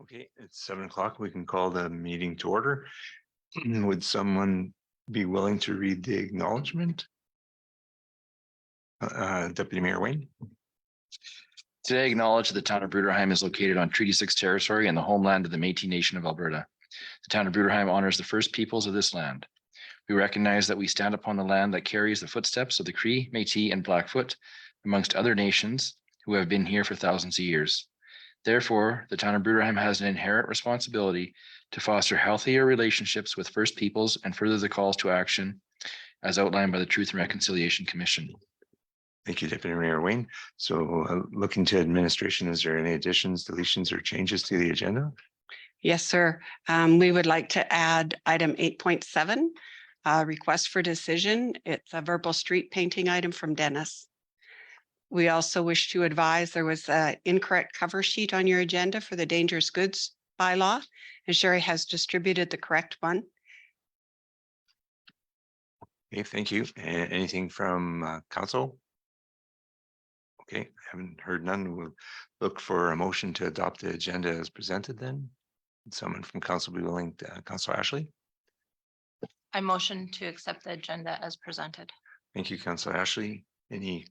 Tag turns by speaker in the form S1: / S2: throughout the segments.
S1: Okay, it's 7 o'clock. We can call the meeting to order. Would someone be willing to read the acknowledgement? Deputy Mayor Wayne.
S2: Today, I acknowledge that the town of Bruderheim is located on Treaty 6 territory and the homeland of the Métis Nation of Alberta. The town of Bruderheim honors the first peoples of this land. We recognize that we stand upon the land that carries the footsteps of the Cree, Métis, and Blackfoot, amongst other nations who have been here for thousands of years. Therefore, the town of Bruderheim has an inherent responsibility to foster healthier relationships with First Peoples and further the calls to action as outlined by the Truth and Reconciliation Commission.
S1: Thank you, Deputy Mayor Wayne. So looking to administration, is there any additions, deletions, or changes to the agenda?
S3: Yes, sir. We would like to add item 8.7, request for decision. It's a verbal street painting item from Dennis. We also wish to advise there was an incorrect cover sheet on your agenda for the dangerous goods bylaw, and Sherry has distributed the correct one.
S1: Okay, thank you. Anything from council? Okay, haven't heard none. We'll look for a motion to adopt the agenda as presented then. Would someone from council be willing to, Councilor Ashley?
S4: I motion to accept the agenda as presented.
S1: Thank you, Councilor Ashley. Any?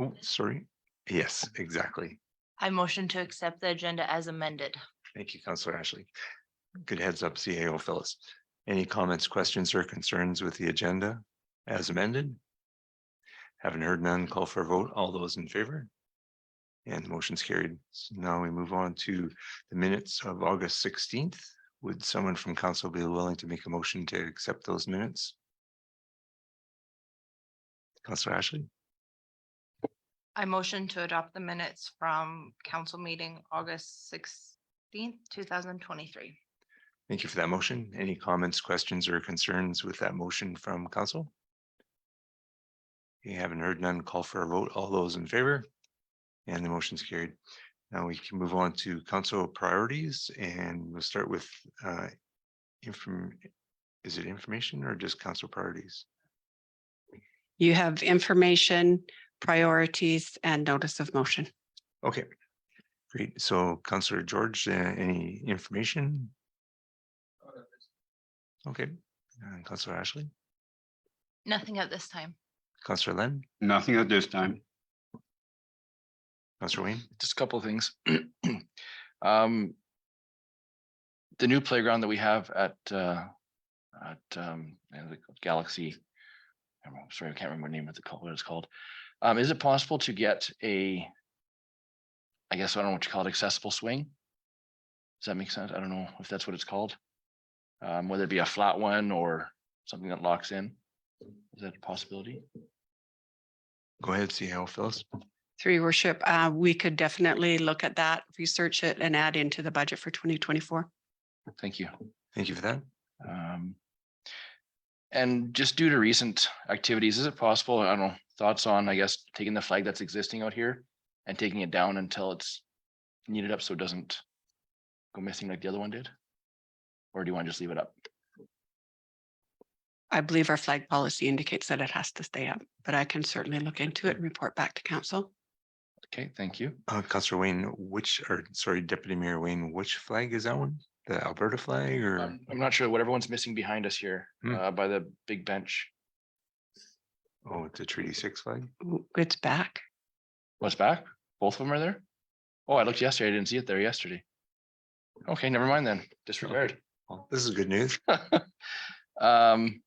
S1: Oh, sorry. Yes, exactly.
S4: I motion to accept the agenda as amended.
S1: Thank you, Councilor Ashley. Good heads up, CAO Phyllis. Any comments, questions, or concerns with the agenda as amended? Haven't heard none. Call for a vote. All those in favor? And the motion's carried. So now we move on to the minutes of August 16th. Would someone from council be willing to make a motion to accept those minutes? Councilor Ashley?
S4: I motion to adopt the minutes from council meeting August 16th, 2023.
S1: Thank you for that motion. Any comments, questions, or concerns with that motion from council? You haven't heard none. Call for a vote. All those in favor? And the motion's carried. Now we can move on to council priorities, and we'll start with is it information or just council priorities?
S3: You have information, priorities, and notice of motion.
S1: Okay, great. So Councillor George, any information? Okay, and Councillor Ashley?
S4: Nothing at this time.
S1: Councillor Len?
S5: Nothing at this time.
S1: Councillor Wayne?
S2: Just a couple of things. The new playground that we have at the Galaxy. I'm sorry, I can't remember the name of what it's called. Is it possible to get I guess I don't know what you call it, accessible swing? Does that make sense? I don't know if that's what it's called. Whether it be a flat one or something that locks in. Is that a possibility?
S1: Go ahead, CAO Phyllis.
S3: Through your worship, we could definitely look at that, research it, and add into the budget for 2024.
S2: Thank you.
S1: Thank you for that.
S2: And just due to recent activities, is it possible, I don't know, thoughts on, I guess, taking the flag that's existing out here and taking it down until it's needed up so it doesn't go missing like the other one did? Or do you want to just leave it up?
S3: I believe our flag policy indicates that it has to stay up, but I can certainly look into it and report back to council.
S2: Okay, thank you.
S1: Councillor Wayne, Deputy Mayor Wayne, which flag is that one? The Alberta flag or?
S2: I'm not sure what everyone's missing behind us here by the big bench.
S1: Oh, it's a Treaty 6 flag?
S3: It's back.
S2: What's back? Both of them are there? Oh, I looked yesterday. I didn't see it there yesterday. Okay, never mind then. Disregard.
S1: Well, this is good news.
S2: And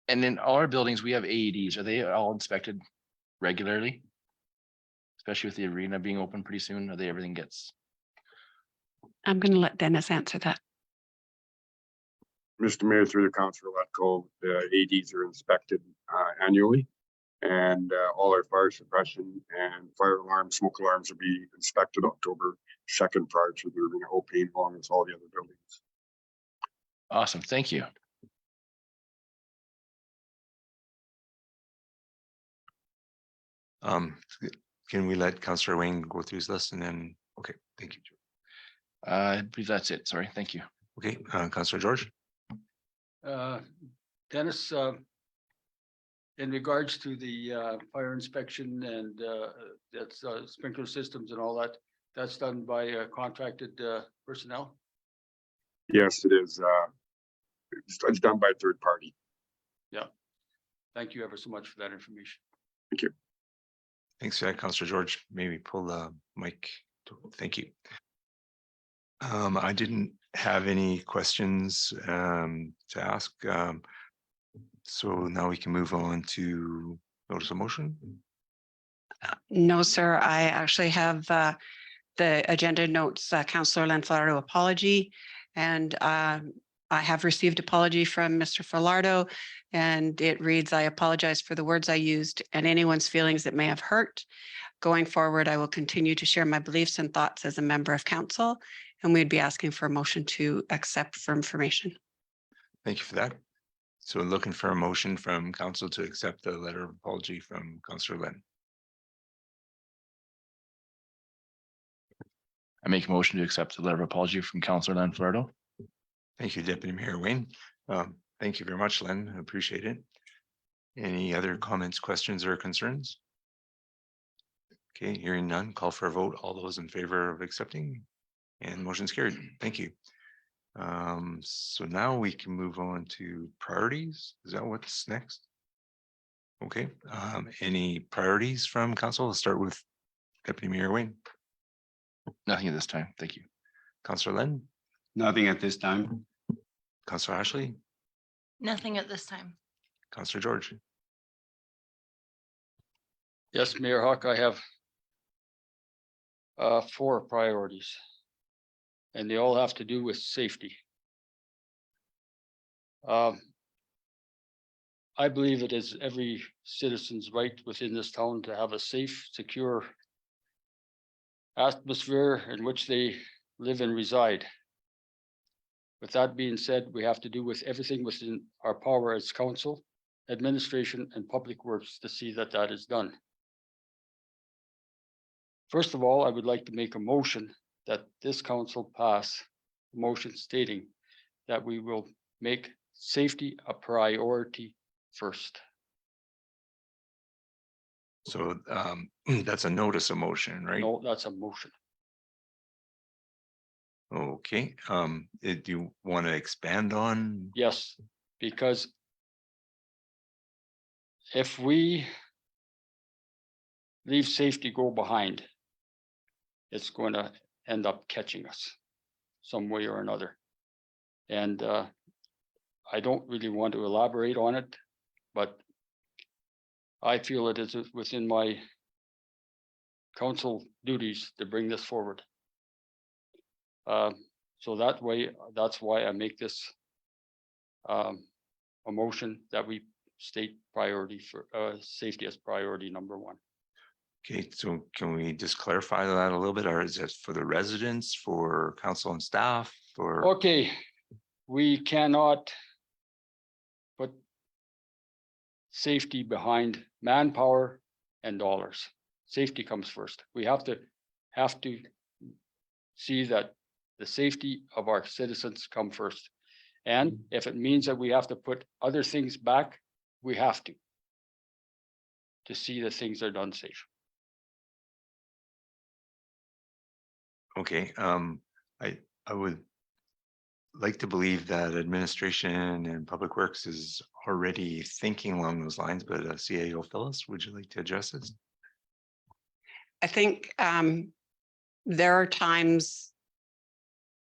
S2: in all our buildings, we have AEDs. Are they all inspected regularly? Especially with the arena being open pretty soon, everything gets?
S3: I'm going to let Dennis answer that.
S5: Mr. Mayor, through the council Letco, the ADs are inspected annually, and all our fire suppression and fire alarms, smoke alarms will be inspected October 2nd prior to the arena opening, along with all the other buildings.
S2: Awesome, thank you.
S1: Can we let Councillor Wayne go through his list and then, okay, thank you.
S2: I believe that's it. Sorry, thank you.
S1: Okay, Councillor George.
S6: Dennis, in regards to the fire inspection and that's sprinkler systems and all that, That's done by contracted personnel.
S5: Yes, it is. It's done by a third party.
S6: Thank you ever so much for that information.
S1: Thanks for that, Councillor George. Maybe pull the mic. Thank you. I didn't have any questions to ask. So now we can move on to notice of motion.
S3: No, sir. I actually have the agenda notes, Councillor Lanflardo apology. And I have received apology from Mr. Falardo. And it reads, I apologize for the words I used and anyone's feelings that may have hurt. Going forward, I will continue to share my beliefs and thoughts as a member of council. And we'd be asking for a motion to accept for information.
S1: Thank you for that. So looking for a motion from council to accept the letter of apology from Councillor Len.
S2: I make a motion to accept the letter of apology from Councillor Lanflardo.
S1: Thank you, Deputy Mayor Wayne. Thank you very much, Len. I appreciate it. Any other comments, questions, or concerns? Okay, hearing none, call for a vote. All those in favor of accepting, and motion's carried. Thank you. So now we can move on to priorities. Is that what's next? Okay, any priorities from council? Let's start with Deputy Mayor Wayne.
S2: Nothing at this time. Thank you.
S1: Councillor Len,
S7: Nothing at this time.
S1: Councillor Ashley,
S4: Nothing at this time.
S1: Councillor George.
S6: Yes, Mayor Hawk, I have 4 priorities. And they all have to do with safety. I believe it is every citizen's right within this town to have a safe, secure atmosphere in which they live and reside. With that being said, we have to do with everything within our power as council, administration, and public works to see that that is done. First of all, I would like to make a motion that this council pass a motion stating that we will make safety a priority first.
S1: So that's a notice of motion, right?
S6: No, that's a motion.
S1: Okay, do you want to expand on?
S6: Yes, because if we leave safety go behind, it's going to end up catching us some way or another. And I don't really want to elaborate on it, but I feel it is within my council duties to bring this forward. So that way, that's why I make this a motion that we state priority for safety as priority number 1.
S1: Okay, so can we just clarify that a little bit, or is it for the residents, for council and staff, or?
S6: Okay, we cannot put safety behind manpower and dollars. Safety comes first. We have to see that the safety of our citizens come first. And if it means that we have to put other things back, we have to see that things are done safe.
S1: Okay, I would like to believe that administration and public works is already thinking along those lines, but CAO Phyllis, would you like to address this?
S3: I think there are times,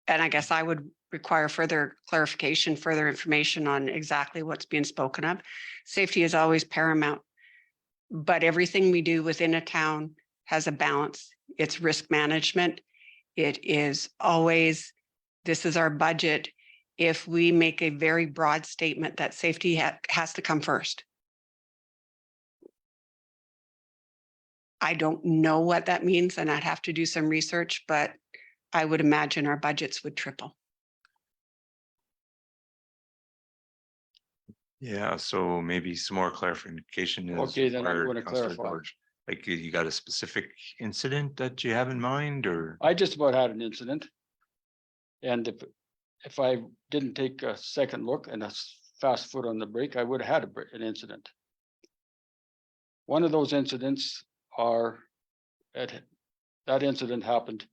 S3: and I guess I would require further clarification, further information on exactly what's being spoken of. Safety is always paramount, but everything we do within a town has a balance. It's risk management. It is always, this is our budget. If we make a very broad statement that safety has to come first, I don't know what that means, and I'd have to do some research, but I would imagine our budgets would triple.
S1: Yeah, so maybe some more clarification is.
S6: Okay, then I'm
S1: required,
S6: going to
S1: Councillor
S6: clarify.
S1: George. Like you got a specific incident that you have in mind, or?
S6: I just about had an incident. And if I didn't take a second look and a fast foot on the brake, I would have had an incident. One of those incidents are at that incident happened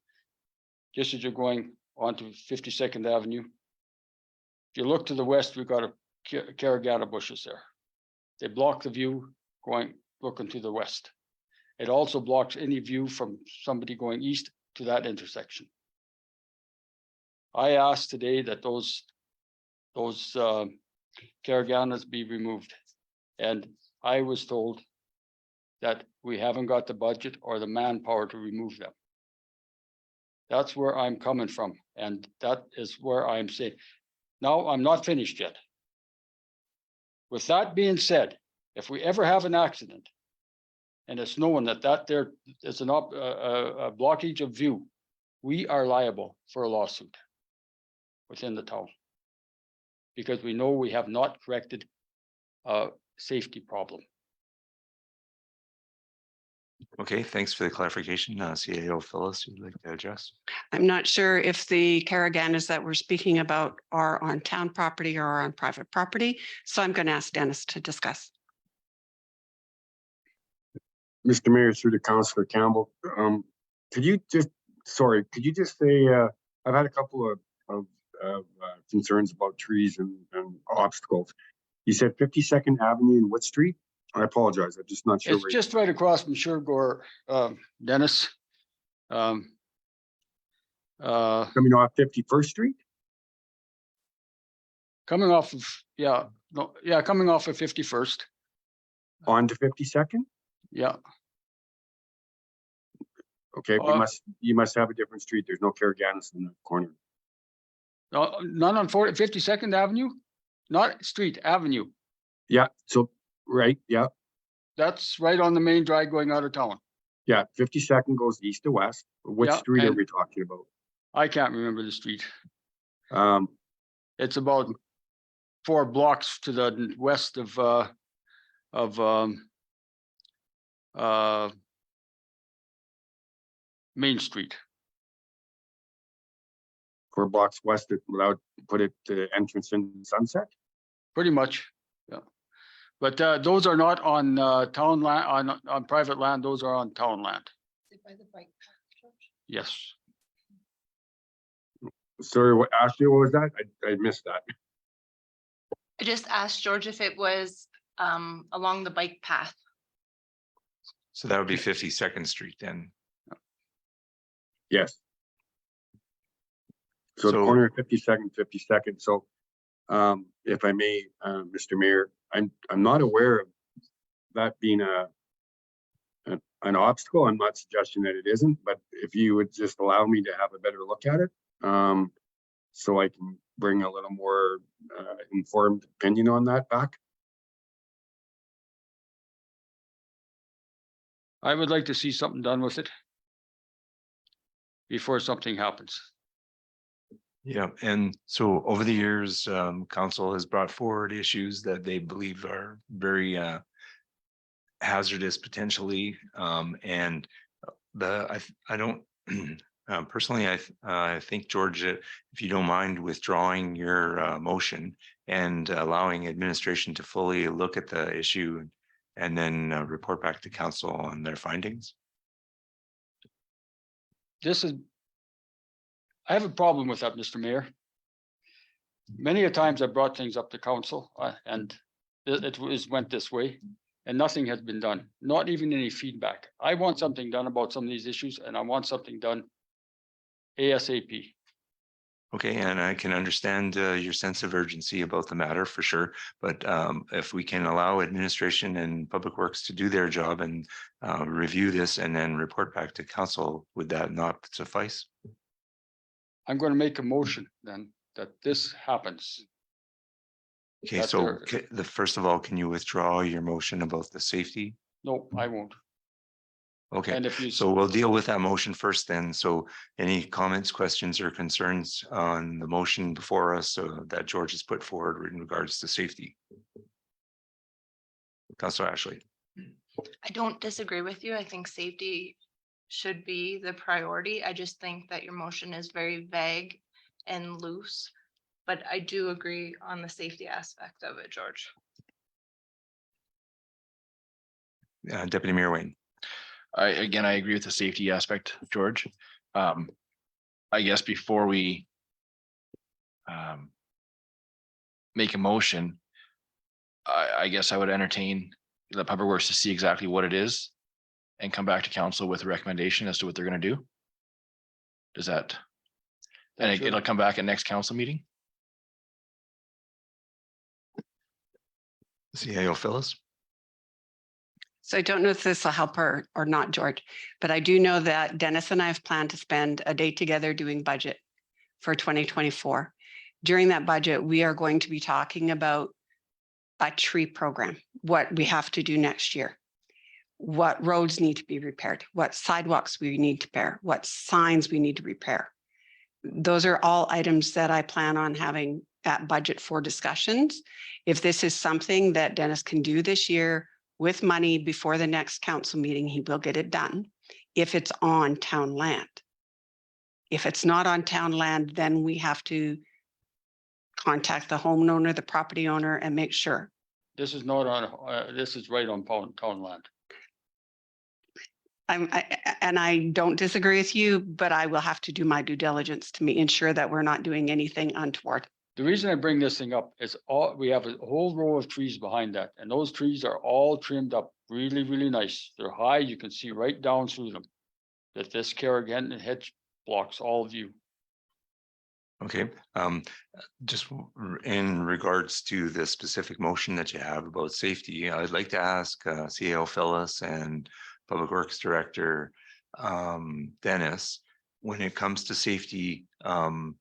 S6: just as you're going onto 52nd Avenue. If you look to the west, we've got a Carragana bushes there. They block the view looking to the west. It also blocks any view from somebody going east to that intersection. I asked today that those Carraganas be removed. And I was told that we haven't got the budget or the manpower to remove them. That's where I'm coming from. And that is where I'm saying, now I'm not finished yet. With that being said, if we ever have an accident and it's known that there is a blockage of view, we are liable for a lawsuit within the town. Because we know we have not corrected a safety problem.
S1: Okay, thanks for the clarification. CAO Phyllis, you'd like to address?
S3: I'm not sure if the Carraganas that we're speaking about are on town property or on private property. So I'm going to ask Dennis to discuss.
S5: Mr. Mayor, through to Councillor Campbell, could you just say, I've had a couple of concerns about trees and obstacles. You said 52nd Avenue and what street? I apologize. I'm just not sure.
S6: It's just right across from Shergore, Dennis.
S5: Coming off 51st Street?
S6: Coming off of, coming off of 51st.
S5: On to 52nd?
S6: Yeah,
S5: Okay, you must have a different street. There's no Carraganas in the corner.
S6: none on 52nd Avenue, not street, avenue.
S5: Yeah, so, right, yeah,
S6: That's right on the main drag going out of town.
S5: yeah, 52nd goes east to west. Which
S6: Yeah,
S5: street are
S6: and-
S5: we talking about?
S6: I can't remember the street.
S5: Um,
S6: It's about 4 blocks to the west of Main Street.
S5: 4 blocks west without put it to entrance in Sunset?
S6: Pretty much, yeah. But those are not on town land, on private land, those are on town land. Yes,
S5: Sorry, Ashley, what was that? I missed that.
S4: I just asked George if it was along the bike path.
S1: So that would be 52nd Street then.
S5: Yes. So the
S1: So-
S5: corner of 52nd. So, if I may, Mr. Mayor, I'm not aware of that being an obstacle. I'm not suggesting that it isn't, but if you would just allow me to have a better look at it, so I can bring a little more informed opinion on that back.
S6: I would like to see something done with it before something happens.
S1: Yeah, and so over the years, council has brought forward issues that they believe are very hazardous potentially. And I don't personally, I think, George, if you don't mind withdrawing your motion and allowing administration to fully look at the issue and then report back to council on their findings.
S6: I have a problem with that, Mr. Mayor. Many a times I brought things up to council and it went this way and nothing has been done, not even any feedback. I want something done about some of these issues and I want something done ASAP.
S1: Okay, and I can understand your sense of urgency about the matter for sure. But if we can allow administration and public works to do their job and review this and then report back to council, would that not suffice?
S6: I'm going to make a motion then that this happens.
S1: Okay,
S6: That
S1: so
S6: there-
S1: first of all, can you withdraw your motion about the safety?
S6: No, I won't.
S1: Okay,
S6: And if you,
S1: so we'll deal with that motion first then. So any comments, questions, or concerns on the motion before us that George has put forward in regards to safety? Councillor Ashley.
S4: I don't disagree with you. I think safety should be the priority. I just think that your motion is very vague and loose. But I do agree on the safety aspect of it, George.
S1: Deputy Mayor Wayne.
S2: I agree with the safety aspect, George. I guess before we make a motion, I guess I would entertain the Public Works to see exactly what it is and come back to council with a recommendation as to what they're gonna do. Does that, and
S6: That's
S2: it'll
S6: it.
S2: come back at next council meeting?
S1: CAO Phyllis.
S3: So I don't know if this will help her or not, George, but I do know that Dennis and I have planned to spend a day together doing budget for 2024. During that budget, we are going to be talking about a tree program, what we have to do next year, what roads need to be repaired, what sidewalks we need to repair, what signs we need to repair. Those are all items that I plan on having at budget for discussions. If this is something that Dennis can do this year with money before the next council meeting, he will get it done if it's on town land. If it's not on town land, then we have to contact the homeowner, the property owner, and make sure.
S6: This is not on, this is right on town land.
S3: And I don't disagree with you, but I will have to do my due diligence to ensure that we're not doing anything untoward.
S6: The reason I bring this thing up is we have a whole row of trees behind that, and those trees are all trimmed up really, really nice. They're high, you can see right down through them. That this Carrigan hedge blocks all view.
S1: Okay, just in regards to the specific motion that you have about safety, I'd like to ask CAO Phyllis and Public Works Director Dennis, when it comes to safety, I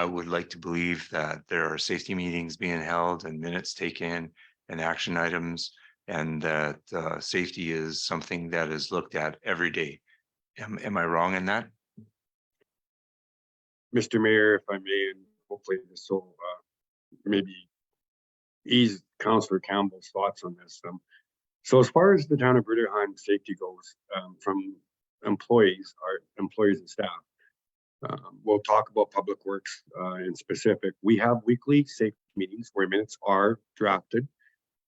S1: would like to believe that there are safety meetings being held and minutes taken and action items, and that safety is something that is looked at every day. Am I wrong in that?
S5: Mr. Mayor, if I may, and hopefully this will maybe ease Councillor Campbell's thoughts on this. So as far as the town of Bruderheim safety goes, from employees and staff, we'll talk about Public Works in specific. We have weekly safety meetings where minutes are drafted.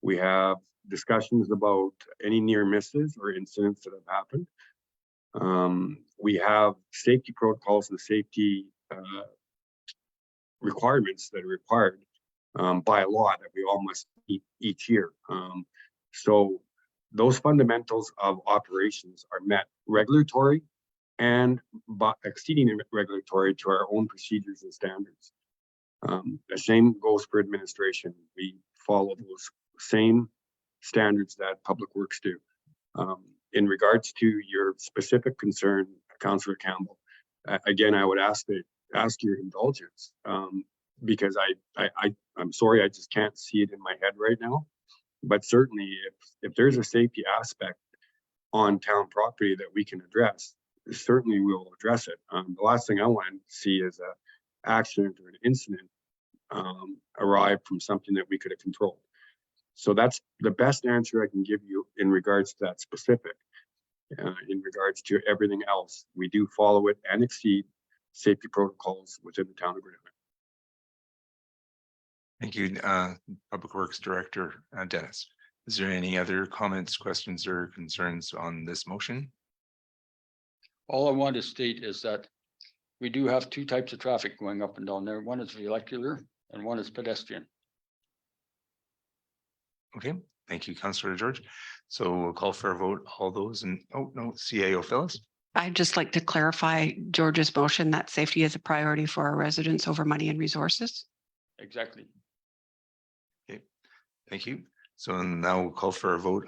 S5: We have discussions about any near misses or incidents that have happened. We have safety protocols and safety requirements that are required by law that we all must meet each year. So those fundamentals of operations are met, regulatory and exceeding regulatory to our own procedures and standards. The same goes for administration. We follow those same standards that Public Works do. In regards to your specific concern, Councillor Campbell, again, I would ask your indulgence, because I'm sorry, I just can't see it in my head right now. But certainly, if there's a safety aspect on town property that we can address, certainly we will address it. The last thing I want to see is an accident or an incident arrive from something that we could have controlled. So that's the best answer I can give you in regards to that specific. In regards to everything else, we do follow it and exceed safety protocols within the town of Bruderheim.
S1: Thank you, Public Works Director Dennis. Is there any other comments, questions, or concerns on this motion?
S6: All I want to state is that we do have two types of traffic going up and down there. One is vehicular and one is pedestrian.
S1: Okay, thank you, Councillor George. So we'll call for a vote. All those and CAO Phyllis.
S3: I'd just like to clarify George's motion that safety is a priority for our residents over money and resources.
S6: Exactly.
S1: Okay, thank you. So now we'll call for a vote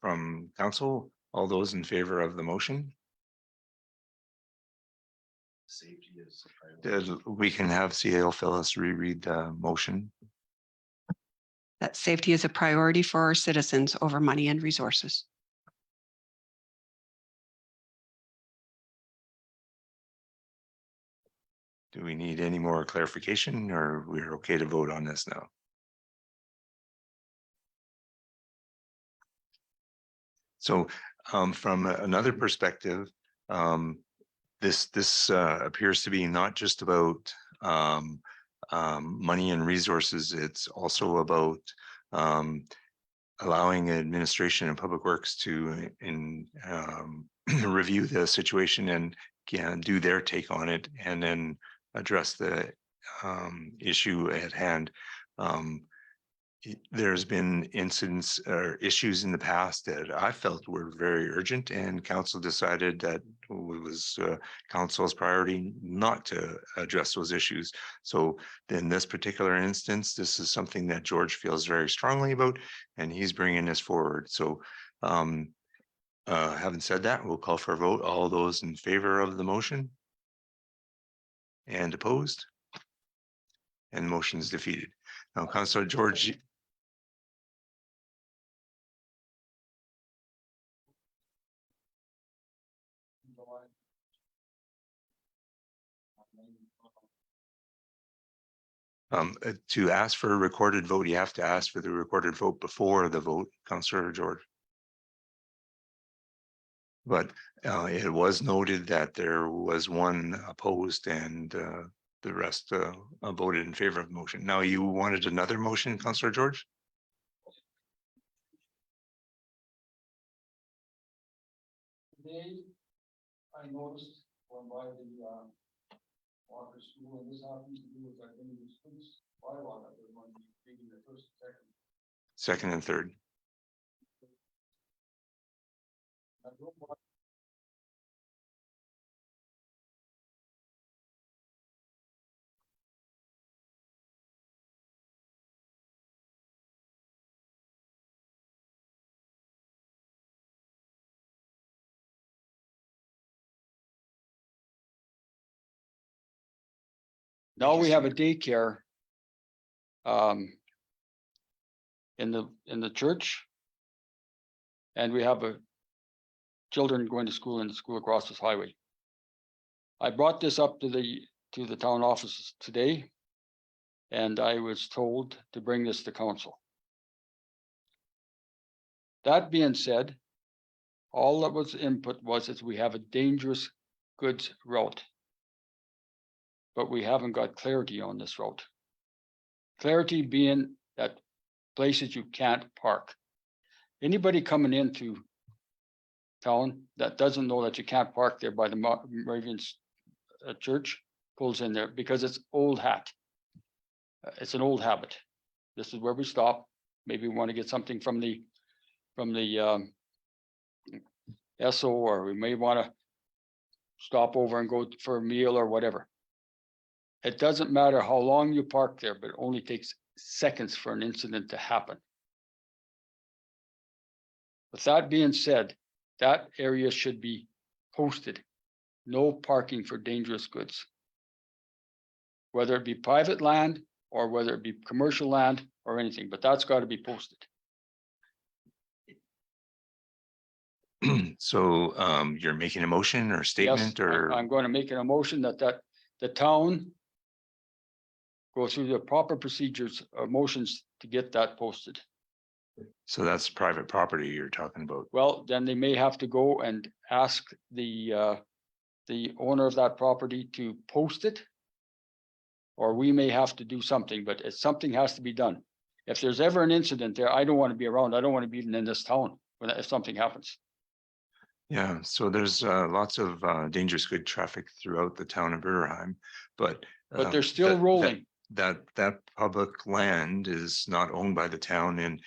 S1: from council. All those in favor of the motion? Safety is a priority. We can have CAO Phyllis reread the motion.
S3: That safety is a priority for our citizens over money and resources.
S1: Do we need any more clarification, or we're okay to vote on this now? So from another perspective, this appears to be not just about money and resources. It's also about allowing administration and public works to review the situation and can do their take on it and then address the issue at hand. There's been incidents or issues in the past that I felt were very urgent, and council decided that it was council's priority not to address those issues. So in this particular instance, this is something that George feels very strongly about, and he's bringing this forward. So having said that, we'll call for a vote. All those in favor of the motion? And opposed? And motion is defeated. Now, Councillor George. To ask for a recorded vote, you have to ask for the recorded vote before the vote, Councillor George. But it was noted that there was one opposed and the rest voted in favor of the motion. Now, you wanted another motion, Councillor George?
S6: Today, I noticed going by the Walker School, and this happens to do with, I think, the students bylaw that they're going to be reading the first,
S1: Second and third.
S6: I don't want. Now we have a daycare in the church. And we have children going to school in the school across this highway. I brought this up to the town offices today, and I was told to bring this to council. That being said, all that was input was that we have a dangerous goods route. But we haven't got clarity on this route. Clarity being that places you can't park. Anybody coming into town that doesn't know that you can't park there by the Moravians church pulls in there because it's old hat. It's an old habit. This is where we stop. Maybe we want to get something from the SO, or we may want to stop over and go for a meal or whatever. It doesn't matter how long you park there, but it only takes seconds for an incident to happen. With that being said, that area should be posted. No parking for dangerous goods. Whether it be private land or whether it be commercial land or anything, but that's got to be posted.
S1: So you're making a motion or statement
S6: Yes,
S1: or?
S6: I'm going to make an emotion that the town go through the proper procedures or motions to get that posted.
S1: So that's private property you're talking about.
S6: Well, then they may have to go and ask the owner of that property to post it. Or we may have to do something, but something has to be done. If there's ever an incident there, I don't want to be around. I don't want to be even in this town if something happens.
S1: Yeah, so there's lots of dangerous good traffic throughout the town of Bruderheim, but
S6: But they're still rolling.
S1: That public land is not owned by the town, and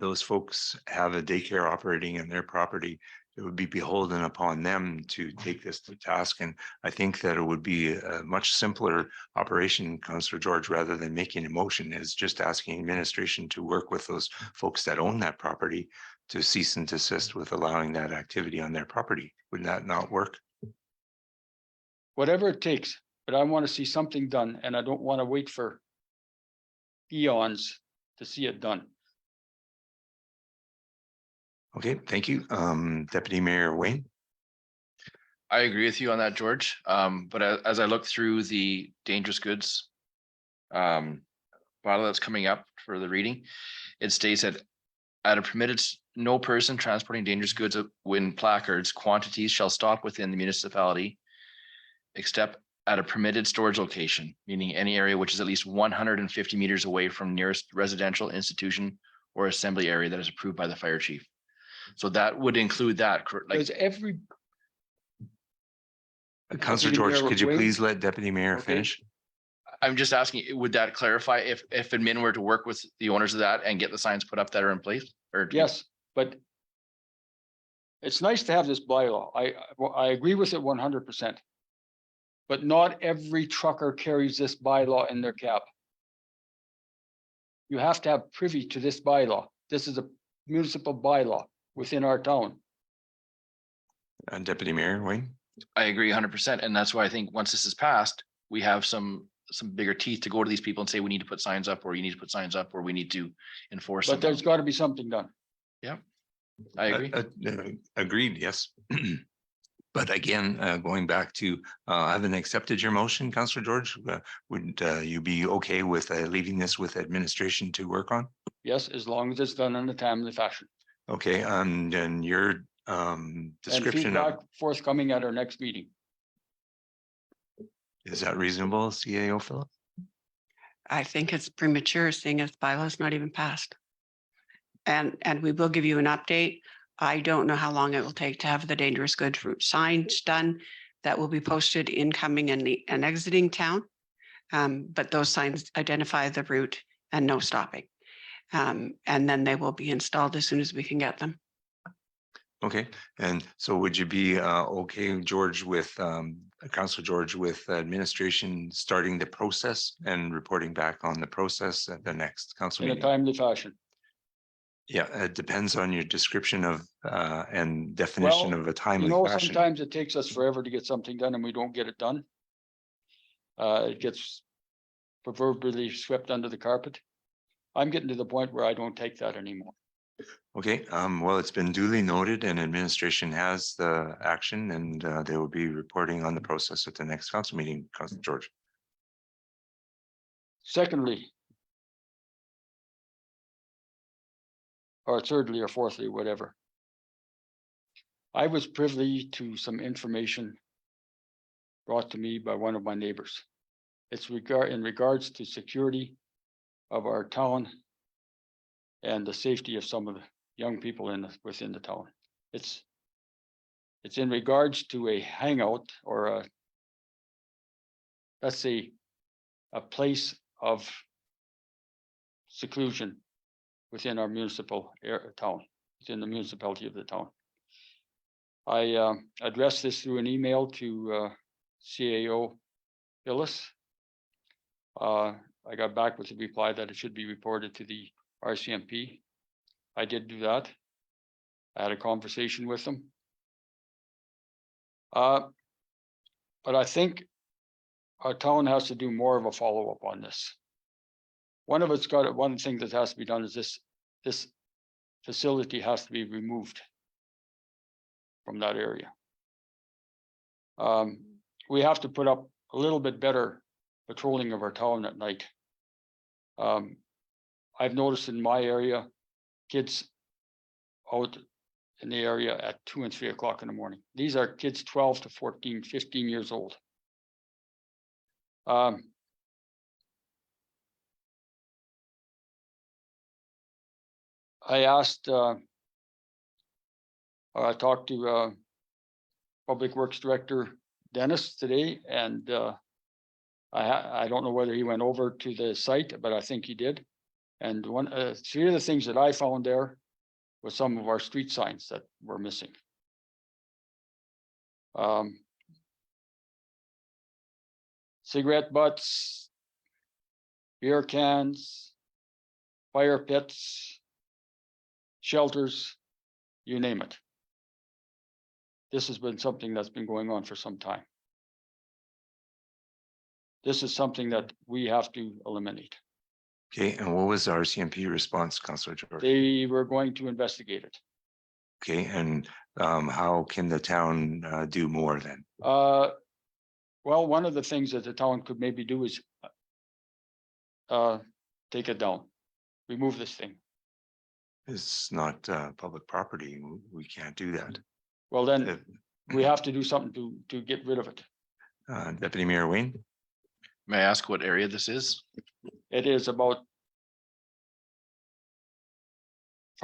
S1: those folks have a daycare operating in their property. It would be beholden upon them to take this to task, and I think that it would be a much simpler operation, Councillor George, rather than making a motion, is just asking administration to work with those folks that own that property to cease and desist with allowing that activity on their property. Would that not work?
S6: Whatever it takes, but I want to see something done, and I don't want to wait for eons to see it done.
S1: Okay, thank you. Deputy Mayor Wayne.
S2: I agree with you on that, George. But as I look through the dangerous goods bylaw that's coming up for the reading, it states that at a permitted, no person transporting dangerous goods when placards quantities shall stop within the municipality except at a permitted storage location, meaning any area which is at least 150 meters away from nearest residential institution or assembly area that is approved by the fire chief. So that would include that, like,
S6: Does every,
S1: Councillor
S6: Deputy
S1: George,
S6: Mayor
S1: could you
S6: Wayne?
S1: please let Deputy Mayor
S6: Okay.
S1: finish?
S2: I'm just asking, would that clarify if admin were to work with the owners of that and get the signs put up that are in place? Or
S6: yes, but it's nice to have this bylaw. I agree with it 100%. But not every trucker carries this bylaw in their cab. You have to have privy to this bylaw. This is a municipal bylaw within our town.
S1: Deputy Mayor Wayne?
S2: I agree 100%. And that's why I think once this is passed, we have some bigger teeth to go to these people and say, we need to put signs up, or you need to put signs up, or we need to enforce
S6: But
S2: them.
S6: there's got to be something done.
S2: I agree.
S1: Agreed, yes. But again, going back to, I haven't accepted your motion, Councillor George. Would you be okay with leaving this with administration to work on?
S6: Yes, as long as it's done in a timely fashion.
S1: Okay, and your
S6: And
S1: description of,
S6: feedback forthcoming at our next meeting.
S1: is that reasonable, CAO Philip?
S3: I think it's premature, seeing as bylaw's not even passed. And we will give you an update. I don't know how long it will take to have the dangerous goods route signs done. That will be posted incoming and exiting town. But those signs identify the route and no stopping. And then they will be installed as soon as we can get them.
S1: Okay, and so would you be okay, George, with Councillor George, with administration starting the process and reporting back on the process at the next council
S6: In a
S1: meeting?
S6: timely fashion.
S1: Yeah, it depends on your description of and definition
S6: Well,
S1: of a timely
S6: You know,
S1: fashion.
S6: sometimes it takes us forever to get something done and we don't get it done. It gets proverbially swept under the carpet. I'm getting to the point where I don't take that anymore.
S1: Okay, well, it's been duly noted and administration has the action and they will be reporting on the process at the next council meeting, Councillor George.
S6: Secondly, or thirdly or fourthly, whatever. I was privy to some information brought to me by one of my neighbors. It's in regards to security of our town and the safety of some of the young people within the town. It's in regards to a hangout or let's say, a place of seclusion within our municipal town, within the municipality of the town. I addressed this through an email to CAO Phyllis. I got back with a reply that it should be reported to the RCMP. I did do that. I had a conversation with them. But I think our town has to do more of a follow-up on this. One of the things that has to be done is this facility has to be removed from that area. We have to put up a little bit better patrolling of our town at night. I've noticed in my area, kids out in the area at 2 and 3 o'clock in the morning. These are kids 12 to 14, 15 years old. I talked to Public Works Director Dennis today, and I don't know whether he went over to the site, but I think he did. And three of the things that I found there was some of our street signs that were missing. Cigarette butts, beer cans, fire pits, shelters, you name it. This has been something that's been going on for some time. This is something that we have to eliminate.
S1: Okay, and what was the RCMP response, Councillor George?
S6: They were going to investigate it.
S1: Okay, and how can the town do more then?
S6: Well, one of the things that the town could maybe do is take it down, remove this thing.
S1: It's not public property. We can't do that.
S6: Well, then we have to do something to get rid of it.
S1: Deputy Mayor Wayne?
S2: May I ask what area this is?
S6: It is about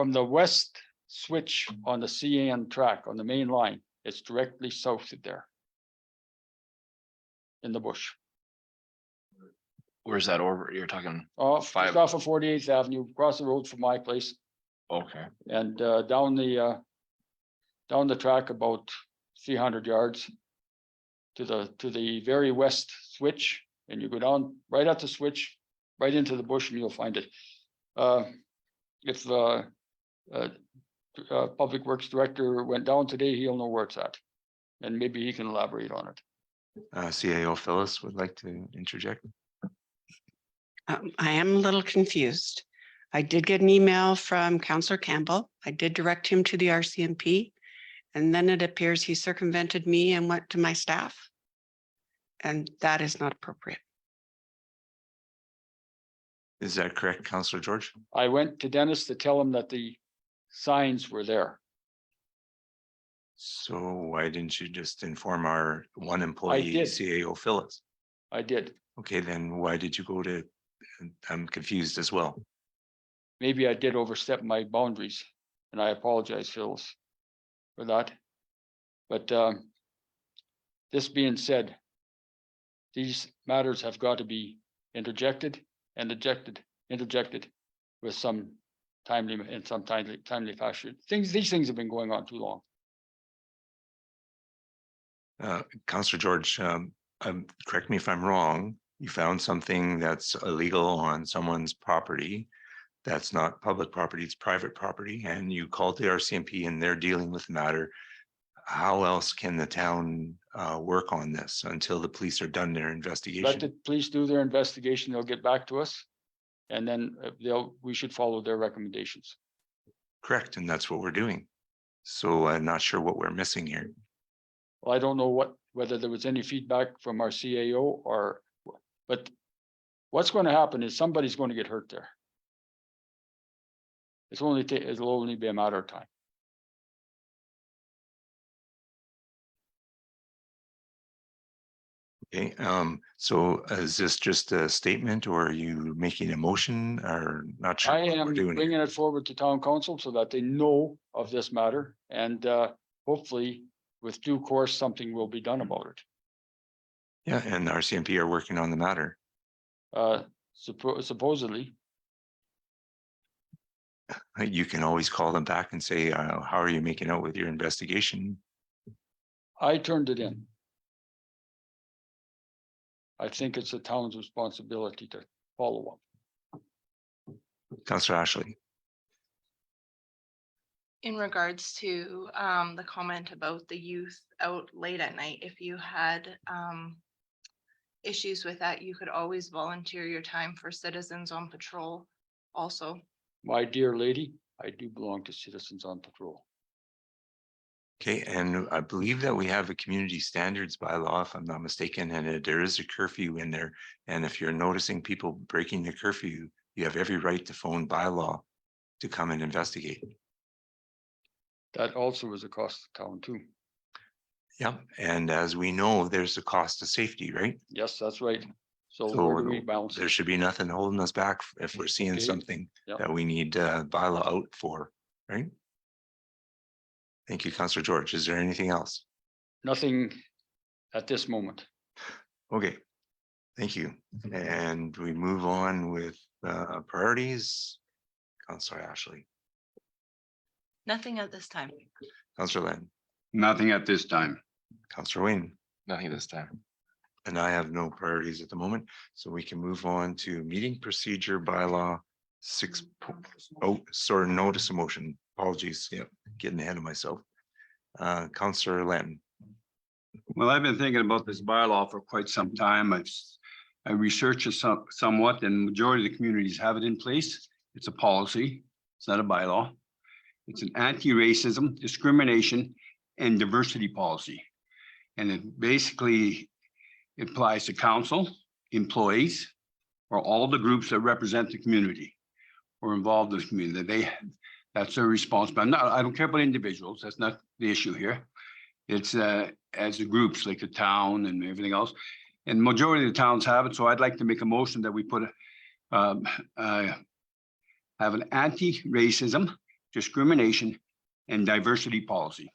S6: from the west switch on the CN track on the main line, it's directly south of there. In the bush.
S2: Where's that over? You're talking,
S6: Oh, just
S2: Five.
S6: off of 48th Avenue, across the road from my place
S2: okay,
S6: and down the track about 300 yards to the very west switch, and you go down right at the switch, right into the bush, and you'll find it. If Public Works Director went down today, he'll know where it's at, and maybe he can elaborate on it.
S1: CAO Phyllis would like to interject.
S3: I am a little confused. I did get an email from Councillor Campbell. I did direct him to the RCMP. And then it appears he circumvented me and went to my staff. And that is not appropriate.
S1: Is that correct, Councillor George?
S6: I went to Dennis to tell him that the signs were there.
S1: So why didn't you just inform our one employee,
S6: did.
S1: CAO Phyllis?
S6: I did.
S1: Okay, then why did you go to, I'm confused as well.
S6: Maybe I did overstep my boundaries, and I apologize, Phyllis, for that. But this being said, these matters have got to be interjected with some timely fashion. These things have been going on too long.
S1: Councillor George, correct me if I'm wrong, you found something that's illegal on someone's property. That's not public property, it's private property, and you called the RCMP and they're dealing with the matter. How else can the town work on this until the police are done their
S6: Let
S1: investigation?
S6: the police do their investigation, they'll get back to us. And then we should follow their recommendations.
S1: Correct, and that's what we're doing. So I'm not sure what we're missing here.
S6: Well, I don't know whether there was any feedback from our CAO but what's going to happen is somebody's going to get hurt there. It'll only be a matter of time.
S1: Okay, so is this just a statement or are you making a motion or not sure?
S6: I
S1: what
S6: am
S1: we're doing here?
S6: bringing it forward to town council so that they know of this matter, and hopefully with due course, something will be done about it.
S1: Yeah, and the RCMP are working on the matter.
S6: Supposedly,
S1: You can always call them back and say, how are you making out with your investigation?
S6: I turned it in. I think it's the town's responsibility to follow up.
S1: Councillor Ashley.
S4: In regards to the comment about the youth out late at night, if you had issues with that, you could always volunteer your time for Citizens on Patrol also.
S6: My dear lady, I do belong to Citizens on Patrol.
S1: Okay, and I believe that we have a community standards bylaw, if I'm not mistaken, and there is a curfew in there. And if you're noticing people breaking the curfew, you have every right to phone bylaw to come and investigate.
S6: That also is a cost to town too.
S1: Yeah, and as we know, there's a cost of safety, right?
S6: Yes, that's right. So
S1: So
S6: where do we balance
S1: there
S6: it?
S1: should be nothing holding us back if we're seeing
S6: Okay,
S1: something
S6: yeah.
S1: that we need bylaw out for, right? Thank you, Councillor George. Is there anything else?
S6: Nothing at this moment.
S1: Okay, thank you. And we move on with priorities. Councillor Ashley,
S4: Nothing at this time.
S1: Councillor Len,
S7: Nothing at this time.
S1: Councillor Wayne,
S2: nothing this time.
S1: and I have no priorities at the moment. So we can move on to meeting procedure bylaw 6. Oh, sorry, notice of motion. Apologies. Yep, getting ahead of myself. Councillor Len.
S7: Well, I've been thinking about this bylaw for quite some time. I researched it somewhat, and majority of the communities have it in place. It's a policy. It's not a bylaw. It's an anti-racism, discrimination, and diversity policy. And it basically applies to council, employees, or all the groups that represent the community or involved in the community. That's their responsibility. I don't care about individuals. That's not the issue here. It's as the groups like the town and everything else. And majority of the towns have it. So I'd like to make a motion that we put have an anti-racism, discrimination, and diversity policy.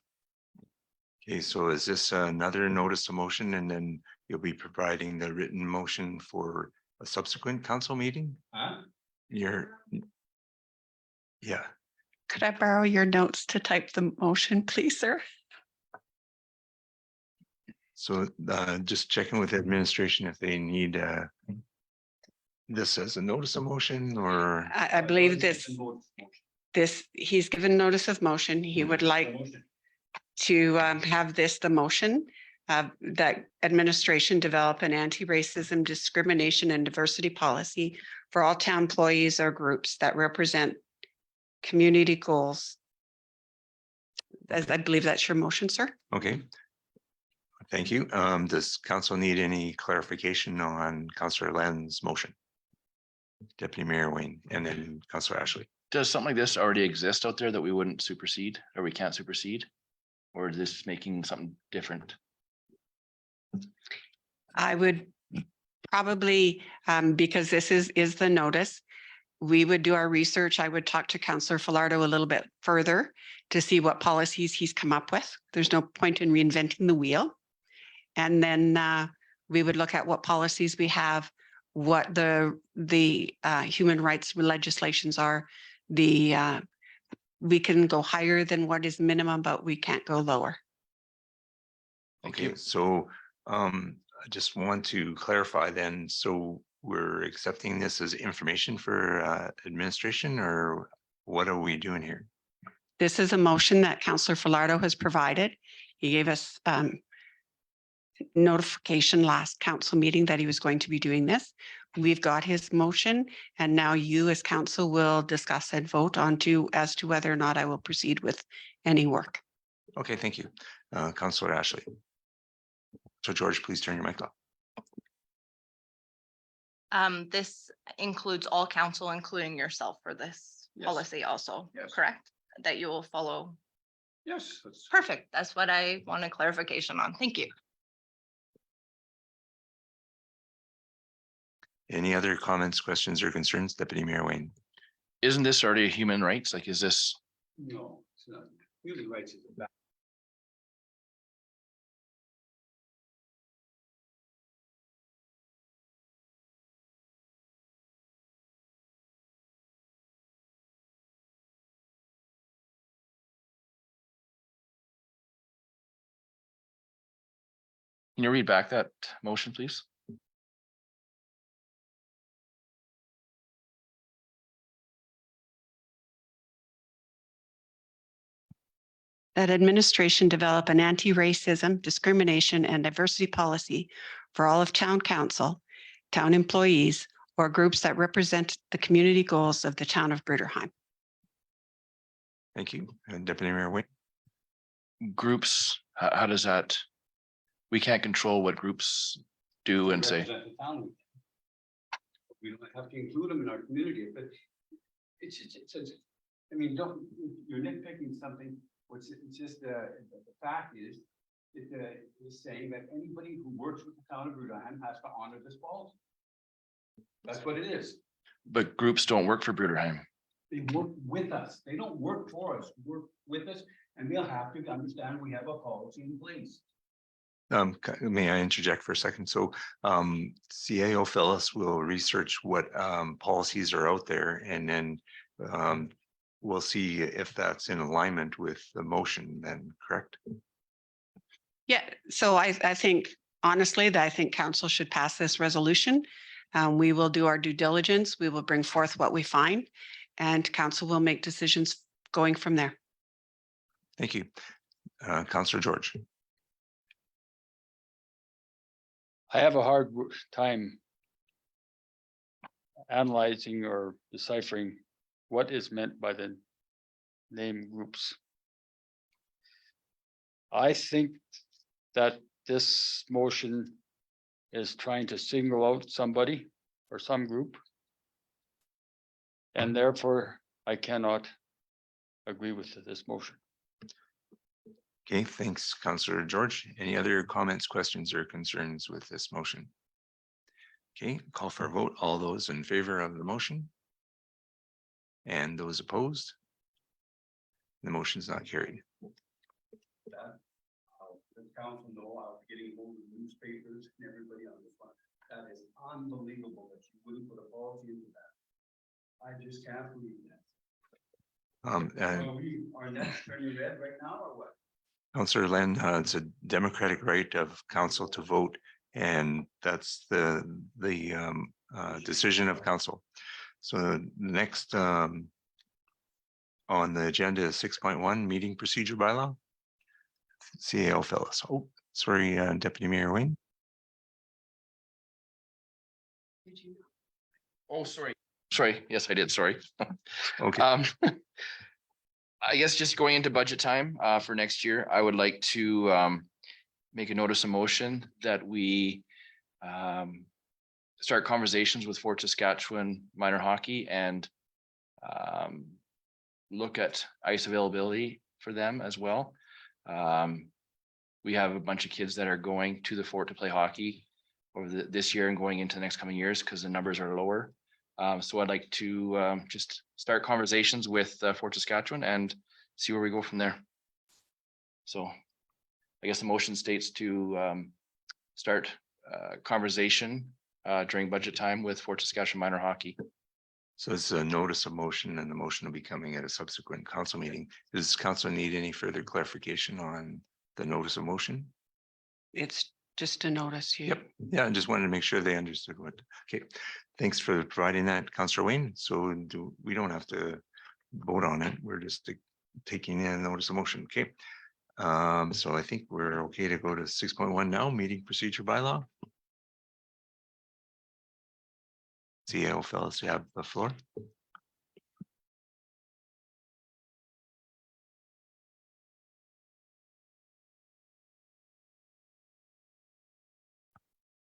S1: Okay, so is this another notice of motion and then you'll be providing the written motion for a subsequent council meeting? You're. Yeah,
S3: Could I borrow your notes to type the motion, please, sir?
S1: so just checking with administration if they need this as a notice of motion or,
S3: I believe he's given notice of motion. He would like to have this the motion that administration develop an anti-racism, discrimination, and diversity policy for all town employees or groups that represent community goals. I believe that's your motion, sir.
S1: okay. Thank you. Does council need any clarification on Councillor Len's motion? Deputy Mayor Wayne and then Councillor Ashley.
S2: Does something like this already exist out there that we wouldn't supersede or we can't supersede? Or is this making something different?
S3: I would probably, because this is the notice, we would do our research. I would talk to Councillor Falardo a little bit further to see what policies he's come up with. There's no point in reinventing the wheel. And then we would look at what policies we have, what the human rights legislations are. We can go higher than what is minimum, but we can't go lower.
S2: Thank
S1: Okay,
S2: you.
S1: so I just want to clarify then, so we're accepting this as information for administration or what are we doing here?
S3: This is a motion that Councillor Falardo has provided. He gave us notification last council meeting that he was going to be doing this. We've got his motion and now you as council will discuss and vote on as to whether or not I will proceed with any work.
S1: Okay, thank you. Councillor Ashley. So George, please turn your mic off.
S4: This includes all council, including yourself for this
S7: Yes.
S4: policy also,
S7: Yes.
S4: correct? That you will follow.
S7: Yes. That's-
S4: Perfect. That's what I wanted clarification on. Thank you.
S1: Any other comments, questions or concerns? Deputy Mayor Wayne.
S2: Isn't this already human rights? Like, is this,
S7: No, it's not. Human rights is a bad.
S2: can you read back that motion, please?
S3: That administration develop an anti-racism, discrimination, and diversity policy for all of town council, town employees, or groups that represent the community goals of the town of Bruderheim.
S1: Thank you. Deputy Mayor Wayne.
S2: Groups, how does that? We can't control what groups do and say.
S7: Represent the town. We don't have to include them in our community, but I mean, you're nitpicking something, it's just, the fact is, it's saying that anybody who works with the town of Bruderheim has to honor this policy. That's what it is.
S2: But groups don't work for Bruderheim.
S7: They work with us. They don't work for us, they work with us, and they'll have to understand we have a policy in place.
S1: May I interject for a second? So CAO Phyllis will research what policies are out there and then we'll see if that's in alignment with the motion then, correct?
S3: Yeah, so I think honestly that I think council should pass this resolution. We will do our due diligence. We will bring forth what we find and council will make decisions going from there.
S1: Thank you. Councillor George.
S6: I have a hard time analyzing or deciphering what is meant by the name groups. I think that this motion is trying to single out somebody or some group. And therefore, I cannot agree with this motion.
S1: Okay, thanks, Councillor George. Any other comments, questions or concerns with this motion? Okay, call for a vote. All those in favor of the motion? And those opposed? The motion is not carried.
S7: That, the council know, I was getting hold of newspapers and everybody on this one. That is unbelievable that you wouldn't put a policy into that. I just can't believe that. So are next turning red right now or what?
S1: Councillor Len, it's a democratic right of council to vote, and that's the decision of council. So the next on the agenda is 6.1 meeting procedure bylaw. CAO Phyllis. Oh, sorry, Deputy Mayor Wayne.
S2: Oh, sorry. Sorry. Yes, I did. Sorry.
S1: Okay.
S2: I guess just going into budget time for next year, I would like to make a notice of motion that we start conversations with Fort Saskatchewan minor hockey and look at ice availability for them as well. We have a bunch of kids that are going to the fort to play hockey over this year and going into the next coming years because the numbers are lower. So I'd like to just start conversations with Fort Saskatchewan and see where we go from there. So I guess the motion states to start conversation during budget time with Fort Saskatchewan minor hockey.
S1: So it's a notice of motion, and the motion will be coming at a subsequent council meeting. Does council need any further clarification on the notice of motion?
S3: It's just a notice.
S1: Yep. Yeah, I just wanted to make sure they understood what. Okay, thanks for providing that, Councillor Wayne. So we don't have to vote on it. We're just taking in a notice of motion. Okay. So I think we're okay to go to 6.1 now, meeting procedure bylaw. CAO Phyllis, you have the floor.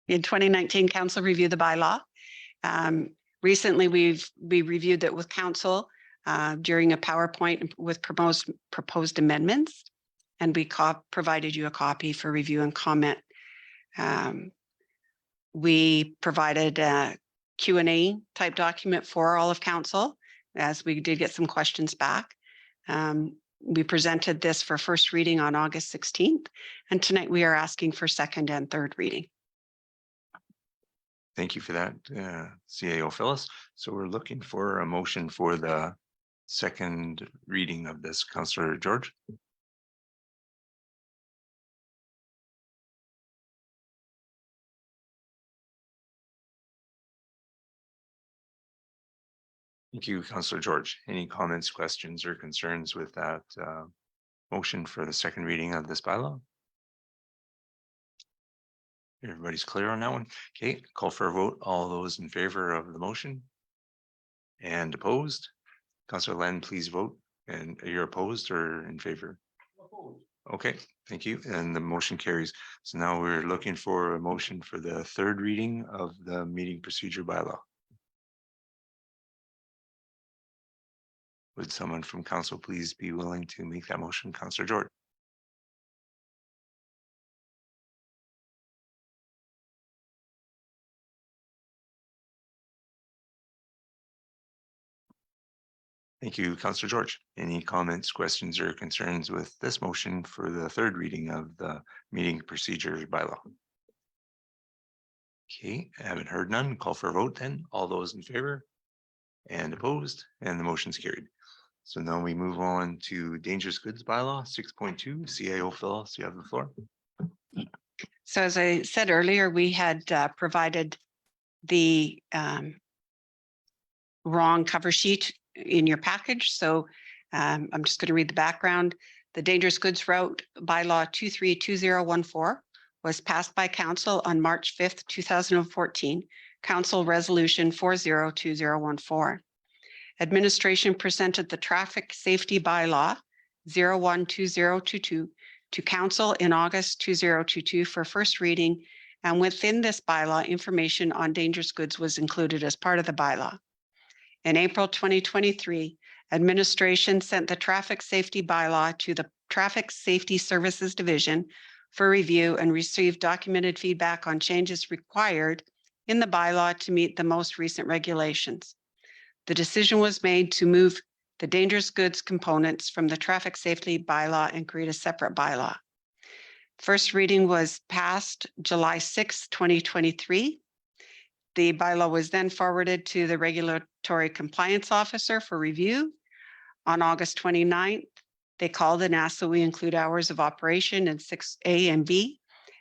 S3: In 2019, council reviewed the bylaw. Recently, we reviewed it with council during a PowerPoint with proposed amendments, and we provided you a copy for review and comment. We provided a Q&A type document for all of council, as we did get some questions back. We presented this for first reading on August 16th, and tonight we are asking for second and third reading.
S1: Thank you for that, CAO Phyllis. So we're looking for a motion for the second reading of this. Councillor George. Thank you, Councillor George. Any comments, questions, or concerns with that motion for the second reading of this bylaw? Everybody's clear on that one. Okay, call for a vote. All those in favor of the motion? And opposed? Councillor Len, please vote. And you're opposed or in favor? Okay, thank you. And the motion carries. So now we're looking for a motion for the third reading of the meeting procedure bylaw. Would someone from council please be willing to make that motion? Councillor George. Thank you, Councillor George. Any comments, questions, or concerns with this motion for the third reading of the meeting procedure bylaw? Okay, I haven't heard none. Call for a vote then. All those in favor? And opposed? And the motion's carried. So now we move on to dangerous goods bylaw 6.2. CAO Phyllis, you have the floor.
S3: So as I said earlier, we had provided the wrong cover sheet in your package. So I'm just going to read the background. The dangerous goods route bylaw 232014 was passed by council on March 5th, 2014, council resolution 402014. Administration presented the traffic safety bylaw 012022 to council in August 2022 for first reading. And within this bylaw, information on dangerous goods was included as part of the bylaw. In April 2023, administration sent the traffic safety bylaw to the Traffic Safety Services Division for review and received documented feedback on changes required in the bylaw to meet the most recent regulations. The decision was made to move the dangerous goods components from the traffic safety bylaw and create a separate bylaw. First reading was passed July 6, 2023. The bylaw was then forwarded to the regulatory compliance officer for review. On August 29th, they called and asked that we include hours of operation in 6A and B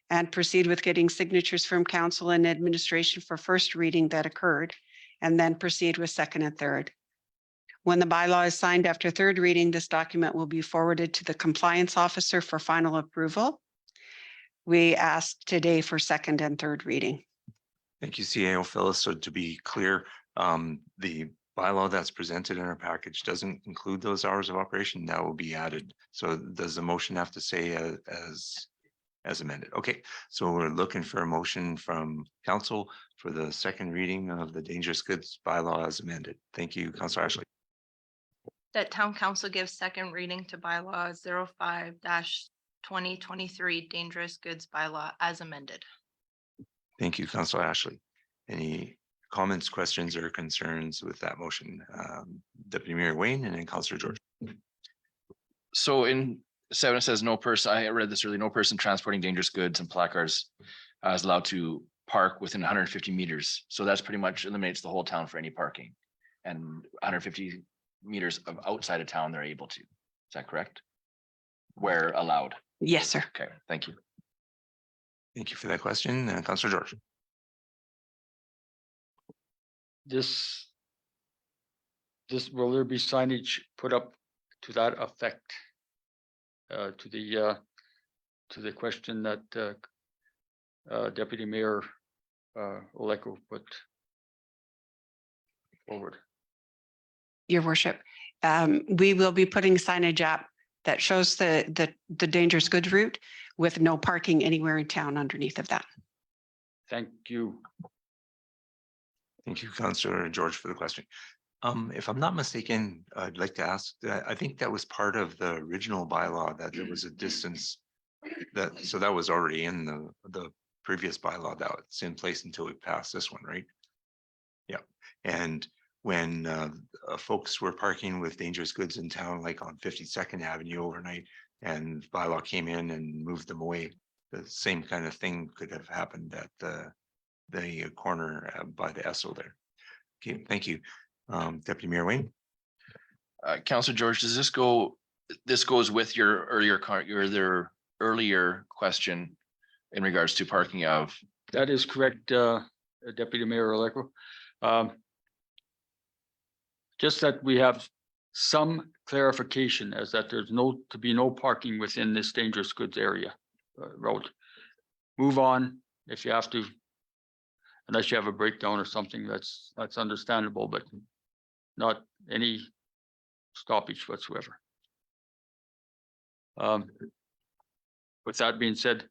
S3: and proceed with getting signatures from council and administration for first reading that occurred, and then proceed with second and third. When the bylaw is signed after third reading, this document will be forwarded to the compliance officer for final approval. We ask today for second and third reading.
S1: Thank you, CAO Phyllis. So to be clear, the bylaw that's presented in our package doesn't include those hours of operation. That will be added. So does the motion have to say as amended? Okay, so we're looking for a motion from council for the second reading of the dangerous goods bylaw as amended. Thank you, Councillor Ashley.
S4: That town council gives second reading to bylaw 05-2023 dangerous goods bylaw as amended.
S1: Thank you, Councillor Ashley. Any comments, questions, or concerns with that motion? Deputy Mayor Wayne and then Councillor George.
S2: So in 7, it says no person, I read this earlier, no person transporting dangerous goods and placards is allowed to park within 150 meters. So that's pretty much eliminates the whole town for any parking. And 150 meters of outside of town, they're able to. Is that correct? Where allowed?
S3: Yes, sir.
S2: Okay, thank you.
S1: Thank you for that question. Councillor George.
S6: This will there be signage put up to that effect? To the question that Deputy Mayor Oleko put forward.
S3: Your worship, we will be putting signage up that shows the dangerous goods route with no parking anywhere in town underneath of that.
S6: Thank you.
S1: Thank you, Councillor George, for the question. If I'm not mistaken, I'd like to ask, I think that was part of the original bylaw that there was a distance so that was already in the previous bylaw that's in place until we pass this one, right? Yeah. And when folks were parking with dangerous goods in town, like on 52nd Avenue overnight, and bylaw came in and moved them away, the same kind of thing could have happened at the corner by the Esso there. Okay, thank you. Deputy Mayor Wayne.
S2: Councillor George, does this go? This goes with your earlier question in regards to parking of.
S6: That is correct, Deputy Mayor Oleko. Just that we have some clarification as that there's to be no parking within this dangerous goods area road. Move on if you have to, unless you have a breakdown or something, that's understandable, but not any stoppage whatsoever. With that being said.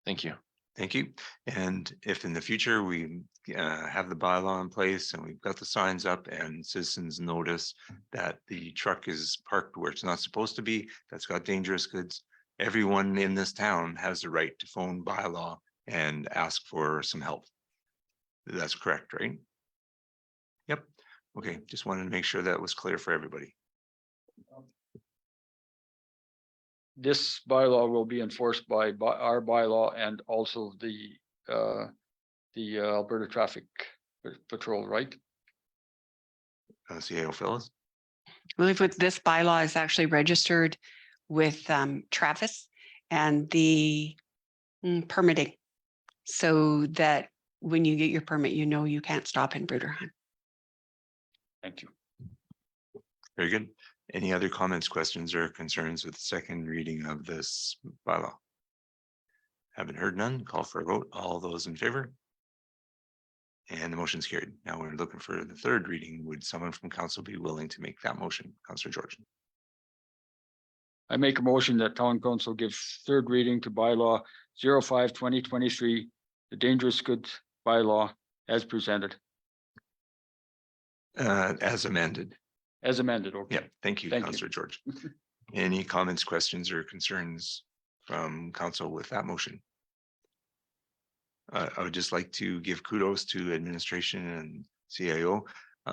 S2: Thank you.
S1: Thank you. And if in the future we have the bylaw in place and we've got the signs up and citizens notice that the truck is parked where it's not supposed to be, that's got dangerous goods, everyone in this town has the right to phone bylaw and ask for some help. That's correct, right? Yep. Okay, just wanted to make sure that was clear for everybody.
S6: This bylaw will be enforced by our bylaw and also the Alberta Traffic Patrol, right?
S1: CAO Phyllis.
S3: I believe with this bylaw is actually registered with Travis and the permitting, so that when you get your permit, you know you can't stop in Bruderheim.
S6: Thank you.
S1: Very good. Any other comments, questions, or concerns with the second reading of this bylaw? Haven't heard none. Call for a vote. All those in favor? And the motion's carried. Now we're looking for the third reading. Would someone from council be willing to make that motion? Councillor George.
S6: I make a motion that town council give third reading to bylaw 05-2023, the dangerous goods bylaw as presented.
S1: As amended.
S6: As amended, okay.
S1: Yeah, thank you,
S6: Thank you.
S1: Councillor George. Any comments, questions, or concerns from council with that motion? I would just like to give kudos to administration and CIO.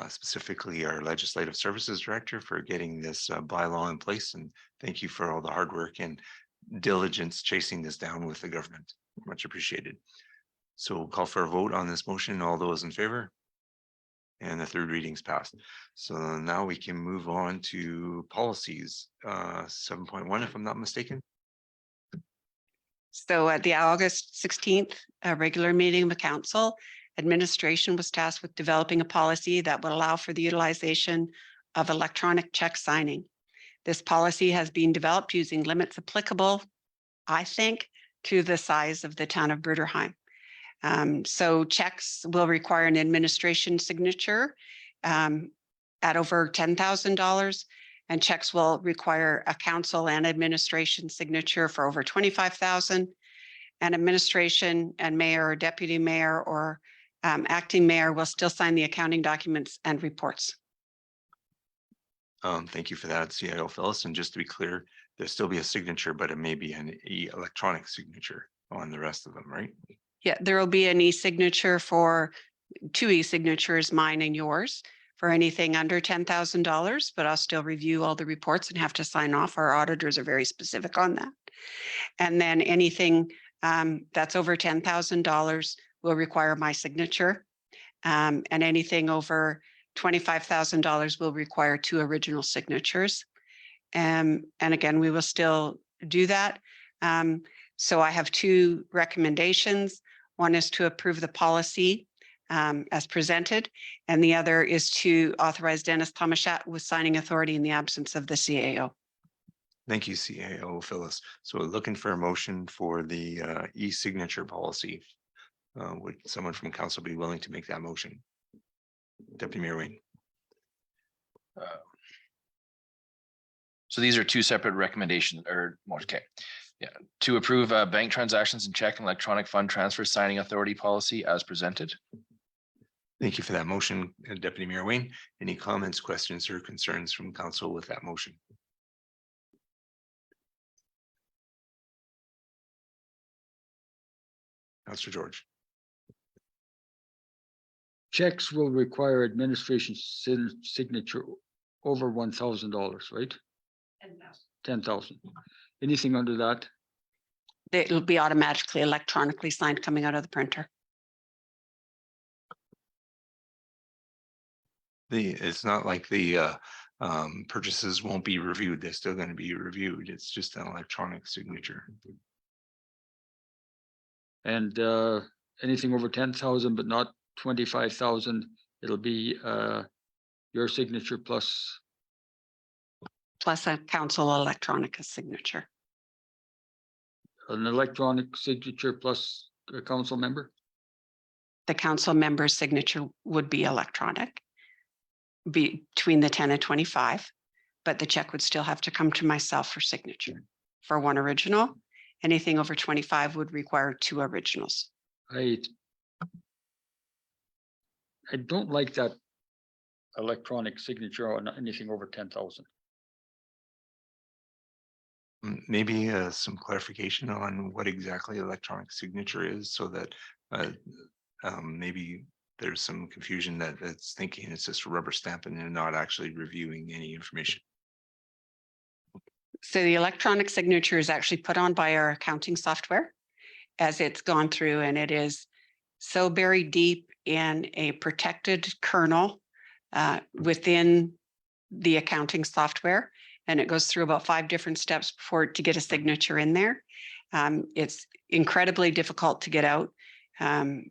S1: specifically our Legislative Services Director for getting this bylaw in place. And thank you for all the hard work and diligence chasing this down with the government. Much appreciated. So we'll call for a vote on this motion. All those in favor? And the third reading's passed. So now we can move on to policies, 7.1, if I'm not mistaken.
S3: So at the August 16th regular meeting of the council, administration was tasked with developing a policy that would allow for the utilization of electronic check signing. This policy has been developed using limits applicable, I think, to the size of the town of Bruderheim. So checks will require an administration signature at over $10,000, and checks will require a council and administration signature for over 25,000. And administration and mayor or deputy mayor or acting mayor will still sign the accounting documents and reports.
S1: Thank you for that, CIO Phyllis. And just to be clear, there'll still be a signature, but it may be an electronic signature on the rest of them, right?
S3: Yeah, there will be an e-signature for 2 e-signatures, mine and yours, for anything under $10,000, but I'll still review all the reports and have to sign off. Our auditors are very specific on that. And then anything that's over $10,000 will require my signature. And anything over $25,000 will require 2 original signatures. And again, we will still do that. So I have 2 recommendations. One is to approve the policy as presented, and the other is to authorize Dennis Tomashat with signing authority in the absence of the CAO.
S1: Thank you, CAO Phyllis. So we're looking for a motion for the e-signature policy. Would someone from council be willing to make that motion? Deputy Mayor Wayne.
S2: So these are 2 separate recommendations or, okay. Yeah, to approve bank transactions and check and electronic fund transfer signing authority policy as presented.
S1: Thank you for that motion, Deputy Mayor Wayne. Any comments, questions, or concerns from council with that motion? Councillor George.
S6: Checks will require administration signature over $1,000, right? 10,000. Anything under that?
S3: It'll be automatically electronically signed coming out of the printer.
S1: It's not like the purchases won't be reviewed. They're still going to be reviewed. It's just an electronic signature.
S6: And anything over 10,000, but not 25,000, it'll be your signature plus.
S3: Plus a council electronic signature.
S6: An electronic signature plus a council member?
S3: The council member's signature would be electronic between the 10 and 25, but the check would still have to come to myself for signature for 1 original. Anything over 25 would require 2 originals.
S6: I don't like that electronic signature on anything over 10,000.
S1: Maybe some clarification on what exactly electronic signature is, so that maybe there's some confusion that it's thinking it's just a rubber stamp and they're not actually reviewing any information.
S3: So the electronic signature is actually put on by our accounting software as it's gone through, and it is so buried deep in a protected kernel within the accounting software. And it goes through about 5 different steps to get a signature in there. It's incredibly difficult to get out.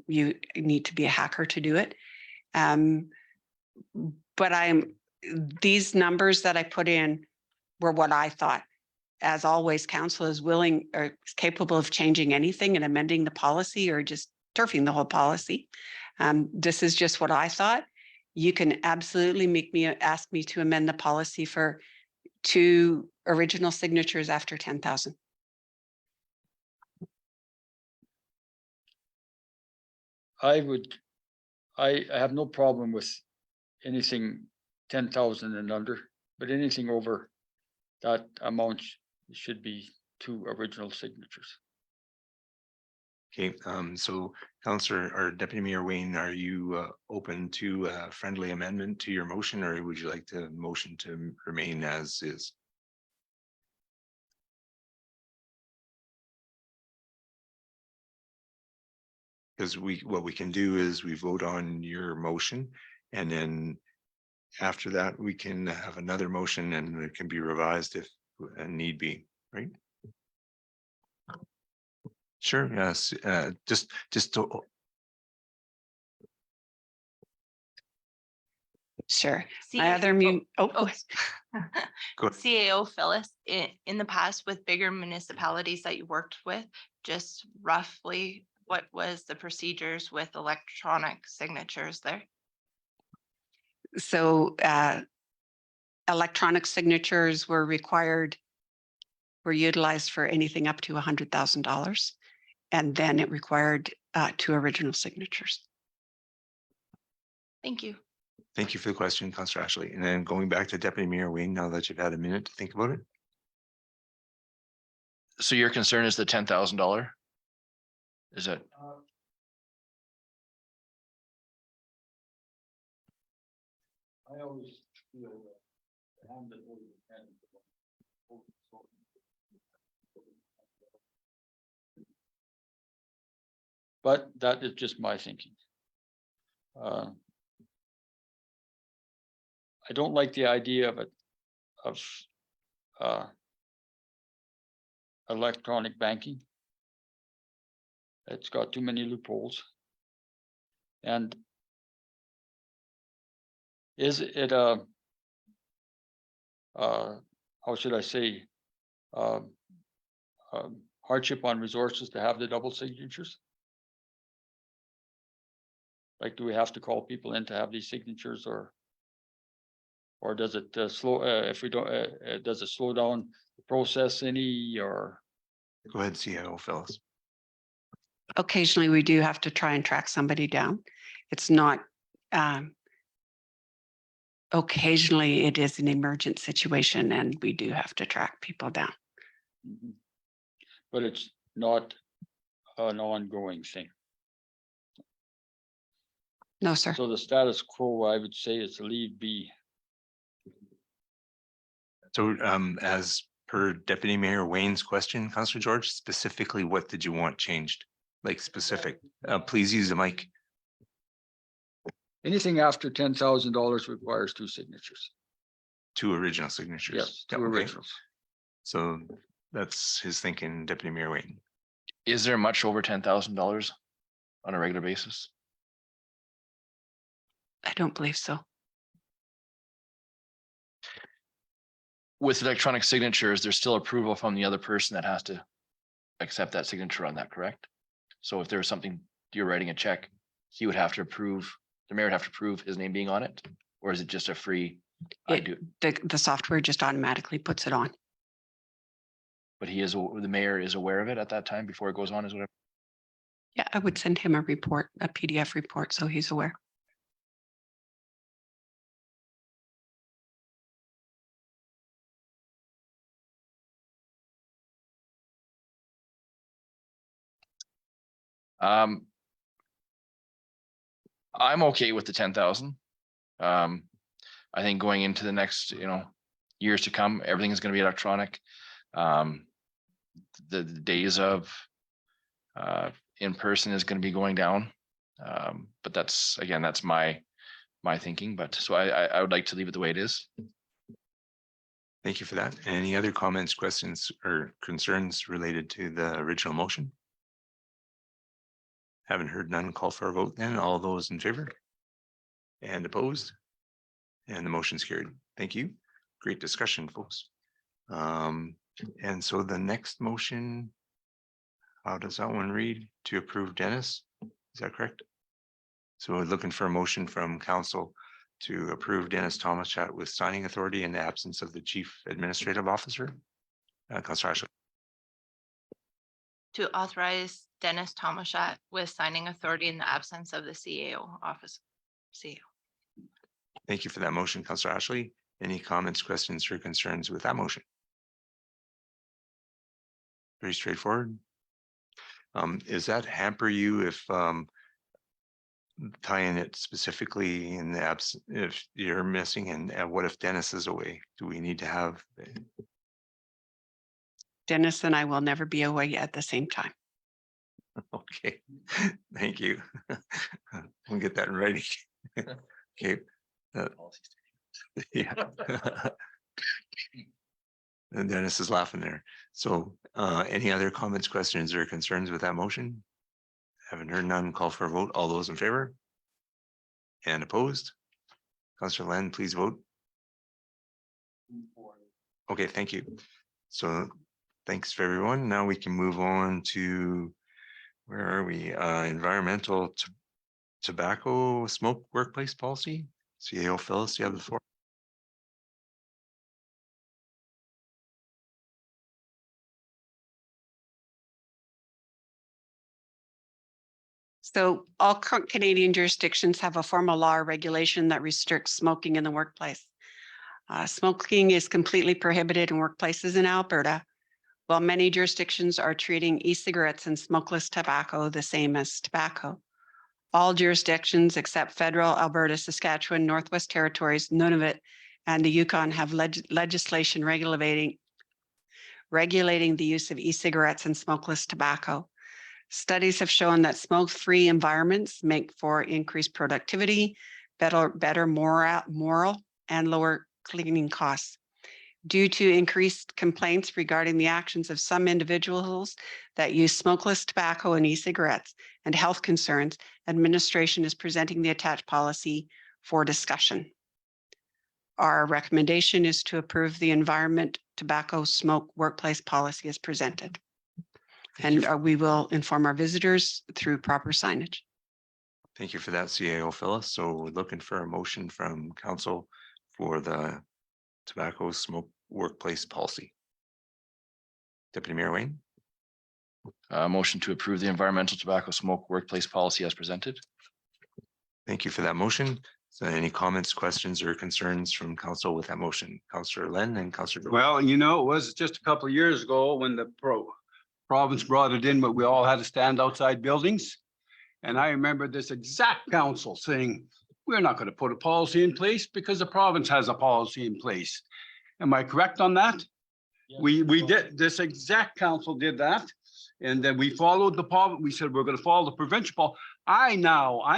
S3: You need to be a hacker to do it. But these numbers that I put in were what I thought. As always, council is willing or is capable of changing anything and amending the policy or just turfing the whole policy. This is just what I thought. You can absolutely ask me to amend the policy for 2 original signatures after 10,000.
S6: I have no problem with anything 10,000 and under, but anything over that amount should be 2 original signatures.
S1: Okay, so Counselor or Deputy Mayor Wayne, are you open to a friendly amendment to your motion, or would you like to motion to remain as is? Because what we can do is we vote on your motion, and then after that, we can have another motion and it can be revised if need be, right? Sure, yes, just to,
S3: Sure. My
S4: CAO
S3: other mute, oh,
S4: Oh.
S1: Go ahead.
S4: CAO Phyllis, in the past with bigger municipalities that you worked with, just roughly, what was the procedures with electronic signatures there?
S3: so electronic signatures were utilized for anything up to $100,000. And then it required 2 original signatures.
S4: Thank you.
S1: Thank you for the question, Councillor Ashley. And then going back to Deputy Mayor Wayne, now that you've had a minute to think about it.
S2: So your concern is the $10,000? Is it?
S6: I always feel that the hand that holds the pen. But that is just my thinking. I don't like the idea of it, of electronic banking. It's got too many loopholes. And is it how should I say, hardship on resources to have the double signatures? Like, do we have to call people in to have these signatures, or does it slow, if we don't, does it slow down the process any, or?
S1: Go ahead, CAO Phyllis.
S3: Occasionally, we do have to try and track somebody down. It's not, occasionally it is an emergent situation and we do have to track people down.
S6: Mhm. But it's not an ongoing thing.
S3: No, sir.
S6: So the status quo, I would say, is to leave be.
S1: So as per Deputy Mayor Wayne's question, Councillor George, specifically, what did you want changed? Like specific, please use the mic.
S6: Anything after $10,000 requires 2 signatures.
S1: 2 original signatures.
S6: Yes, 2
S1: Yeah, okay.
S6: originals.
S1: So that's his thinking, Deputy Mayor Wayne.
S2: Is there much over $10,000 on a regular basis?
S3: I don't believe so.
S2: With electronic signatures, there's still approval from the other person that has to accept that signature on that, correct? So if there's something, you're writing a check, he would have to approve, the mayor would have to approve his name being on it? Or is it just a free, I
S3: It-
S2: do,
S3: The software just automatically puts it on.
S2: but the mayor is aware of it at that time before it goes on, is whatever?
S3: Yeah, I would send him a report, a PDF report, so he's aware.
S2: I'm okay with the 10,000. I think going into the next, years to come, everything is going to be electronic. The days of in person is going to be going down. But that's, again, that's my thinking, but so I would like to leave it the way it is.
S1: Thank you for that. Any other comments, questions, or concerns related to the original motion? Haven't heard none. Call for a vote then. All those in favor? And opposed? And the motion's carried. Thank you. Great discussion, folks. And so the next motion, how does that one read? To approve Dennis? Is that correct? So we're looking for a motion from council to approve Dennis Thomas-Chat with signing authority in the absence of the chief administrative officer. Councillor Ashley.
S4: To authorize Dennis Tomashat with signing authority in the absence of the CAO office. CAO.
S1: Thank you for that motion, Councillor Ashley. Any comments, questions, or concerns with that motion? Very straightforward. Is that hamper you if tying it specifically in the if you're missing and what if Dennis is away? Do we need to have?
S3: Dennis and I will never be away at the same time.
S1: Okay, thank you. We'll get that in writing. Okay. Yeah. And Dennis is laughing there. So any other comments, questions, or concerns with that motion? Haven't heard none. Call for a vote. All those in favor? And opposed? Councillor Len, please vote. Okay, thank you. So thanks for everyone. Now we can move on to, where are we? Environmental tobacco smoke workplace policy. CAO Phyllis, you have the floor.
S3: So all Canadian jurisdictions have a formal law or regulation that restricts smoking in the workplace. Smoking is completely prohibited in workplaces in Alberta, while many jurisdictions are treating e-cigarettes and smokeless tobacco the same as tobacco. All jurisdictions except federal, Alberta, Saskatchewan, Northwest Territories, Nunavut, and the Yukon have legislation regulating the use of e-cigarettes and smokeless tobacco. Studies have shown that smoke-free environments make for increased productivity, better moral, and lower cleaning costs. Due to increased complaints regarding the actions of some individuals that use smokeless tobacco and e-cigarettes and health concerns, administration is presenting the attached policy for discussion. Our recommendation is to approve the environment tobacco smoke workplace policy as presented. And we will inform our visitors through proper signage.
S1: Thank you for that, CAO Phyllis. So we're looking for a motion from council for the tobacco smoke workplace policy. Deputy Mayor Wayne.
S2: Motion to approve the environmental tobacco smoke workplace policy as presented.
S1: Thank you for that motion. So any comments, questions, or concerns from council with that motion? Councillor Len and Councillor.
S7: Well, you know, it was just a couple of years ago when the province brought it in, but we all had to stand outside buildings. And I remember this exact council saying, we're not going to put a policy in place because the province has a policy in place. Am I correct on that? We did, this exact council did that. And then we followed the policy. We said, we're going to follow the provincial policy. I'm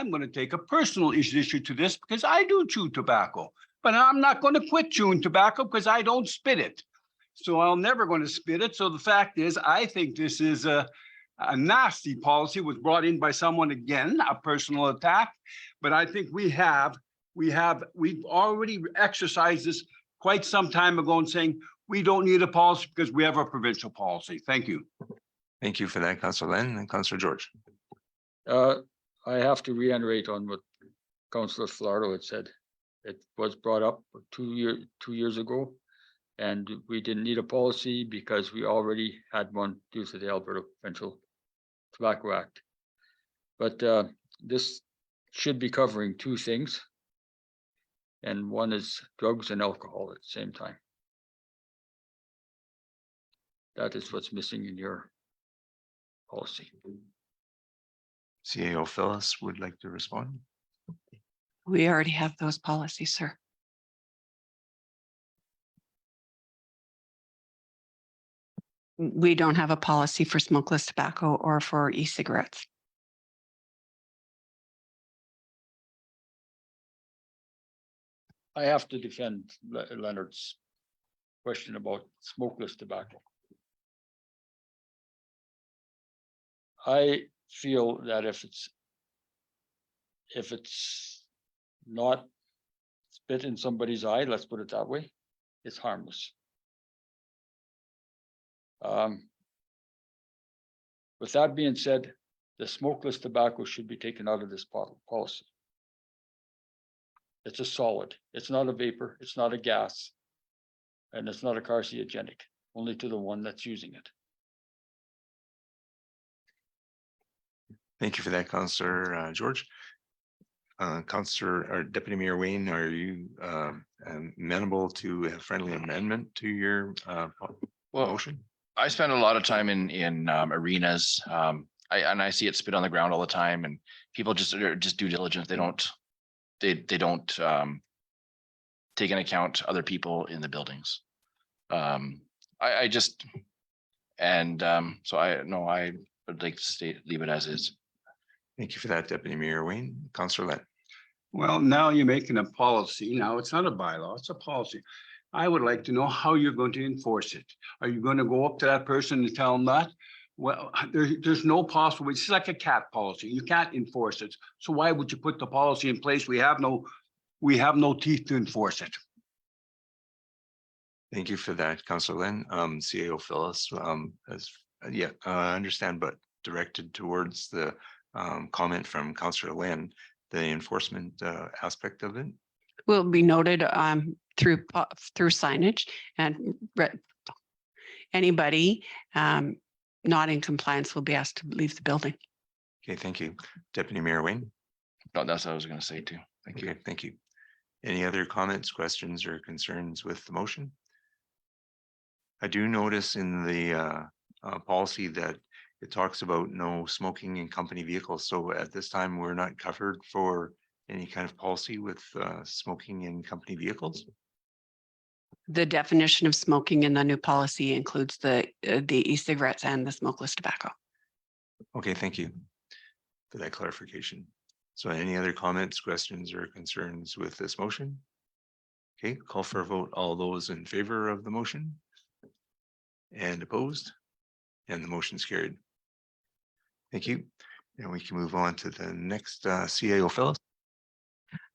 S7: going to take a personal issue to this because I do chew tobacco, but I'm not going to quit chewing tobacco because I don't spit it. So I'm never going to spit it. So the fact is, I think this is a nasty policy was brought in by someone, again, a personal attack. But I think we've already exercised this quite some time ago and saying, we don't need a policy because we have a provincial policy. Thank you.
S1: Thank you for that, Councillor Len and Councillor George.
S6: I have to reiterate on what Councillor Flardo had said. It was brought up 2 years ago, and we didn't need a policy because we already had one due to the Alberta Provincial Tobacco Act. But this should be covering two things, and one is drugs and alcohol at the same time. That is what's missing in your policy.
S1: CAO Phyllis would like to respond.
S3: We already have those policies, sir. We don't have a policy for smokeless tobacco or for e-cigarettes.
S6: I have to defend Leonard's question about smokeless tobacco. I feel that if it's not spit in somebody's eye, let's put it that way, it's harmless. With that being said, the smokeless tobacco should be taken out of this policy. It's a solid. It's not a vapor. It's not a gas. And it's not a carcinogenic, only to the one that's using it.
S1: Thank you for that, Councillor George. Councillor or Deputy Mayor Wayne, are you amenable to a friendly amendment to your motion?
S2: I spend a lot of time in arenas. I see it spit on the ground all the time and people just are just due diligence. They don't take into account other people in the buildings. I just, and so I would like to leave it as is.
S1: Thank you for that, Deputy Mayor Wayne. Councillor Lett.
S7: Well, now you're making a policy. Now it's not a bylaw, it's a policy. I would like to know how you're going to enforce it. Are you going to go up to that person and tell them that? Well, there's no possible, it's like a cat policy. You can't enforce it. So why would you put the policy in place? We have no teeth to enforce it.
S1: Thank you for that, Councillor Lynn. CAO Phyllis, I understand, but directed towards the comment from Councillor Lynn, the enforcement aspect of it.
S3: Will be noted through signage and anybody not in compliance will be asked to leave the building.
S1: Okay, thank you. Deputy Mayor Wayne.
S2: No, that's what I was going to say too. Thank you.
S1: Okay, thank you. Any other comments, questions, or concerns with the motion? I do notice in the policy that it talks about no smoking in company vehicles. So at this time, we're not covered for any kind of policy with smoking in company vehicles.
S3: The definition of smoking in the new policy includes the e-cigarettes and the smokeless tobacco.
S1: Okay, thank you for that clarification. So any other comments, questions, or concerns with this motion? Okay, call for a vote. All those in favor of the motion? And opposed? And the motion's carried. Thank you. And we can move on to the next CAO Phyllis.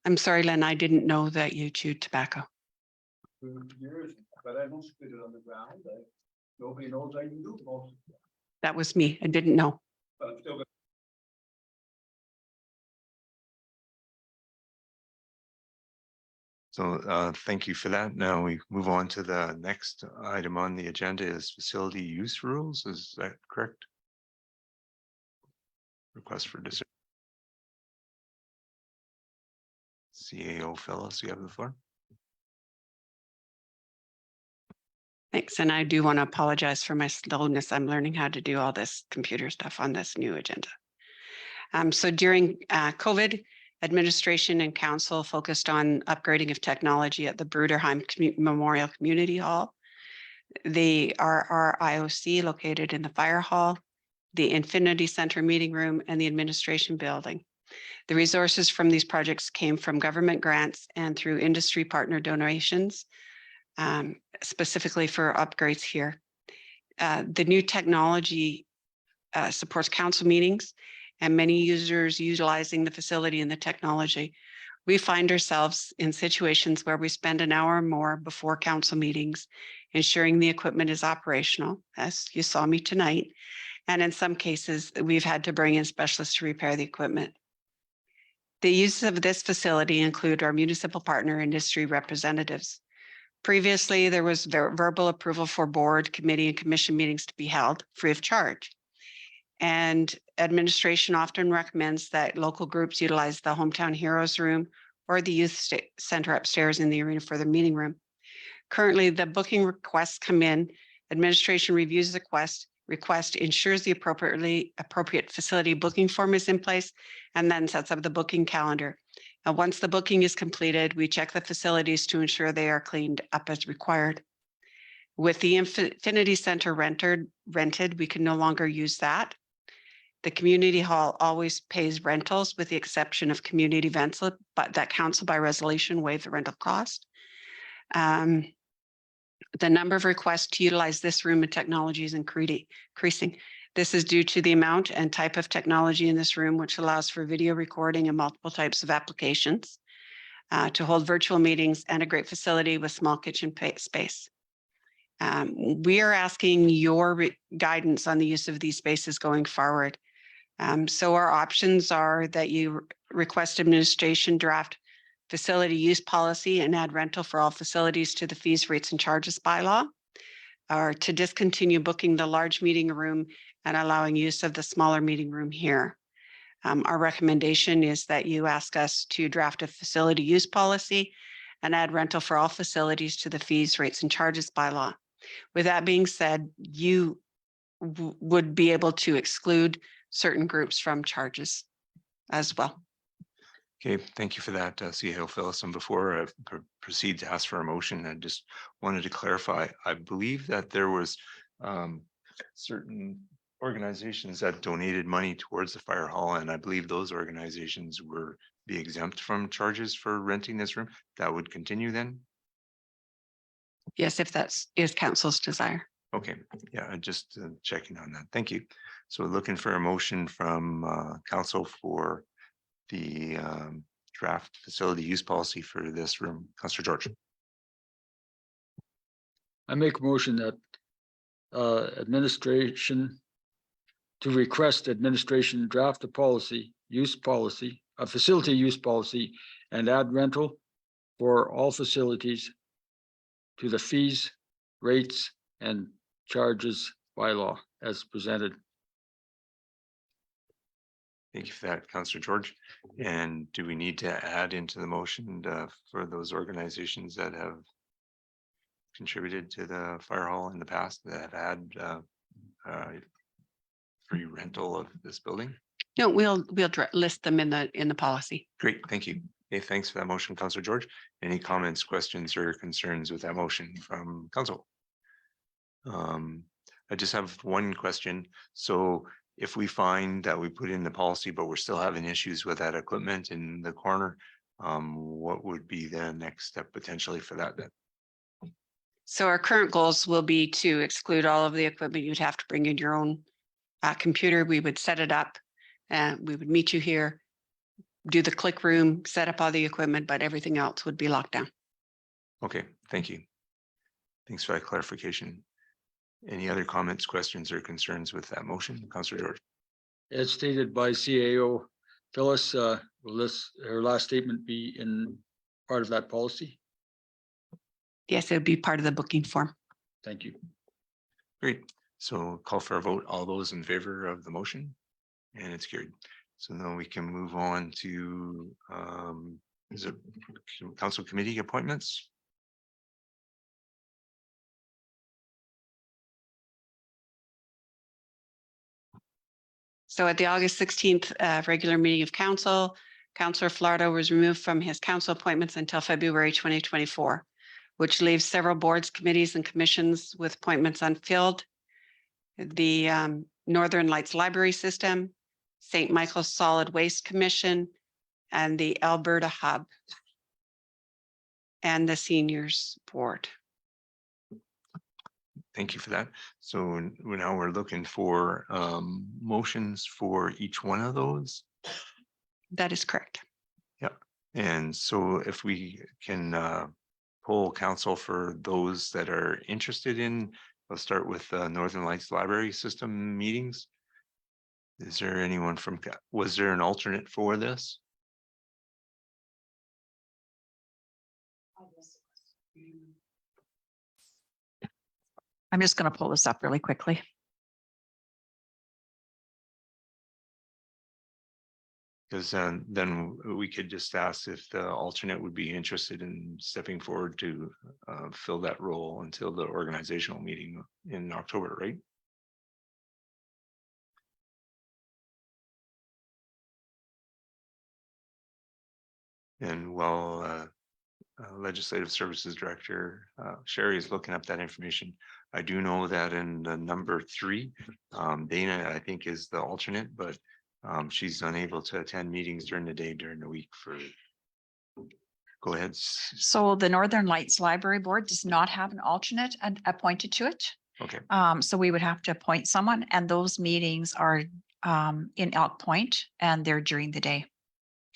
S3: I'm sorry, Len, I didn't know that you chewed tobacco.
S7: But I don't spit it on the ground. Nobody knows I can do most.
S3: That was me. I didn't know.
S7: But I'm still.
S1: So thank you for that. Now we move on to the next item on the agenda is facility use rules. Is that correct? Request for decision. CAO Phyllis, you have the floor.
S3: Thanks. And I do want to apologize for my slowness. I'm learning how to do all this computer stuff on this new agenda. So during COVID, administration and council focused on upgrading of technology at the Bruderheim Memorial Community Hall, the RRIOC located in the fire hall, the Infinity Center meeting room, and the administration building. The resources from these projects came from government grants and through industry partner donations, specifically for upgrades here. The new technology supports council meetings and many users utilizing the facility and the technology. We find ourselves in situations where we spend an hour or more before council meetings, ensuring the equipment is operational, as you saw me tonight. And in some cases, we've had to bring in specialists to repair the equipment. The use of this facility include our municipal partner industry representatives. Previously, there was verbal approval for board, committee, and commission meetings to be held free of charge. And administration often recommends that local groups utilize the Hometown Heroes room or the youth center upstairs in the arena for the meeting room. Currently, the booking requests come in, administration reviews the request, ensures the appropriate facility booking form is in place, and then sets up the booking calendar. And once the booking is completed, we check the facilities to ensure they are cleaned up as required. With the Infinity Center rented, we can no longer use that. The community hall always pays rentals with the exception of community events, but that council by resolution waive the rental cost. The number of requests to utilize this room and technology is increasing. This is due to the amount and type of technology in this room, which allows for video recording and multiple types of applications to hold virtual meetings and a great facility with small kitchen space. We are asking your guidance on the use of these spaces going forward. So our options are that you request administration draft facility use policy and add rental for all facilities to the fees, rates, and charges bylaw, or to discontinue booking the large meeting room and allowing use of the smaller meeting room here. Our recommendation is that you ask us to draft a facility use policy and add rental for all facilities to the fees, rates, and charges bylaw. With that being said, you would be able to exclude certain groups from charges as well.
S1: Okay, thank you for that, CAO Phyllis. And before I proceed to ask for a motion, I just wanted to clarify, I believe that there was certain organizations that donated money towards the fire hall, and I believe those organizations were be exempt from charges for renting this room. That would continue then?
S3: Yes, if that's is council's desire.
S1: Okay, yeah, just checking on that. Thank you. So looking for a motion from council for the draft facility use policy for this room. Councillor George.
S6: I make a motion that administration to request administration draft a policy, a facility use policy, and add rental for all facilities to the fees, rates, and charges bylaw as presented.
S1: Thank you for that, Councillor George. And do we need to add into the motion for those organizations that have contributed to the fire hall in the past that have had free rental of this building?
S3: No, we'll list them in the policy.
S1: Great, thank you. Okay, thanks for that motion, Councillor George. Any comments, questions, or concerns with that motion from council? I just have one question. So if we find that we put in the policy, but we're still having issues with that equipment in the corner, what would be the next step potentially for that then?
S3: So our current goals will be to exclude all of the equipment. You'd have to bring in your own computer. We would set it up and we would meet you here, do the click room, set up all the equipment, but everything else would be locked down.
S1: Okay, thank you. Thanks for that clarification. Any other comments, questions, or concerns with that motion? Councillor George.
S6: As stated by CAO Phyllis, will her last statement be in part of that policy?
S3: Yes, it would be part of the booking form.
S6: Thank you.
S1: Great. So call for a vote. All those in favor of the motion? And it's carried. So now we can move on to is it council committee appointments?
S3: So at the August 16th regular meeting of council, Councillor Flardo was removed from his council appointments until February 2024, which leaves several boards, committees, and commissions with appointments unfilled. The Northern Lights Library System, St. Michael's Solid Waste Commission, and the Alberta Hub, and the Seniors Board.
S1: Thank you for that. So now we're looking for motions for each one of those.
S3: That is correct.
S1: Yeah. And so if we can poll council for those that are interested in, let's start with Northern Lights Library System meetings. Is there anyone from, was there an alternate for this?
S8: I'm just going to pull this up really quickly.
S1: Because then we could just ask if the alternate would be interested in stepping forward to fill that role until the organizational meeting in October, right? And while Legislative Services Director Sherry is looking up that information, I do know that in the number 3, Dana, I think, is the alternate, but she's unable to attend meetings during the day, during the week for. Go ahead.
S8: So the Northern Lights Library Board does not have an alternate appointed to it.
S1: Okay.
S8: So we would have to appoint someone, and those meetings are in Elk Point, and they're during the day.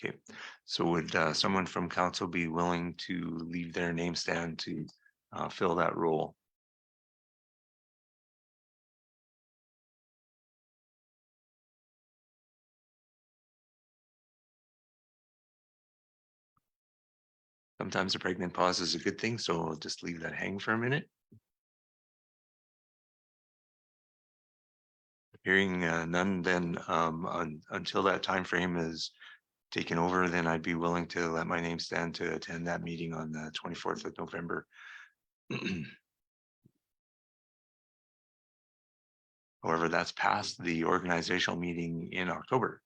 S1: Okay, so would someone from council be willing to leave their name stand to fill that role? Sometimes a pregnant pause is a good thing, so I'll just leave that hang for a minute. Hearing none, then until that time frame is taken over, then I'd be willing to let my name stand to attend that meeting on the 24th of November. However, that's past the organizational meeting in October.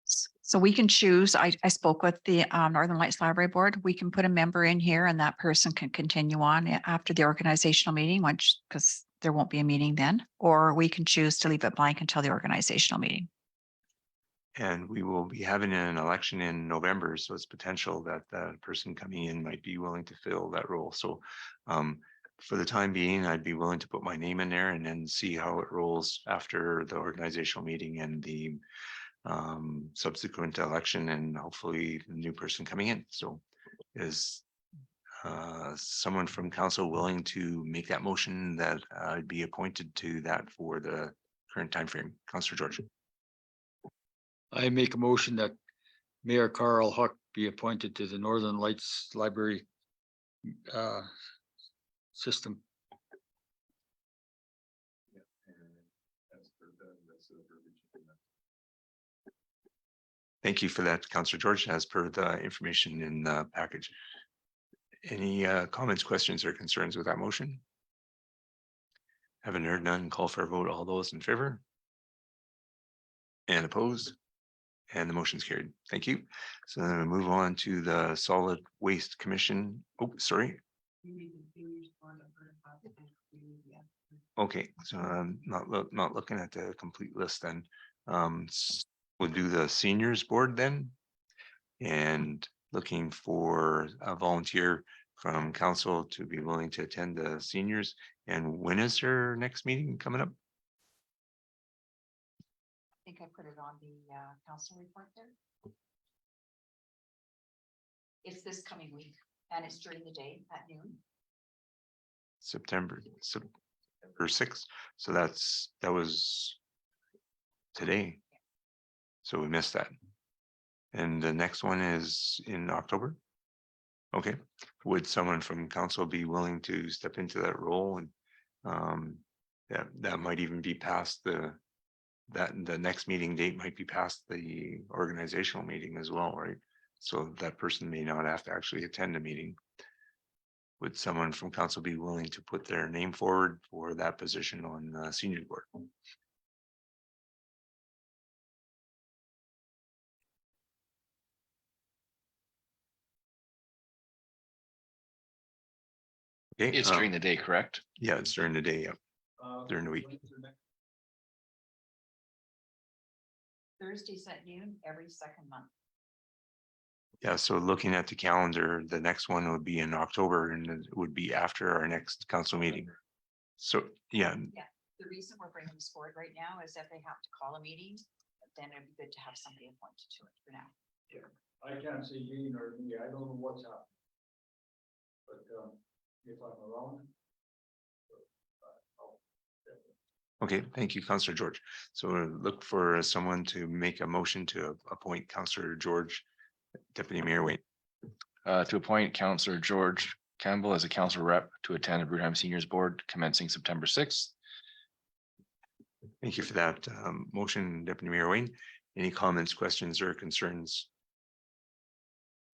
S8: So we can choose, I spoke with the Northern Lights Library Board. We can put a member in here and that person can continue on after the organizational meeting, which, because there won't be a meeting then, or we can choose to leave it blank until the organizational meeting.
S1: And we will be having an election in November, so it's potential that the person coming in might be willing to fill that role. So for the time being, I'd be willing to put my name in there and then see how it rolls after the organizational meeting and the subsequent election, and hopefully the new person coming in. So is someone from council willing to make that motion that I'd be appointed to that for the current timeframe? Councillor George.
S6: I make a motion that Mayor Carl Huck be appointed to the Northern Lights Library system.
S1: Thank you for that, Councillor George, as per the information in the package. Any comments, questions, or concerns with that motion? Haven't heard none. Call for a vote. All those in favor? And opposed? And the motion's carried. Thank you. So then we move on to the Solid Waste Commission. Oh, sorry. Okay, so I'm not looking at the complete list then. We'll do the seniors board then. And looking for a volunteer from council to be willing to attend the seniors. And when is their next meeting coming up?
S8: I think I put it on the council report there. It's this coming week and it's during the day at noon.
S1: September 6th. So that was today. So we missed that. And the next one is in October. Okay. Would someone from council be willing to step into that role? And that might even be past the next meeting date might be past the organizational meeting as well, right? So that person may not have to actually attend a meeting. Would someone from council be willing to put their name forward for that position on the senior board? Okay,
S2: It's during the day, correct?
S1: yeah, it's during the day, yeah, during the week.
S8: Thursdays at noon every second month.
S1: Yeah, so looking at the calendar, the next one would be in October and it would be after our next council meeting. So, yeah,
S8: The reason we're bringing this forward right now is if they have to call a meeting, then it'd be good to have somebody appointed to it for now.
S6: I can't say Gene or me. I don't know what's happening. But if I'm around.
S1: okay, thank you, Councillor George. So look for someone to make a motion to appoint Councillor George, Deputy Mayor Wayne.
S2: To appoint Councillor George Campbell as a council rep to attend the Bruderheim Seniors Board commencing September 6th.
S1: Thank you for that motion, Deputy Mayor Wayne. Any comments, questions, or concerns?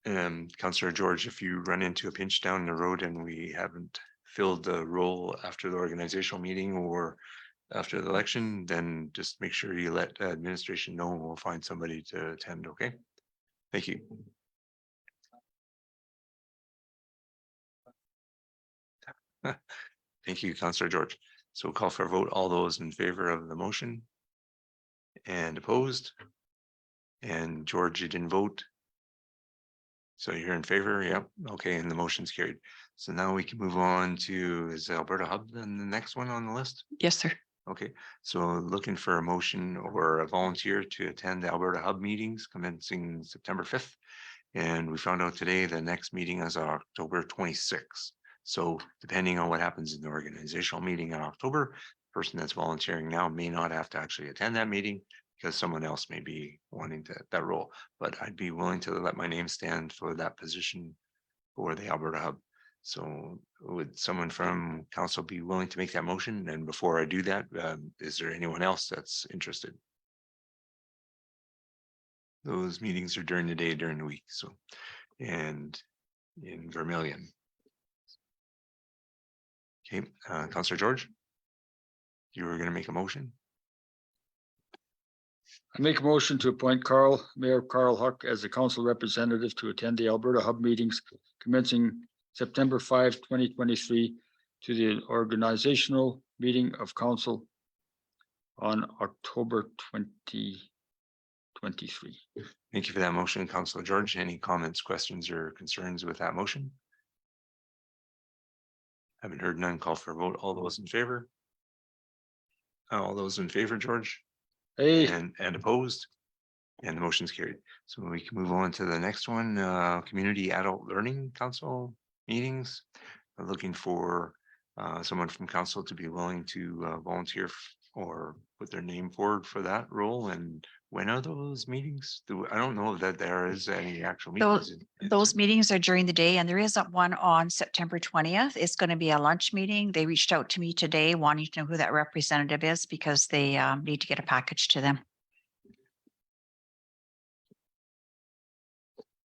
S1: Councillor George, if you run into a pinch down the road and we haven't filled the role after the organizational meeting or after the election, then just make sure you let administration know and we'll find somebody to attend, okay? Thank you. Thank you, Councillor George. So we'll call for a vote. All those in favor of the motion? And opposed? And George, you didn't vote? So you're in favor? Yep. Okay, and the motion's carried. So now we can move on to, is Alberta Hub then the next one on the list?
S3: Yes, sir.
S1: Okay, so looking for a motion or a volunteer to attend the Alberta Hub meetings commencing September 5th. And we found out today the next meeting is October 26th. So depending on what happens in the organizational meeting in October, the person that's volunteering now may not have to actually attend that meeting because someone else may be wanting that role. But I'd be willing to let my name stand for that position for the Alberta Hub. So would someone from council be willing to make that motion? And before I do that, is there anyone else that's interested? Those meetings are during the day, during the week. So, and in Vermilion. Okay, Counselor George? You were gonna make a motion?
S6: I make a motion to appoint Mayor Carl Huck as the council representative to attend the Alberta Hub meetings commencing September 5, 2023, to the organizational meeting of council on October 2023.
S1: Thank you for that motion, Counselor George. Any comments, questions, or concerns with that motion? Haven't heard none. Call for a vote. All those in favor? All those in favor, George?
S6: Hey,
S1: And opposed? And the motion's carried. So we can move on to the next one, Community Adult Learning Council meetings. I'm looking for someone from council to be willing to volunteer or put their name forward for that role. And when are those meetings? I don't know that there is any actual meetings.
S8: Those meetings are during the day, and there is one on September 20th. It's going to be a lunch meeting. They reached out to me today wanting to know who that representative is because they need to get a package to them.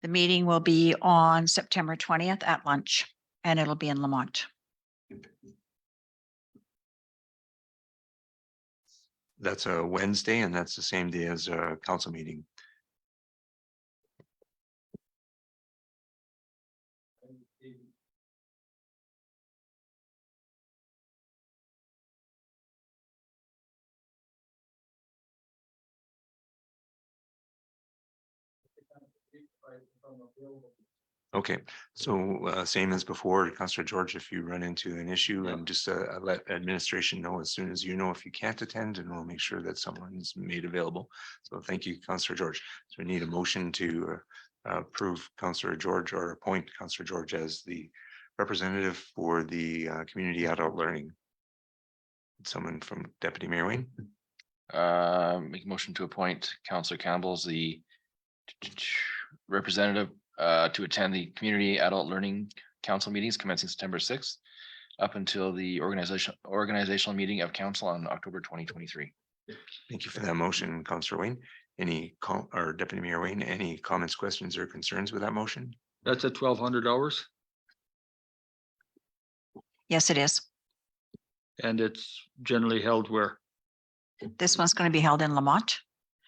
S8: The meeting will be on September 20th at lunch, and it'll be in Lamont.
S1: That's a Wednesday, and that's the same day as a council meeting. Okay, so same as before, Councillor George, if you run into an issue and just let administration know as soon as you know if you can't attend, and we'll make sure that someone's made available. So thank you, Councillor George. So we need a motion to approve Councillor George or appoint Councillor George as the representative for the community adult learning. Someone from Deputy Mayor Wayne.
S2: Make a motion to appoint Councillor Campbell as the representative to attend the Community Adult Learning Council meetings commencing September 6th up until the organizational meeting of council on October 2023.
S1: Thank you for that motion, Councillor Wayne. Or Deputy Mayor Wayne, any comments, questions, or concerns with that motion?
S6: that's at 1,200 hours
S8: Yes, it is.
S6: and it's generally held where?
S8: This one's going to be held in Lamont,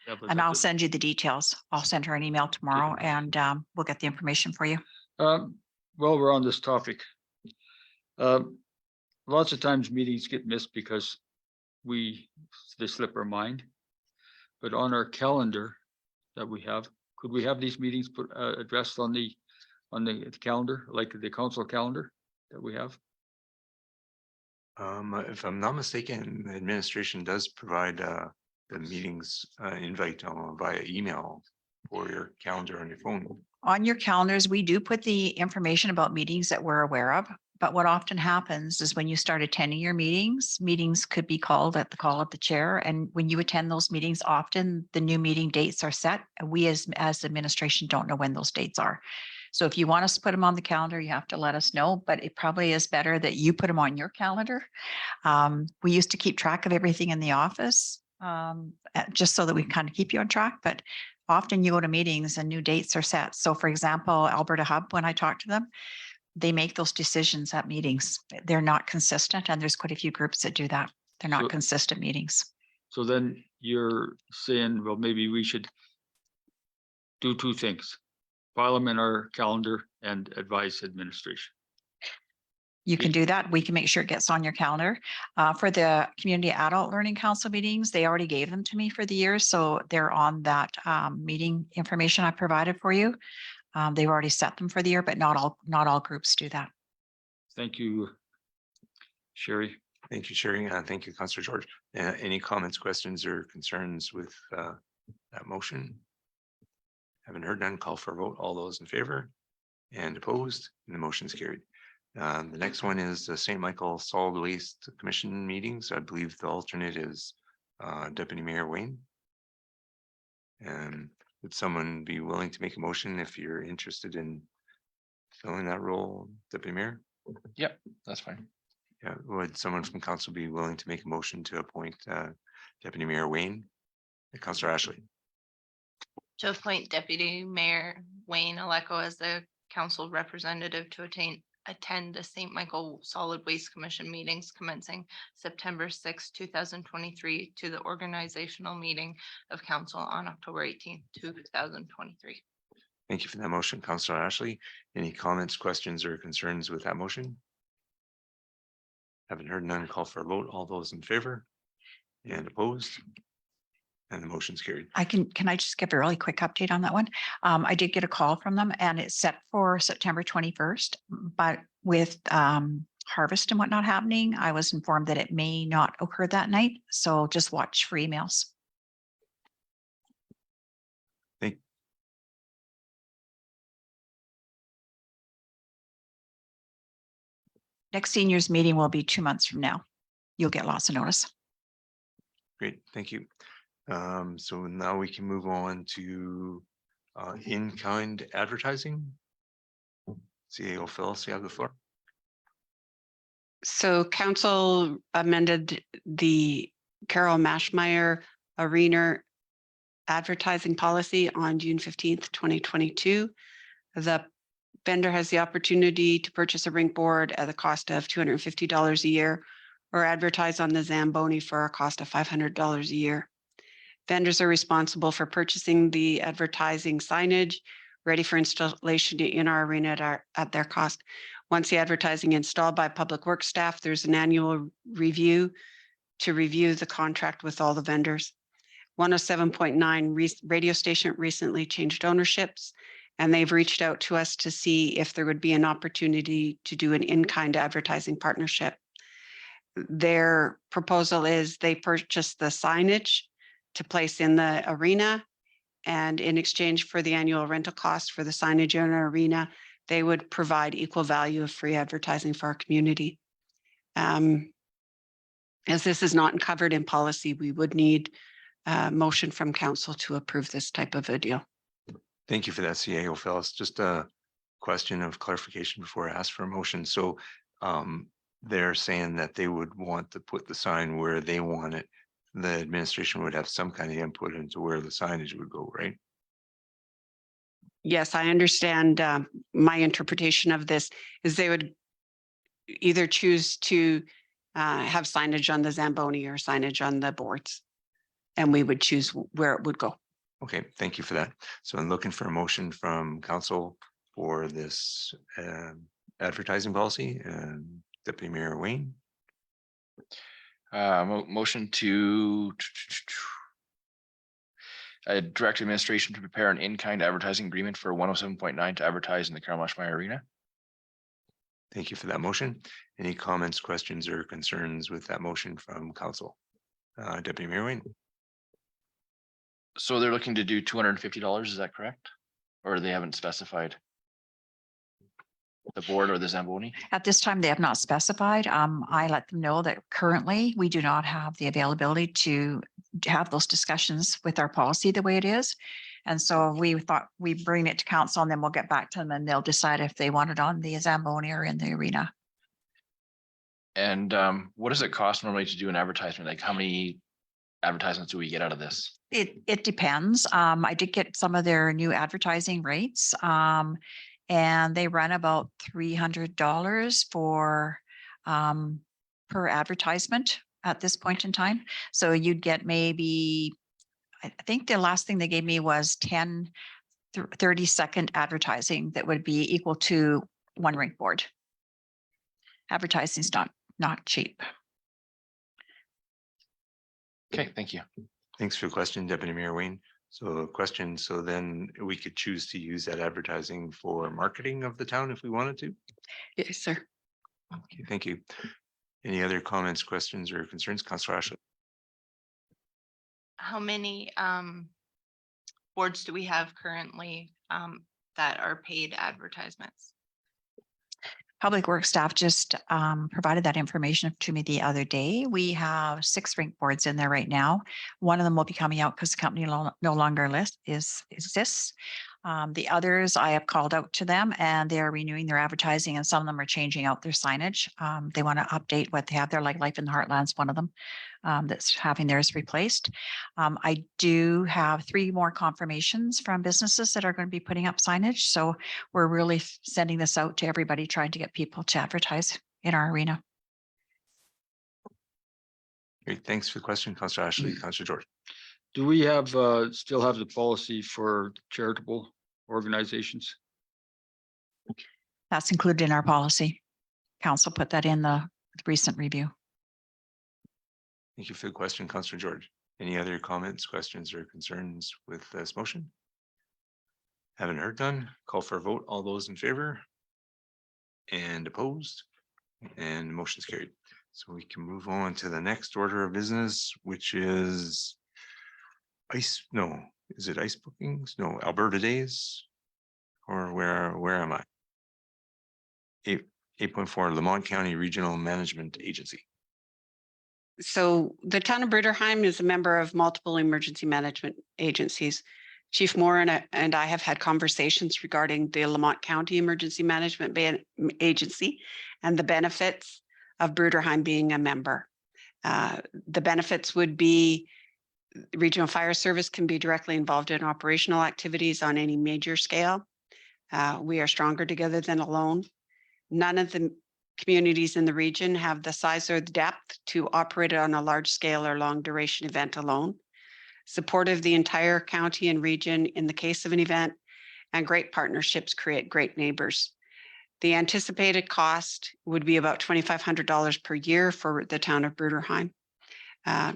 S6: Yeah, but
S8: and I'll
S6: that's
S8: send you the details. I'll send her an email tomorrow, and we'll get the information for you.
S6: Well, we're on this topic. Lots of times meetings get missed because they slip our mind. But on our calendar that we have, could we have these meetings put addressed on the calendar, like the council calendar that we have?
S1: If I'm not mistaken, the administration does provide the meetings invite via email for your calendar on your phone.
S8: On your calendars, we do put the information about meetings that we're aware of. But what often happens is when you start attending your meetings could be called at the call of the chair. And when you attend those meetings, often the new meeting dates are set. And we as administration don't know when those dates are. So if you want us to put them on the calendar, you have to let us know, but it probably is better that you put them on your calendar. We used to keep track of everything in the office, just so that we can kind of keep you on track, but often you go to meetings and new dates are set. So for example, Alberta Hub, when I talk to them, they make those decisions at meetings. They're not consistent, and there's quite a few groups that do that. They're not
S6: So-
S8: consistent meetings.
S6: So then you're saying, well, maybe we should do two things. File them in our calendar and advise administration.
S8: You can do that. We can make sure it gets on your calendar. For the Community Adult Learning Council meetings, they already gave them to me for the year. So they're on that meeting information I provided for you. They've already set them for the year, but not all groups do that.
S6: Thank you, Sherry.
S1: Thank you, Sherry. Thank you, Councillor George. Any comments, questions, or concerns with that motion? Haven't heard none. Call for a vote. All those in favor and opposed, and the motion is carried. The next one is the St. Michael Solid Waste Commission meetings. I believe the alternate is Deputy Mayor Wayne. And would someone be willing to make a motion if you're interested in filling that role, Deputy Mayor?
S2: Yep, that's fine.
S1: Yeah, would someone from council be willing to make a motion to appoint Deputy Mayor Wayne? Councillor Ashley.
S4: To appoint Deputy Mayor Wayne Aleko as the council representative to attend the St. Michael Solid Waste Commission meetings commencing September 6, 2023 to the organizational meeting of council on October 18th, 2023.
S1: Thank you for that motion, Councillor Ashley. Any comments, questions, or concerns with that motion? Haven't heard none, call for a vote. All those in favor? And opposed? And the motion's carried.
S8: Can I just give a really quick update on that one? I did get a call from them and it's set for September 21st, but with harvest and whatnot happening, I was informed that it may not occur that night. So just watch for emails. Next seniors meeting will be 2 months from now. You'll get lots of notice.
S1: Great, thank you. So now we can move on to in-kind advertising. CAO Phyllis, you have the floor.
S3: So council amended the Carol Mashmeyer Arena advertising policy on June 15th, 2022. The vendor has the opportunity to purchase a rink board at the cost of $250 a year or advertise on the Zamboni for a cost of $500 a year. Vendors are responsible for purchasing the advertising signage ready for installation in our arena at their cost. Once the advertising installed by Public Works staff, there's an annual review to review the contract with all the vendors. 107.9 radio station recently changed ownerships, and they've reached out to us to see if there would be an opportunity to do an in-kind advertising partnership. Their proposal is they purchase the signage to place in the arena, and in exchange for the annual rental cost for the signage in our arena, they would provide equal value of free advertising for our community. As this is not covered in policy, we would need a motion from council to approve this type of a deal.
S1: Thank you for that, CAO Phyllis. Just a question of clarification before I ask for a motion. So they're saying that they would want to put the sign where they want it. The administration would have some kind of input into where the signage would go, right?
S3: Yes, I understand. My interpretation of this is they would either choose to have signage on the Zamboni or signage on the boards, and we would choose where it would go.
S1: Okay, thank you for that. So I'm looking for a motion from council for this advertising policy. Deputy Mayor Wayne.
S2: Motion to direct administration to prepare an in-kind advertising agreement for 107.9 to advertise in the Carol Mashmeyer Arena.
S1: Thank you for that motion. Any comments, questions, or concerns with that motion from council? Deputy Mayor Wayne.
S2: So they're looking to do $250, is that correct? Or they haven't specified? The board or the Zamboni?
S8: At this time, they have not specified. I let them know that currently we do not have the availability to have those discussions with our policy the way it is. And so we thought we bring it to council and then we'll get back to them and they'll decide if they want it on the Zamboni or in the arena.
S2: And what does it cost normally to do an advertisement? Like how many advertisements do we get out of this?
S8: It depends. I did get some of their new advertising rates. And they run about $300 for per advertisement at this point in time. So you'd get maybe, I think the last thing they gave me was 10 30-second advertising that would be equal to one rink board. Advertising is not cheap.
S2: Okay, thank you.
S1: Thanks for the question, Deputy Mayor Wayne. So a question, so then we could choose to use that advertising for marketing of the town if we wanted to?
S3: Yes, sir.
S1: Okay, thank you. Any other comments, questions, or concerns? Councillor Ashley.
S4: How many boards do we have currently that are paid advertisements?
S8: Public Works staff just provided that information to me the other day. We have 6 rink boards in there right now. One of them will be coming out because the company no longer exists. The others, I have called out to them and they are renewing their advertising and some of them are changing out their signage. They want to update what they have there, like Life in the Heartland's one of them that's having theirs replaced. I do have 3 more confirmations from businesses that are going to be putting up signage. So we're really sending this out to everybody, trying to get people to advertise in our arena.
S1: Great, thanks for the question, Councillor Ashley. Councillor George.
S6: Do we have, still have the policy for charitable organizations?
S8: That's included in our policy. Council put that in the recent review.
S1: Thank you for the question, Councillor George. Any other comments, questions, or concerns with this motion? Haven't heard none. Call for a vote. All those in favor? And opposed? And the motion's carried. So we can move on to the next order of business, which is is it ice bookings? No, Alberta Days? Or where am I? 8.4 Lamont County Regional Management Agency.
S3: So the town of Bruderheim is a member of multiple emergency management agencies. Chief Moore and I have had conversations regarding the Lamont County Emergency Management Agency and the benefits of Bruderheim being a member. The benefits would be regional fire service can be directly involved in operational activities on any major scale. We are stronger together than alone. None of the communities in the region have the size or the depth to operate on a large scale or long duration event alone. Support of the entire county and region in the case of an event, and great partnerships create great neighbors. The anticipated cost would be about $2,500 per year for the town of Bruderheim.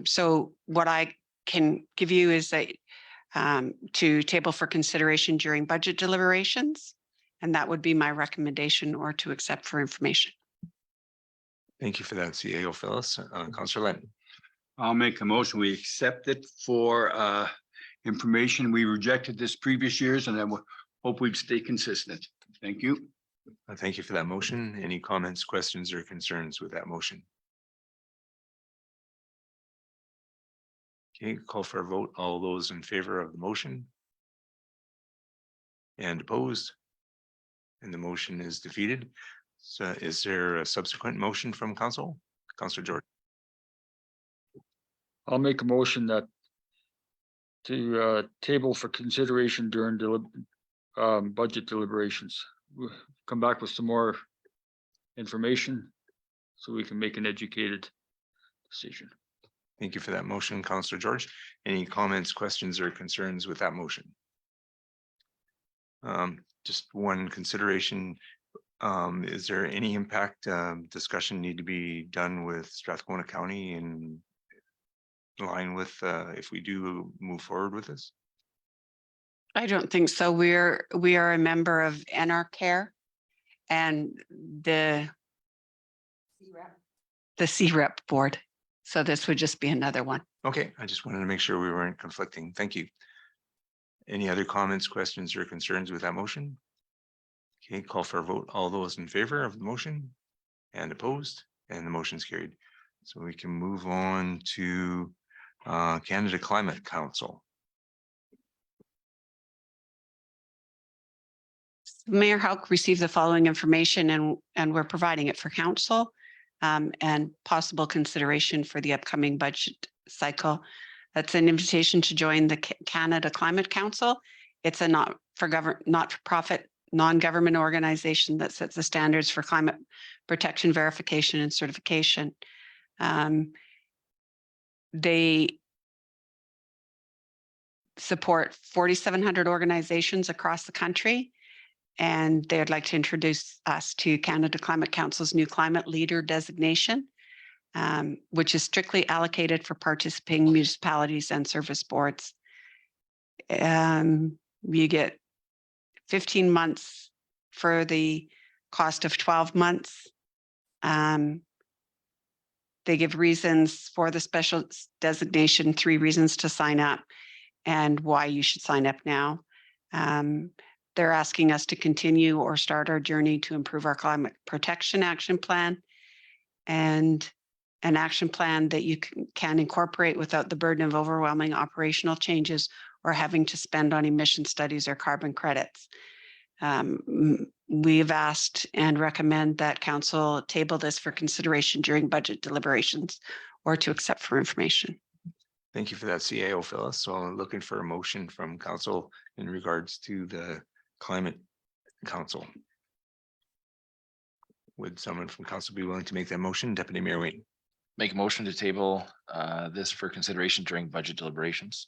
S3: So what I can give you is to table for consideration during budget deliberations, and that would be my recommendation, or to accept for information.
S1: Thank you for that, CAO Phyllis. Councillor Lennon.
S7: I'll make a motion. We accept it for information. We rejected this previous years and I hope we stay consistent. Thank you.
S1: Thank you for that motion. Any comments, questions, or concerns with that motion? Okay, call for a vote. All those in favor of the motion? And opposed? And the motion is defeated. So is there a subsequent motion from council? Councillor George.
S6: I'll make a motion that to table for consideration during budget deliberations. We'll come back with some more information so we can make an educated decision.
S1: Thank you for that motion, Councillor George. Any comments, questions, or concerns with that motion? Just one consideration. Is there any impact discussion need to be done with Strathcona County in line with if we do move forward with this?
S3: I don't think so. We are a member of NRCare and the CREP board. So this would just be another one.
S1: Okay, I just wanted to make sure we weren't conflicting. Thank you. Any other comments, questions, or concerns with that motion? Okay, call for a vote. All those in favor of the motion and opposed, and the motion's carried. So we can move on to Canada Climate Council.
S3: Mayor Hauk received the following information and we're providing it for council and possible consideration for the upcoming budget cycle. That's an invitation to join the Canada Climate Council. It's a not-for-profit, non-government organization that sets the standards for climate protection, verification, and certification. They support 4,700 organizations across the country, and they'd like to introduce us to Canada Climate Council's new climate leader designation, which is strictly allocated for participating municipalities and service boards. You get 15 months for the cost of 12 months. They give reasons for the special designation, 3 reasons to sign up and why you should sign up now. They're asking us to continue or start our journey to improve our climate protection action plan, and an action plan that you can incorporate without the burden of overwhelming operational changes or having to spend on emission studies or carbon credits. We've asked and recommend that council table this for consideration during budget deliberations or to accept for information.
S1: Thank you for that, CAO Phyllis. So I'm looking for a motion from council in regards to the climate council. Would someone from council be willing to make that motion? Deputy Mayor Wayne.
S2: Make a motion to table this for consideration during budget deliberations.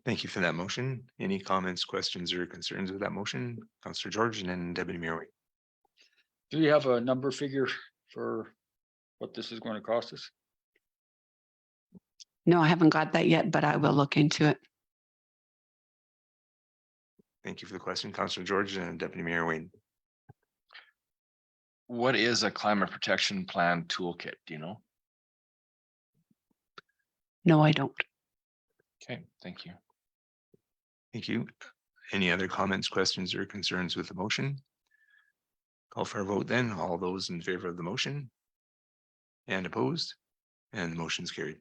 S1: Thank you for that motion. Any comments, questions, or concerns with that motion? Councillor George and then Deputy Mayor Wayne.
S6: Do you have a number figure for what this is going to cost us?
S3: No, I haven't got that yet, but I will look into it.
S1: Thank you for the question, Councillor George and Deputy Mayor Wayne.
S2: What is a climate protection plan toolkit? Do you know?
S3: No, I don't.
S2: Okay, thank you.
S1: Thank you. Any other comments, questions, or concerns with the motion? Call for a vote then. All those in favor of the motion? And opposed? And the motion's carried.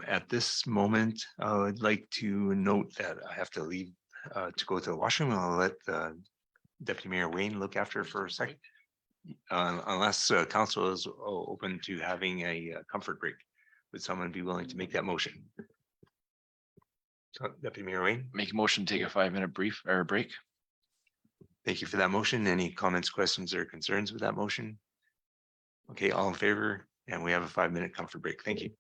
S1: At this moment, I would like to note that I have to leave to go to the washroom. I'll let Deputy Mayor Wayne look after it for a second. Unless council is open to having a comfort break. Would someone be willing to make that motion? Deputy Mayor Wayne,
S2: Make a motion to take a 5-minute brief or break.
S1: thank you for that motion. Any comments, questions, or concerns with that motion? Okay, all in favor, and we have a 5-minute comfort break. Thank you.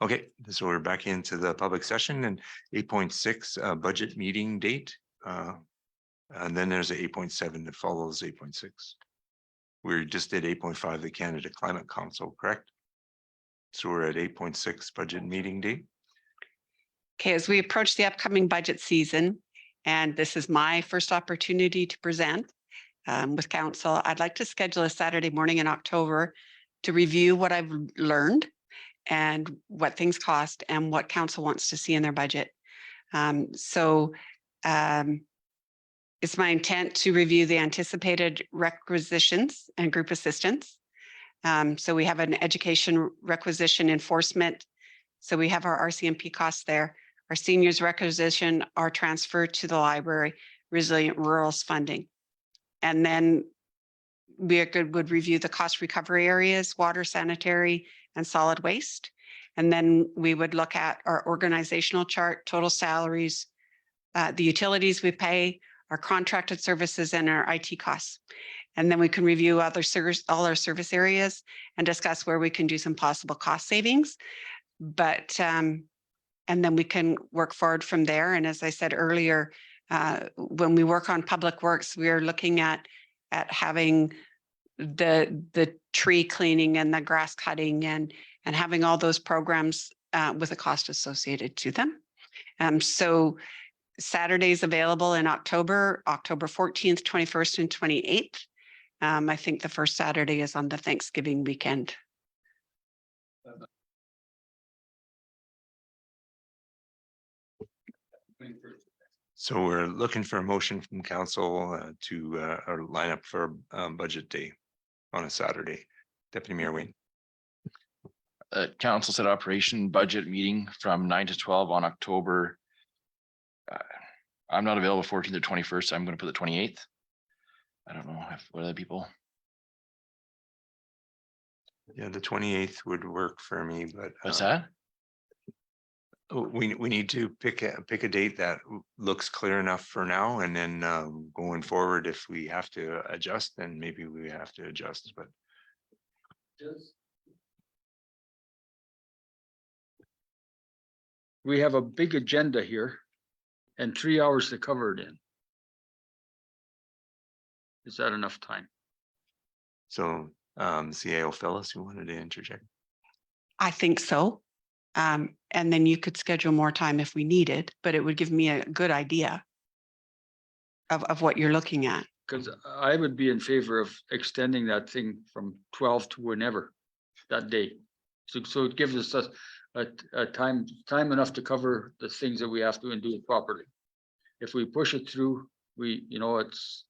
S1: Okay, so we're back into the public session and 8.6 budget meeting date. And then there's a 8.7 that follows 8.6. We just did 8.5, the Canada Climate Council, correct? So we're at 8.6 budget meeting date.
S3: Okay, as we approach the upcoming budget season, and this is my first opportunity to present with council, I'd like to schedule a Saturday morning in October to review what I've learned and what things cost and what council wants to see in their budget. It's my intent to review the anticipated requisitions and group assistance. So we have an education requisition enforcement. So we have our RCMP costs there. Our seniors requisition are transferred to the library, resilient rurals funding. And then we would review the cost recovery areas, water, sanitary, and solid waste. And then we would look at our organizational chart, total salaries, the utilities we pay, our contracted services, and our IT costs. And then we can review all our service areas and discuss where we can do some possible cost savings. But and then we can work forward from there. And as I said earlier, when we work on public works, we are looking at having the tree cleaning and the grass cutting and having all those programs with a cost associated to them. So Saturdays available in October 14th, 21st, and 28th. I think the first Saturday is on the Thanksgiving weekend.
S1: So we're looking for a motion from council to line up for budget day on a Saturday. Deputy Mayor Wayne.
S2: Council set operation budget meeting from 9 to 12 on October. I'm not available 14th or 21st. I'm going to put the 28th. I don't know if what other people.
S1: Yeah, the 28th would work for me, but
S2: What's that?
S1: we need to pick a date that looks clear enough for now, and then going forward, if we have to adjust, then maybe we have to adjust. But
S6: We have a big agenda here and 3 hours to cover it in. Is that enough time?
S1: so CAO Phyllis, you wanted to interject?
S3: I think so. And then you could schedule more time if we needed, but it would give me a good idea of what you're looking at.
S6: Because I would be in favor of extending that thing from 12 to whenever that day. So it gives us a time enough to cover the things that we have to and do it properly. If we push it through, it's.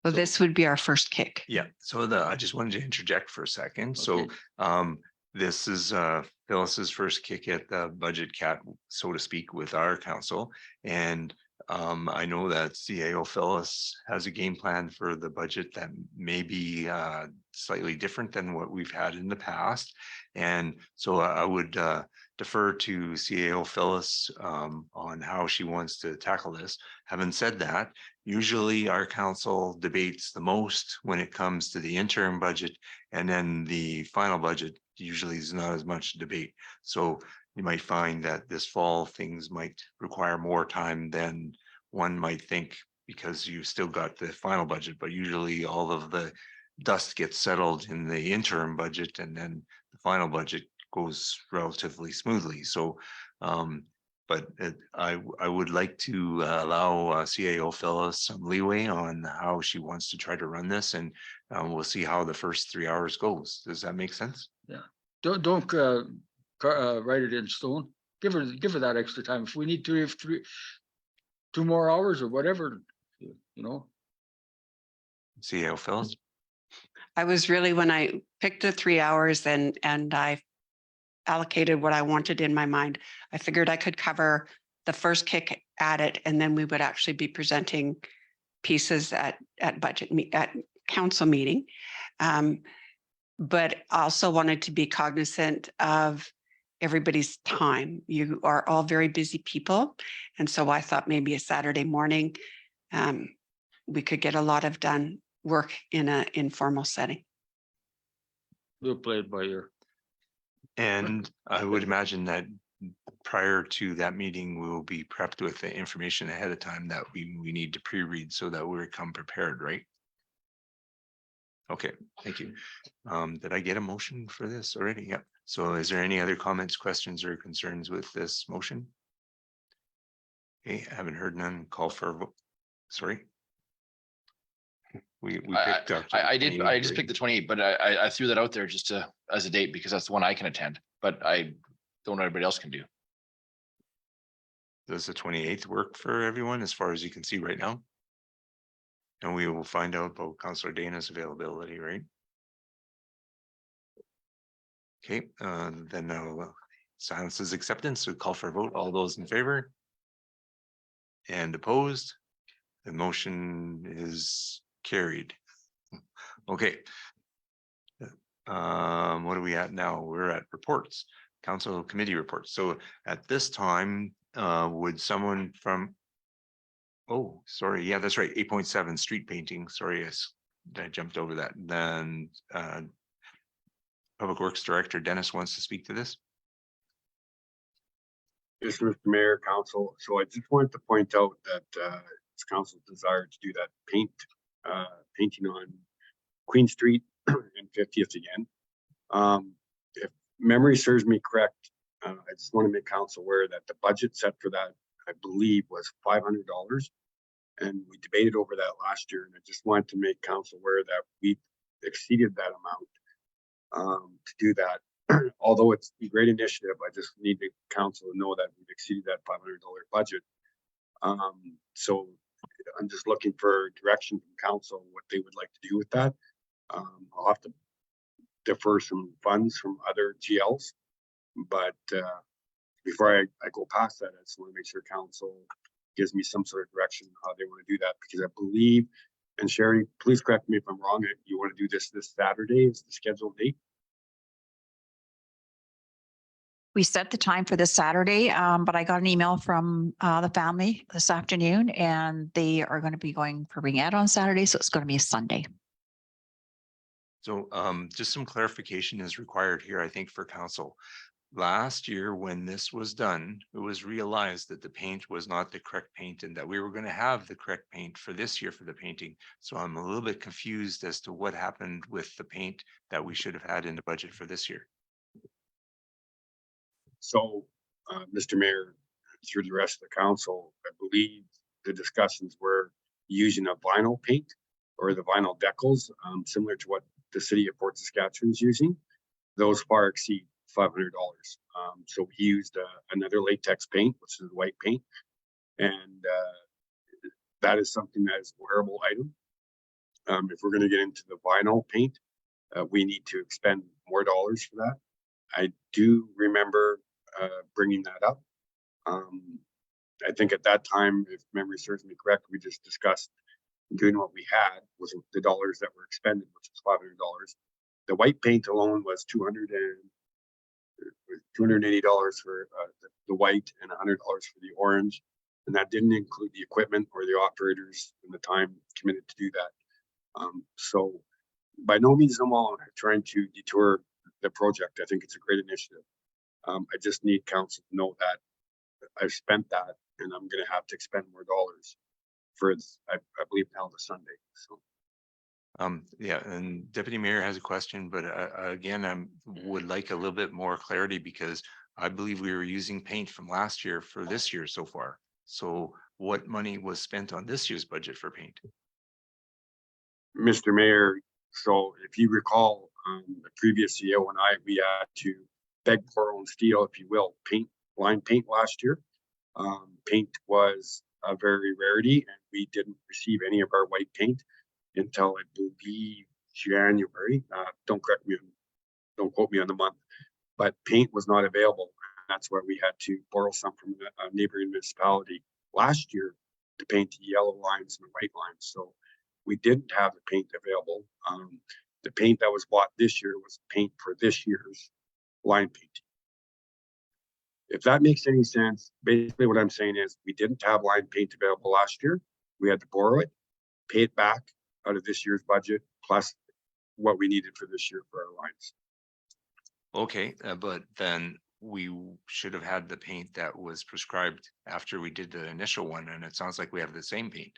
S3: So this would be our first kick.
S1: Yeah, so I just wanted to interject for a second.
S6: Okay.
S1: So this is Phyllis's first kick at the budget cat, so to speak, with our council. And I know that CAO Phyllis has a game plan for the budget that may be slightly different than what we've had in the past. And so I would defer to CAO Phyllis on how she wants to tackle this. Having said that, usually our council debates the most when it comes to the interim budget, and then the final budget usually is not as much debate. So you might find that this fall things might require more time than one might think, because you've still got the final budget, but usually all of the dust gets settled in the interim budget, and then the final budget goes relatively smoothly. So but I would like to allow CAO Phyllis some leeway on how she wants to try to run this, and we'll see how the first 3 hours goes. Does that make sense?
S6: Don't write it in stone. Give her that extra time. If we need to, if 2 more hours or whatever,
S1: CAO Phyllis?
S3: I was really, when I picked the 3 hours and I allocated what I wanted in my mind, I figured I could cover the first kick at it, and then we would actually be presenting pieces at council meeting. But also wanted to be cognizant of everybody's time. You are all very busy people. And so I thought maybe a Saturday morning, we could get a lot of done work in an informal setting.
S6: we'll play it by ear.
S1: And I would imagine that prior to that meeting, we will be prepped with the information ahead of time that we need to pre-read so that we come prepared, right? Okay, thank you. Did I get a motion for this already? Yep. So is there any other comments, questions, or concerns with this motion? Okay, haven't heard none. Call for a vote. Sorry. We picked.
S2: I just picked the 28th, but I threw that out there just to, as a date, because that's the one I can attend, but I don't know what everybody else can do.
S1: Does the 28th work for everyone as far as you can see right now? And we will find out about Councillor Dana's availability, right? Okay, then silence is acceptance. So call for a vote. All those in favor? And opposed? The motion is carried. Okay. What are we at now? We're at reports, council committee reports. So at this time, would someone from, oh, sorry, yeah, that's right, 8.7 street painting. Sorry, I jumped over that. Then Public Works Director Dennis wants to speak to this.
S5: Yes, Mr. Mayor, Council. So I just wanted to point out that it's Council's desire to do that painting on Queen Street and 50th again. If memory serves me correct, I just want to make Council aware that the budget set for that, I believe, was $500. And we debated over that last year. And I just wanted to make Council aware that we exceeded that amount to do that. Although it's a great initiative, I just need the Council to know that we've exceeded that $500 budget. So I'm just looking for direction from Council, what they would like to do with that. I'll have to defer some funds from other GLs, but before I go past that, I just want to make sure Council gives me some sort of direction how they want to do that, because I believe, and Sherry, please correct me if I'm wrong, you want to do this Saturday is the scheduled date?
S8: We set the time for this Saturday, but I got an email from the family this afternoon and they are going to be going for Ringette on Saturday. So it's going to be a Sunday.
S1: So just some clarification is required here, I think, for council. Last year, when this was done, it was realized that the paint was not the correct paint and that we were going to have the correct paint for this year for the painting. So I'm a little bit confused as to what happened with the paint that we should have had in the budget for this year.
S5: So, Mr. Mayor, through the rest of the council, I believe the discussions were using a vinyl paint or the vinyl decals, similar to what the city of Fort Saskatchewan is using. Those far exceed $500. So we used another latex paint, which is white paint, and that is something that is a wearable item. If we're going to get into the vinyl paint, we need to expend more dollars for that. I do remember bringing that up. I think at that time, if memory serves me correct, we just discussed doing what we had was the dollars that were expended, which was $500. The white paint alone was $280 for the white and $100 for the orange, and that didn't include the equipment or the operators and the time committed to do that. So by no means am I trying to detour the project. I think it's a great initiative. I just need council to know that I've spent that and I'm going to have to expend more dollars for its, I believe now the Sunday. So.
S1: Yeah, and Deputy Mayor has a question, but again, I would like a little bit more clarity because I believe we were using paint from last year for this year so far. So what money was spent on this year's budget for paint?
S5: Mr. Mayor, so if you recall, the previous CEO and I, we had to beg for our own steel, if you will, line paint last year. Paint was a very rarity and we didn't receive any of our white paint until I believe January. Don't quote me on the month, but paint was not available. And that's why we had to borrow some from a neighboring municipality last year to paint the yellow lines and the white lines. So we didn't have the paint available. The paint that was bought this year was paint for this year's line painting. If that makes any sense, basically what I'm saying is we didn't have line paint available last year. We had to borrow it, pay it back out of this year's budget, plus what we needed for this year for our lines.
S1: Okay, but then we should have had the paint that was prescribed after we did the initial one, and it sounds like we have the same paint.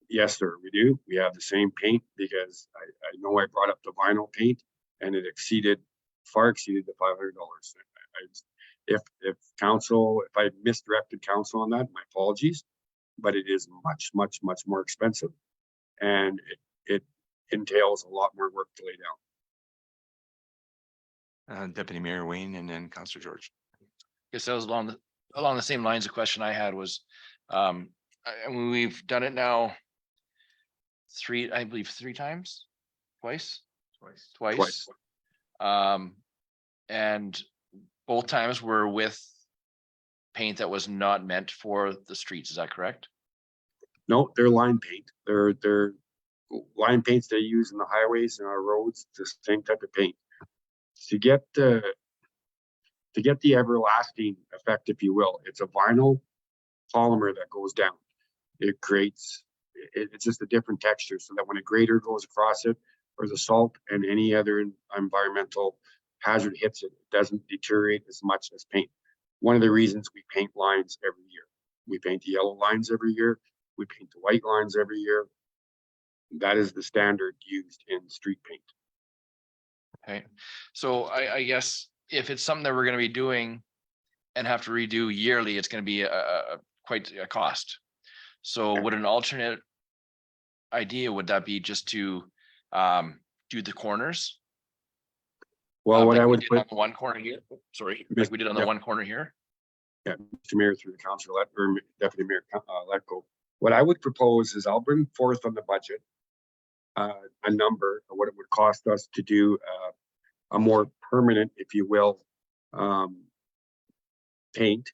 S5: Yes, sir, we do. We have the same paint because I know I brought up the vinyl paint and it far exceeded the $500. If council, if I misdirected council on that, my apologies, but it is much, much, much more expensive. And it entails a lot more work to lay down.
S1: Deputy Mayor Wayne and then Councillor George.
S2: Guess that was along the same lines. The question I had was, and we've done it now I believe three times, twice.
S5: Twice.
S2: And both times were with paint that was not meant for the streets. Is that correct?
S5: No, they're line paint. They're line paints they use in the highways and our roads, the same type of paint. To get the everlasting effect, if you will, it's a vinyl polymer that goes down. It creates, it's just a different texture so that when a grader goes across it or the salt and any other environmental hazard hits it, it doesn't deteriorate as much as paint. One of the reasons we paint lines every year. We paint the yellow lines every year. We paint the white lines every year. That is the standard used in street paint.
S2: Okay, so I guess if it's something that we're gonna be doing and have to redo yearly, it's gonna be quite a cost. So would an alternate idea, would that be just to do the corners?
S5: Well, what
S2: like
S5: I
S2: we
S5: would
S2: did
S5: put,
S2: on the one corner here, sorry, like we did on the
S5: Yep.
S2: one corner here?
S5: yeah, Mr. Mayor, through the council, or Deputy Mayor Letko, what I would propose is I'll bring forth on the budget a number of what it would cost us to do a more permanent, if you will, paint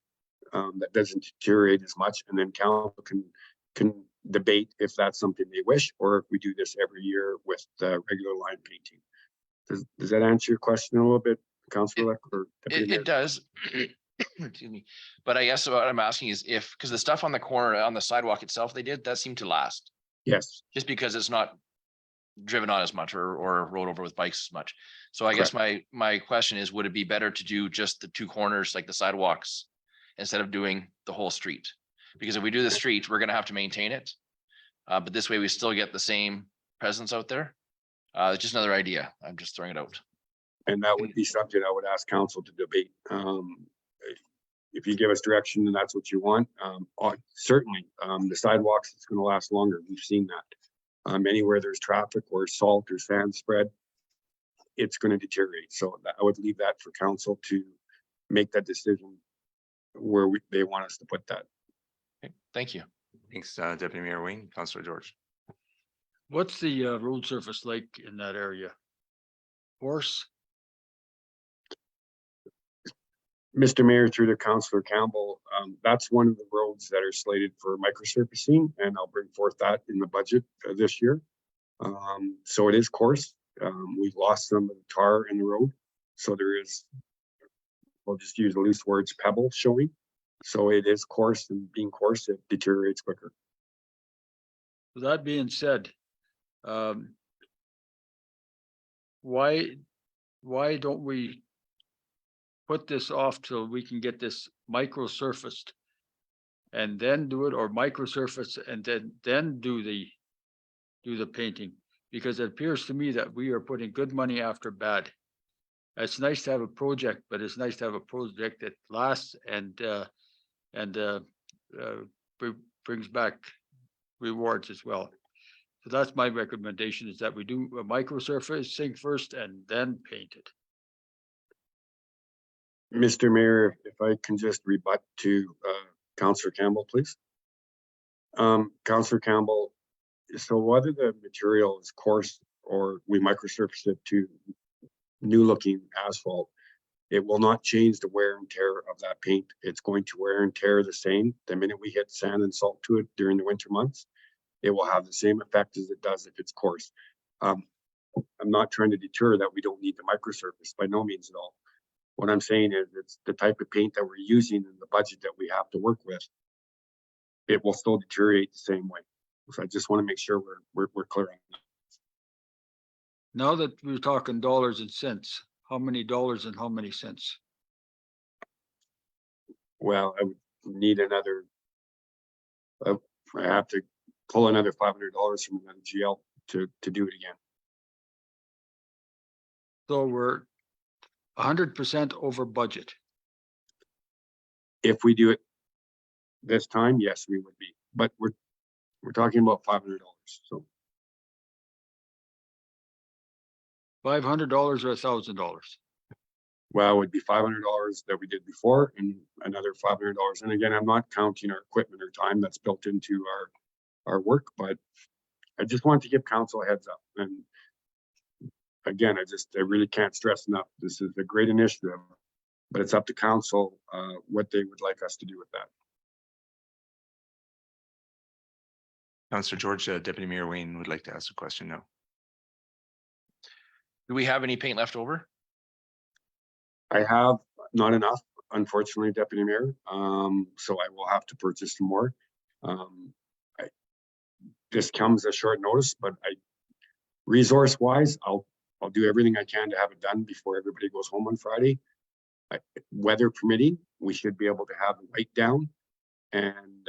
S5: that doesn't deteriorate as much, and then council can debate if that's something they wish, or if we do this every year with regular line painting. Does that answer your question a little bit, Councilor? Or Deputy Mayor?
S2: It does. Excuse me. But I guess what I'm asking is if, because the stuff on the corner, on the sidewalk itself, they did, that seemed to last.
S5: Yes,
S2: Just because it's not driven on as much or rode over with bikes as much. So I guess my question is, would it be better to do just the two corners, like the sidewalks, instead of doing the whole street? Because if we do the street, we're gonna have to maintain it. But this way we still get the same presence out there. It's just another idea. I'm just throwing it out.
S5: and that would be something I would ask council to debate. If you give us direction and that's what you want, certainly the sidewalks, it's going to last longer. We've seen that. Anywhere there's traffic or salt or sand spread, it's going to deteriorate. So I would leave that for council to make that decision where they want us to put that.
S2: Okay, thank you.
S1: Thanks, Deputy Mayor Wayne. Councillor George.
S6: What's the road surface like in that area? Horse?
S5: Mr. Mayor, through to Councillor Campbell, that's one of the roads that are slated for microsurfacing, and I'll bring forth that in the budget this year. So it is coarse. We've lost some of the tar in the road, so there is, we'll just use the loose words, pebble showing. So it is coarse, and being coarse, it deteriorates quicker.
S6: With that being said, why don't we put this off till we can get this micro surfaced and then do it, or micro surface and then do the painting? Because it appears to me that we are putting good money after bad. It's nice to have a project, but it's nice to have a project that lasts and brings back rewards as well. So that's my recommendation, is that we do a micro surfacing first and then paint it.
S5: Mr. Mayor, if I can just rebut to Councillor Campbell, please. Councillor Campbell, so whether the material is coarse or we microsurface it to new looking asphalt, it will not change the wear and tear of that paint. It's going to wear and tear the same. The minute we hit sand and salt to it during the winter months, it will have the same effect as it does if it's coarse. I'm not trying to deter that we don't need the microsurface, by no means at all. What I'm saying is it's the type of paint that we're using in the budget that we have to work with. It will still deteriorate the same way. So I just want to make sure we're clear on that.
S6: Now that we're talking dollars and cents, How many dollars and how many cents?
S5: Well, I would need another. I have to pull another $500 from another GL to do it again.
S6: So we're 100% over budget.
S5: If we do it this time, yes, we would be, but we're talking about $500. So
S6: $500 or $1,000.
S5: well, it would be $500 that we did before and another $500. And again, I'm not counting our equipment or time that's built into our work, but I just want to give council a heads up. And again, I really can't stress enough. This is a great initiative, but it's up to council what they would like us to do with that.
S1: Councillor George, Deputy Mayor Wayne would like to ask a question now.
S2: Do we have any paint left over?
S5: I have not enough, unfortunately, Deputy Mayor. So I will have to purchase some more. This comes at short notice, but resource wise, I'll do everything I can to have it done before everybody goes home on Friday. Weather permitting, we should be able to have the white down, and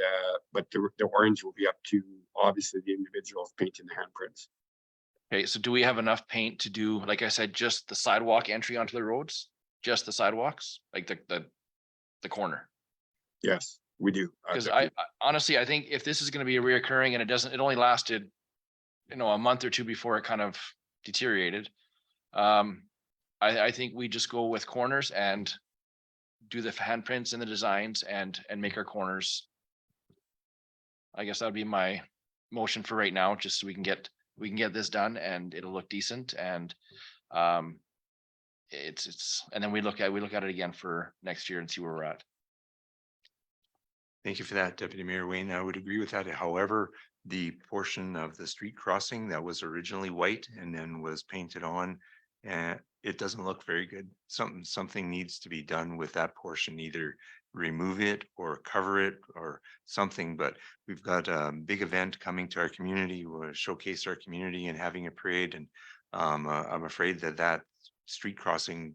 S5: but the orange will be up to obviously the individuals painting the handprints.
S2: Okay, so do we have enough paint to do, like I said, just the sidewalk entry onto the roads? Just the sidewalks, like the corner?
S5: Yes, we do.
S2: Because I honestly, I think if this is gonna be a reoccurring and it only lasted, a month or two before it kind of deteriorated. I think we just go with corners and do the handprints and the designs and make our corners. I guess that would be my motion for right now, just so we can get this done and it'll look decent and and then we look at it again for next year and see where we're at.
S1: Thank you for that, Deputy Mayor Wayne. I would agree with that. However, the portion of the street crossing that was originally white and then was painted on, and it doesn't look very good. Something needs to be done with that portion, either remove it or cover it or something. But we've got a big event coming to our community. We'll showcase our community and having a parade. And I'm afraid that street crossing,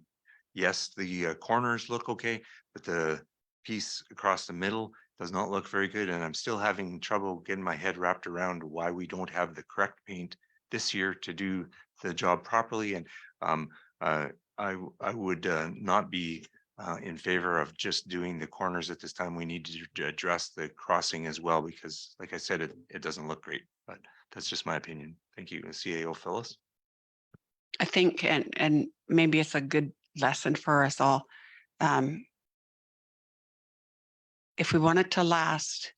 S1: yes, the corners look okay, but the piece across the middle does not look very good. And I'm still having trouble getting my head wrapped around why we don't have the correct paint this year to do the job properly. And I would not be in favor of just doing the corners at this time. We need to address the crossing as well, because like I said, it doesn't look great, but that's just my opinion. Thank you. CAO Phyllis.
S3: I think, and maybe it's a good lesson for us all. If we want it to last,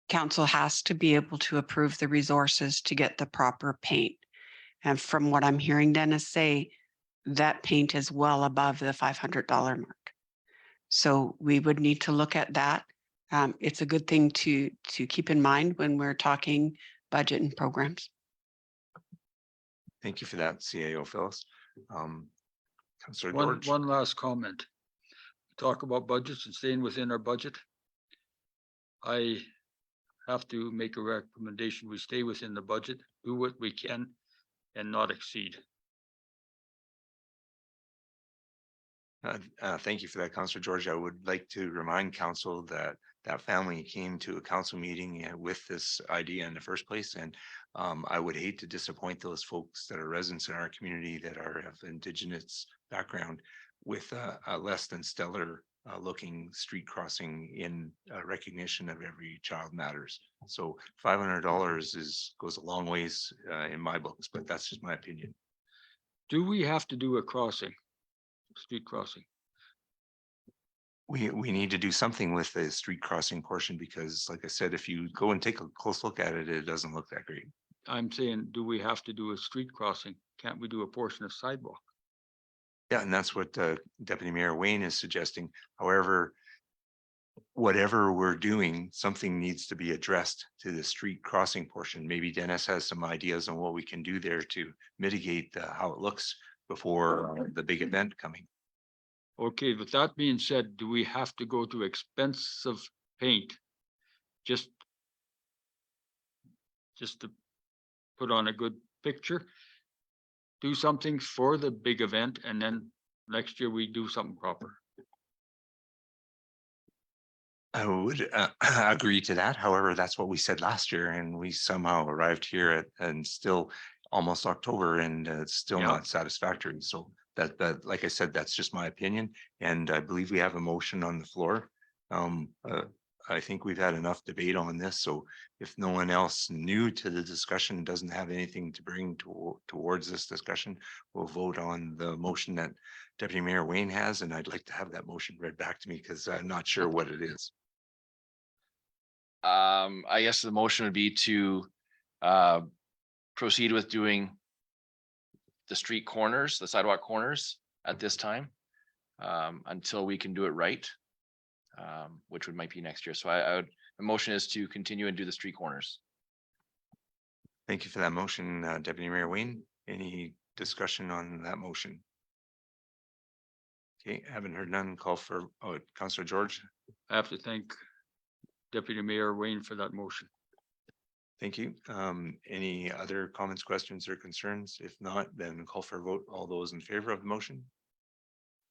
S3: council has to be able to approve the resources to get the proper paint. And from what I'm hearing Dennis say, that paint is well above the $500 mark. So we would need to look at that. It's a good thing to keep in mind when we're talking budget and programs.
S1: Thank you for that, CAO Phyllis. Councillor George.
S6: One last comment. Talk about budgets and staying within our budget. I have to make a recommendation. We stay within the budget, do what we can and not exceed.
S1: Thank you for that, Councillor George. I would like to remind council that that family came to a council meeting with this idea in the first place. And I would hate to disappoint those folks that are residents in our community that are of Indigenous background with a less than stellar looking street crossing in recognition of Every Child Matters. So $500 goes a long ways in my books, but that's just my opinion.
S6: Do we have to do a crossing? Street crossing?
S1: We need to do something with the street crossing portion, because like I said, if you go and take a close look at it, it doesn't look that great.
S6: I'm saying, do we have to do a street crossing? Can't we do a portion of sidewalk?
S1: Yeah, and that's what Deputy Mayor Wayne is suggesting. However, whatever we're doing, something needs to be addressed to the street crossing portion. Maybe Dennis has some ideas on what we can do there to mitigate how it looks before the big event coming.
S6: Okay, with that being said, do we have to go to expensive paint just to put on a good picture? do something for the big event and then next year we do something proper.
S1: I would agree to that. However, that's what we said last year and we somehow arrived here at, and still almost October and it's still
S6: Yeah.
S1: not satisfactory. So that, like I said, that's just my opinion. And I believe we have a motion on the floor. I think we've had enough debate on this. So if no one else new to the discussion doesn't have anything to bring towards this discussion, we'll vote on the motion that Deputy Mayor Wayne has. And I'd like to have that motion read back to me because I'm not sure what it is.
S2: I guess the motion would be to proceed with doing the street corners, the sidewalk corners at this time, until we can do it right, which might be next year. So I would, the motion is to continue and do the street corners.
S1: Thank you for that motion, Deputy Mayor Wayne. Any discussion on that motion? Okay, haven't heard none. Call for, Councillor George.
S6: I have to thank Deputy Mayor Wayne for that motion.
S1: Thank you. Any other comments, questions or concerns? If not, then call for a vote. All those in favor of the motion?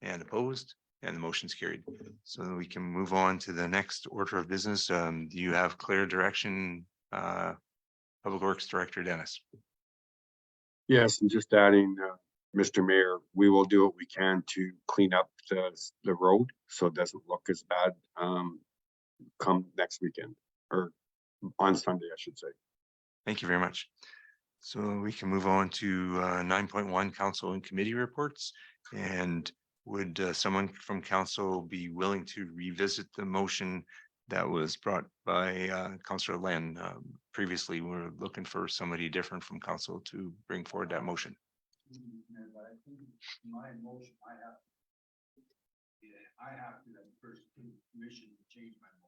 S1: And opposed? And the motion's carried. So we can move on to the next order of business. Do you have clear direction, Public Works Director Dennis?
S5: Yes, and just adding, Mr. Mayor, we will do what we can to clean up the road so it doesn't look as bad come next weekend or on Sunday, I should say.
S1: Thank you very much. So we can move on to 9.1 council and committee reports. And would someone from council be willing to revisit the motion that was brought by Councillor Len? Previously, we were looking for somebody different from council to bring forward that motion.
S7: My motion, I have to first permission to change my motion.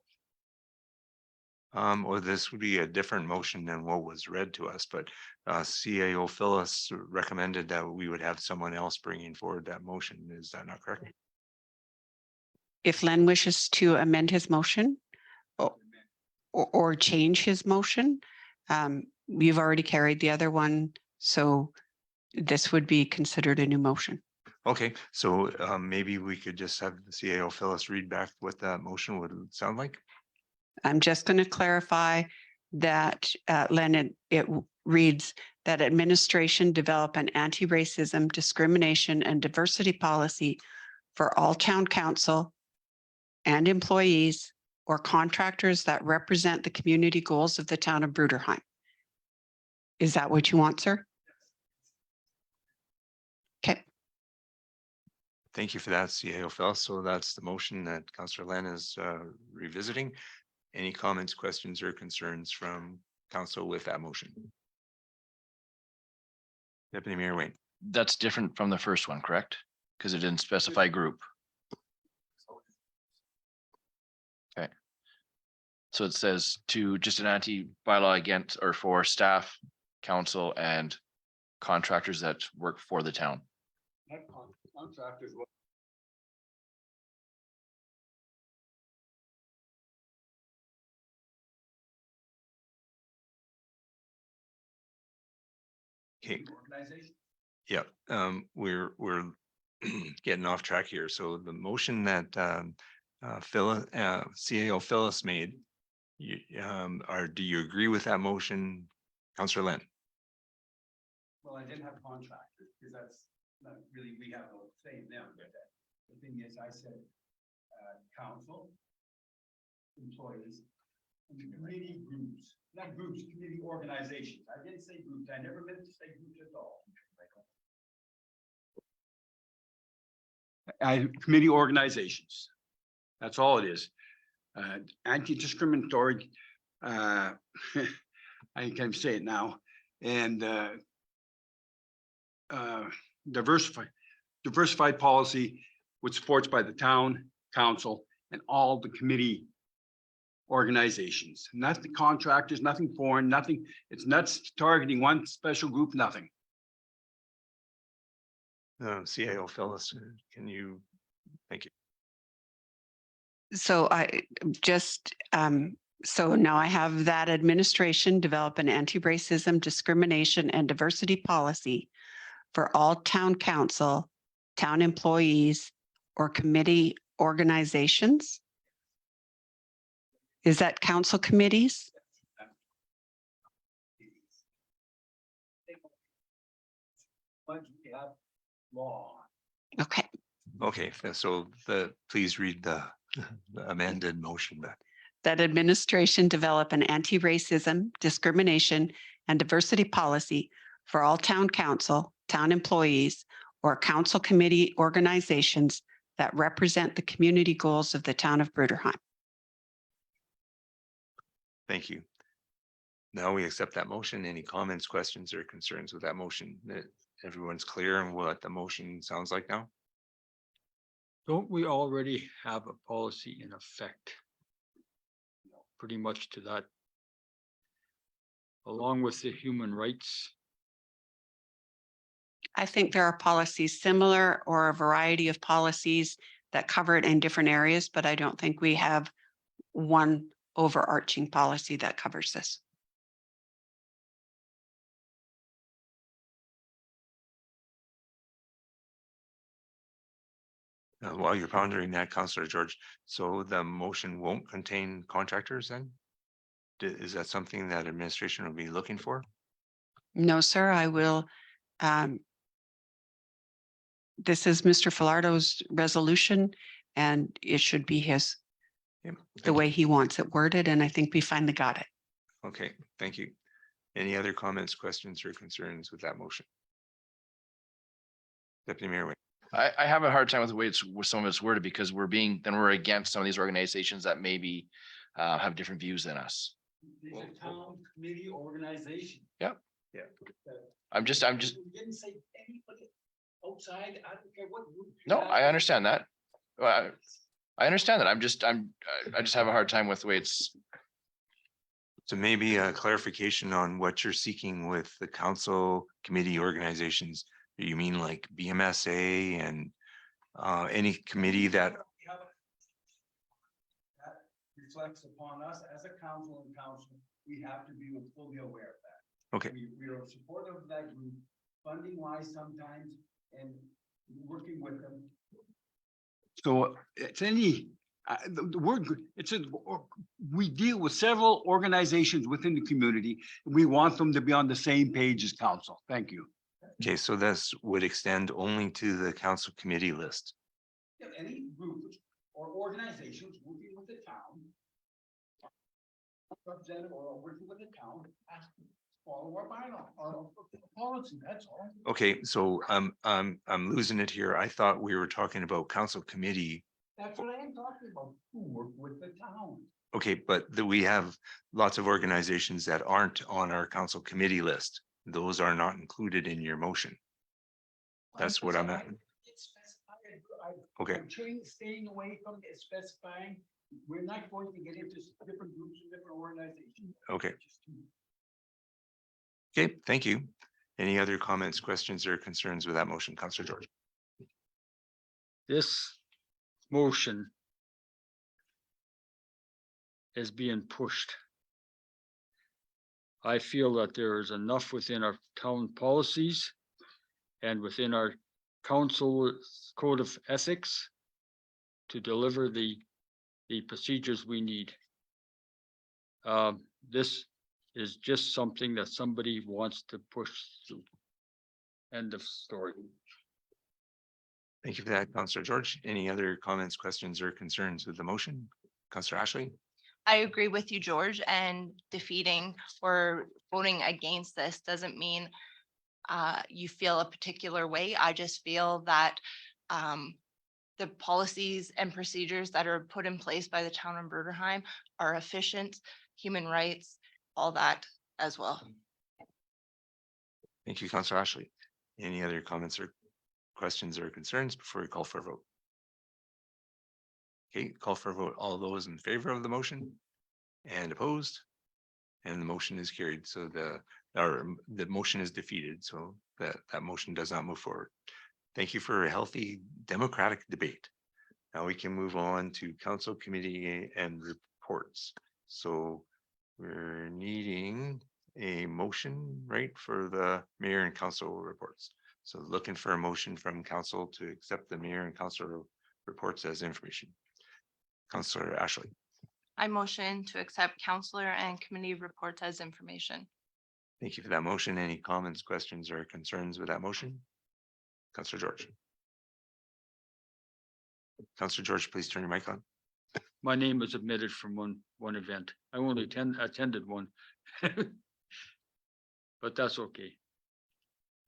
S1: Or this would be a different motion than what was read to us, but CAO Phyllis recommended that we would have someone else bringing forward that motion. Is that not correct?
S3: If Len wishes to amend his motion or change his motion, you've already carried the other one, so this would be considered a new motion.
S1: Okay, so maybe we could just have the CAO Phyllis read back what that motion would sound like.
S3: I'm just going to clarify that, Len, it reads that administration develop an anti-racism, discrimination, and diversity policy for all town council and employees or contractors that represent the community goals of the town of Bruderheim. Is that what you want, sir? Okay.
S1: Thank you for that, CAO Phyllis. So that's the motion that Councillor Len is revisiting. Any comments, questions, or concerns from council with that motion? Deputy Mayor Wayne.
S2: That's different from the first one, correct? Because it didn't specify group. Okay. So it says to just an anti-bylaw against or for staff, council, and contractors that work for the town.
S7: Contractors.
S1: Okay,
S7: Organization.
S1: yeah, we're getting off track here. So the motion that CAO Phyllis made, do you agree with that motion, Councillor Len?
S7: Well, I didn't have contractors because that's not really, we have no say in them, but the thing is, I said, council, employees, and committee groups, not groups, committee organizations. I didn't say groups. I never meant to say groups at all. Committee organizations. That's all it is. Anti-discriminatory, I can say it now, and diversified policy with supports by the town, council, and all the committee organizations, not the contractors, nothing foreign, nothing. It's not targeting one special group, nothing.
S1: CAO Phyllis, can you, thank you.
S3: So I just, so now I have that administration develop an anti-racism, discrimination, and diversity policy for all town council, town employees, or committee organizations? Is that council committees?
S7: But we have law.
S3: Okay,
S1: Okay, so please read the amended motion back.
S3: that administration develop an anti-racism, discrimination, and diversity policy for all town council, town employees, or council committee organizations that represent the community goals of the town of Bruderheim.
S1: Thank you. Now we accept that motion. Any comments, questions, or concerns with that motion? That everyone's clear on what the motion sounds like now?
S6: Don't we already have a policy in effect? Pretty much to that. Along with the human rights.
S3: I think there are policies similar or a variety of policies that cover it in different areas, but I don't think we have one overarching policy that covers this.
S1: While you're pondering that, Councillor George, so the motion won't contain contractors then? Is that something that administration will be looking for?
S3: No, sir, I will. This is Mr. Filardo's resolution and it should be his,
S1: Yeah,
S3: the
S1: thank
S3: way
S1: you.
S3: he wants it worded. And I think we finally got it.
S1: Okay, thank you. Any other comments, questions, or concerns with that motion? Deputy Mayor Wayne.
S2: I have a hard time with the way with some of it's worded because we're against some of these organizations that maybe have different views than us.
S7: These are town committee organization.
S2: Yep.
S1: Yeah.
S2: I'm just,
S7: We didn't say anybody outside, I don't care what group. you
S2: no,
S7: have.
S2: I understand that. I understand that. I just have a hard time with the way it's,
S1: So maybe a clarification on what you're seeking with the council committee organizations. Do you mean like BMSA and any committee that,
S7: That reflects upon us as a council and council, we have to be fully aware of that.
S1: okay,
S7: We are supportive of that group, funding wise sometimes, and working with them. So it's any, the word, we deal with several organizations within the community. We want them to be on the same page as council. Thank you.
S1: okay, so this would extend only to the council committee list.
S7: Any groups or organizations working with the town. Representative or working with the town, has to follow our bylaw, our policy, that's all.
S1: Okay, so I'm losing it here. I thought we were talking about council committee.
S7: That's what I am talking about, who work with the town.
S1: Okay, but we have lots of organizations that aren't on our council committee list. Those are not included in your motion. That's what I'm at.
S7: It's specified.
S1: Okay.
S7: I'm staying away from it specifying, we're not going to get into different groups and different organizations.
S1: Okay. Okay, thank you. Any other comments, questions, or concerns with that motion, Councillor George?
S6: This motion is being pushed. I feel that there is enough within our town policies and within our council code of ethics to deliver the procedures we need. This is just something that somebody wants to push through. End of story.
S1: Thank you for that, Councillor George. Any other comments, questions, or concerns with the motion? Councillor Ashley?
S4: I agree with you, George, and defeating or voting against this doesn't mean you feel a particular way. I just feel that the policies and procedures that are put in place by the town of Bruderheim are efficient, human rights, all that as well.
S1: Thank you, Councillor Ashley. Any other comments or questions or concerns before we call for a vote? Okay, call for a vote. All those in favor of the motion and opposed? And the motion is carried. So the motion is defeated. So that motion does not move forward. Thank you for a healthy democratic debate. Now we can move on to council committee and reports. So we're needing a motion, right, for the mayor and council reports. So looking for a motion from council to accept the mayor and council reports as information. Councillor Ashley,
S4: I motion to accept counselor and committee reports as information.
S1: thank you for that motion. Any comments, questions, or concerns with that motion? Councillor George. Councillor George, please turn your mic on.
S6: My name was omitted from one event. I only attended one. But that's okay.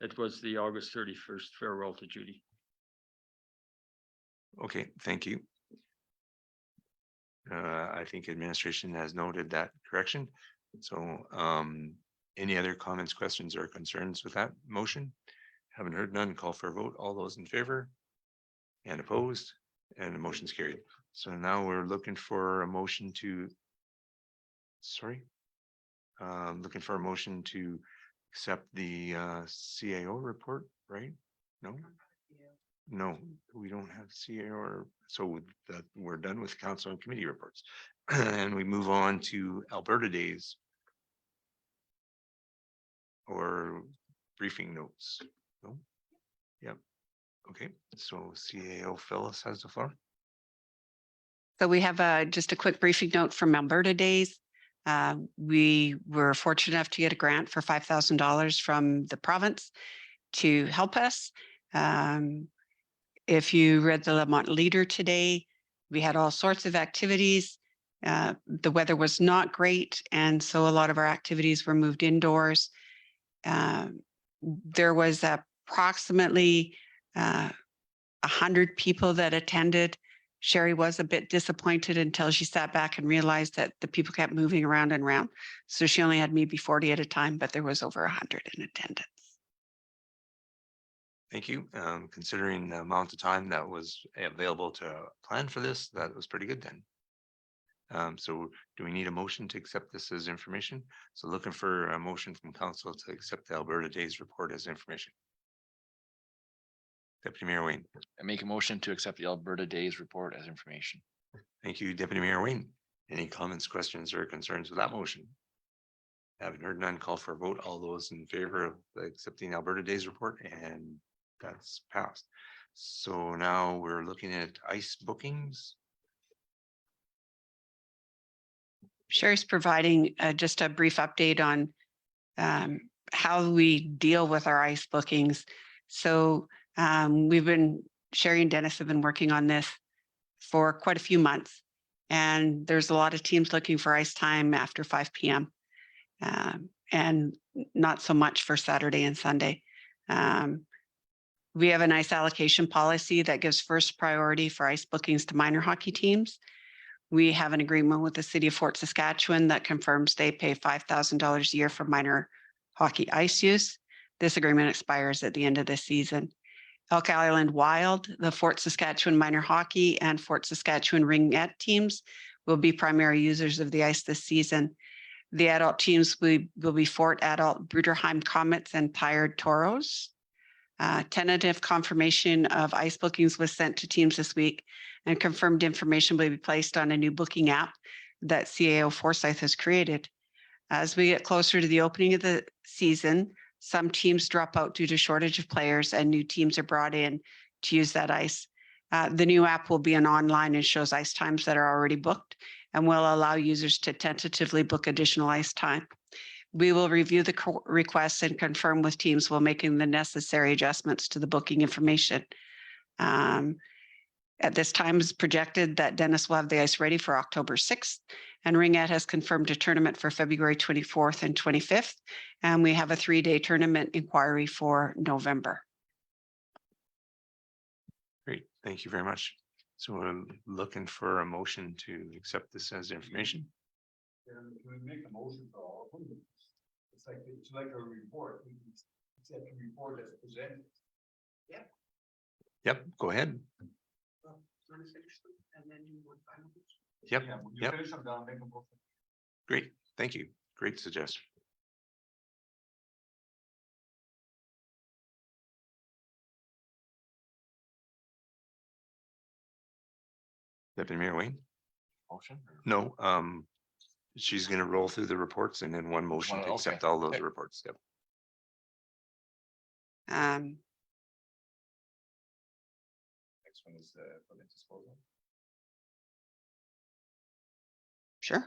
S6: It was the August 31st farewell to Judy.
S1: Okay, thank you. I think administration has noted that correction. So any other comments, questions, or concerns with that motion? Haven't heard none. Call for a vote. All those in favor? And opposed? And the motion's carried. So now we're looking for a motion to, sorry. Looking for a motion to accept the CAO report, right? No? No, we don't have CAO, so that we're done with council and committee reports. And we move on to Alberta Days. Or briefing notes. No? Yep. Okay, so CAO Phyllis has the floor.
S3: So we have just a quick briefing note from Alberta Days. We were fortunate enough to get a grant for $5,000 from the province to help us. If you read the Lamont Leader today, we had all sorts of activities. The weather was not great, and so a lot of our activities were moved indoors. There was approximately 100 people that attended. Sherry was a bit disappointed until she sat back and realized that the people kept moving around and around. So she only had maybe 40 at a time, but there was over 100 in attendance.
S1: Thank you. Considering the amount of time that was available to plan for this, that was pretty good then. So do we need a motion to accept this as information? So looking for a motion from council to accept the Alberta Days report as information. Deputy Mayor Wayne.
S2: I make a motion to accept the Alberta Days report as information.
S1: Thank you, Deputy Mayor Wayne. Any comments, questions, or concerns with that motion? Haven't heard none. Call for a vote. All those in favor of accepting Alberta Days report, and that's passed. So now we're looking at ice bookings.
S3: Sherry's providing just a brief update on how we deal with our ice bookings. So Sherry and Dennis have been working on this for quite a few months. And there's a lot of teams looking for ice time after 5 p.m. And not so much for Saturday and Sunday. We have an ice allocation policy that gives first priority for ice bookings to minor hockey teams. We have an agreement with the city of Fort Saskatchewan that confirms they pay $5,000 a year for minor hockey ice use. This agreement expires at the end of this season. Elk Island Wild, the Fort Saskatchewan minor hockey and Fort Saskatchewan ringette teams will be primary users of the ice this season. The adult teams will be Fort Adult Bruderheim Comets and Tired Toros. Tentative confirmation of ice bookings was sent to teams this week, and confirmed information will be placed on a new booking app that CAO Forsyth has created. As we get closer to the opening of the season, some teams drop out due to shortage of players and new teams are brought in to use that ice. The new app will be an online and shows ice times that are already booked and will allow users to tentatively book additional ice time. We will review the requests and confirm with teams while making the necessary adjustments to the booking information. At this time, it's projected that Dennis will have the ice ready for October 6th, and Ringette has confirmed a tournament for February 24th and 25th, and we have a 3-day tournament inquiry for November.
S1: Great, thank you very much. So we're looking for a motion to accept this as information.
S7: We make a motion for all of them. It's like a report. It's like a report that's presented.
S1: Yep, go ahead. Yep,
S7: Yeah, when you
S1: yep,
S7: finish them down, make a motion.
S1: great, thank you. Great suggestion. Deputy Mayor Wayne?
S2: Motion?
S1: No, she's gonna roll through the reports and then one motion to
S2: Okay.
S1: accept all those reports. Yep. use the equipment disposal?
S3: Sure.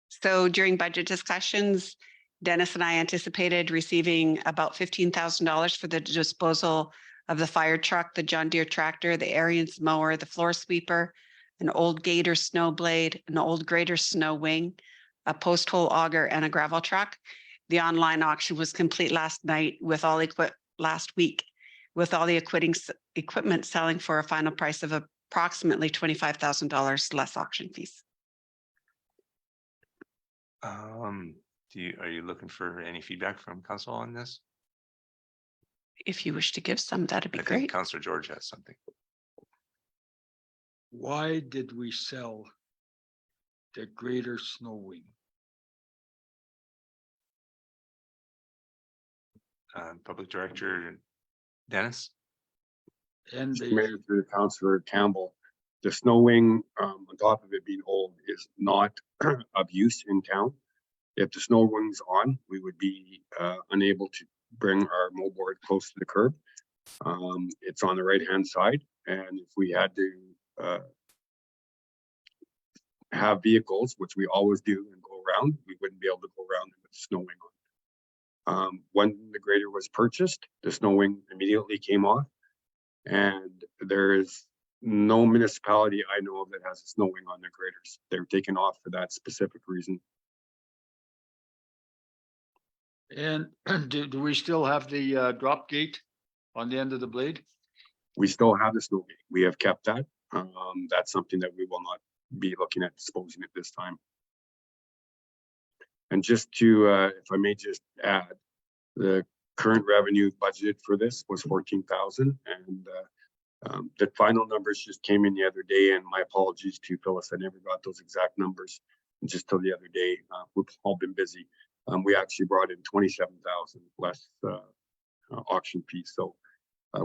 S3: So during budget discussions, Dennis and I anticipated receiving about $15,000 for the disposal of the fire truck, the John Deere tractor, the Ariens mower, the floor sweeper, an old Gator snow blade, an old grader snow wing, a post hole auger, and a gravel truck. The online auction was complete last week with all the equipment selling for a final price of approximately $25,000 less auction fees.
S1: Are you looking for any feedback from council on this?
S3: If you wish to give some, that'd be
S1: I think
S3: great.
S1: Councillor George has something.
S6: Why did we sell the greater snow wing?
S1: Public Director Dennis?
S6: And
S5: Mr.
S6: the,
S5: Mayor, through Councillor Campbell, the snow wing, on top of it being old, is not of use in town. If the snow wing's on, we would be unable to bring our moldboard close to the curb. It's on the right-hand side, and if we had to have vehicles, which we always do, and go around, we wouldn't be able to go around with the snow wing on. When the grader was purchased, the snow wing immediately came off, and there is no municipality I know of that has a snow wing on their graders. They're taken off for that specific reason.
S6: and do we still have the drop gate on the end of the blade?
S5: We still have the snow gate. We have kept that. That's something that we will not be looking at disposing at this time. And just to, if I may just add, the current revenue budgeted for this was 14,000, and the final numbers just came in the other day. And my apologies to Phyllis, I never got those exact numbers just till the other day. We've all been busy. We actually brought in 27,000 less auction fees, so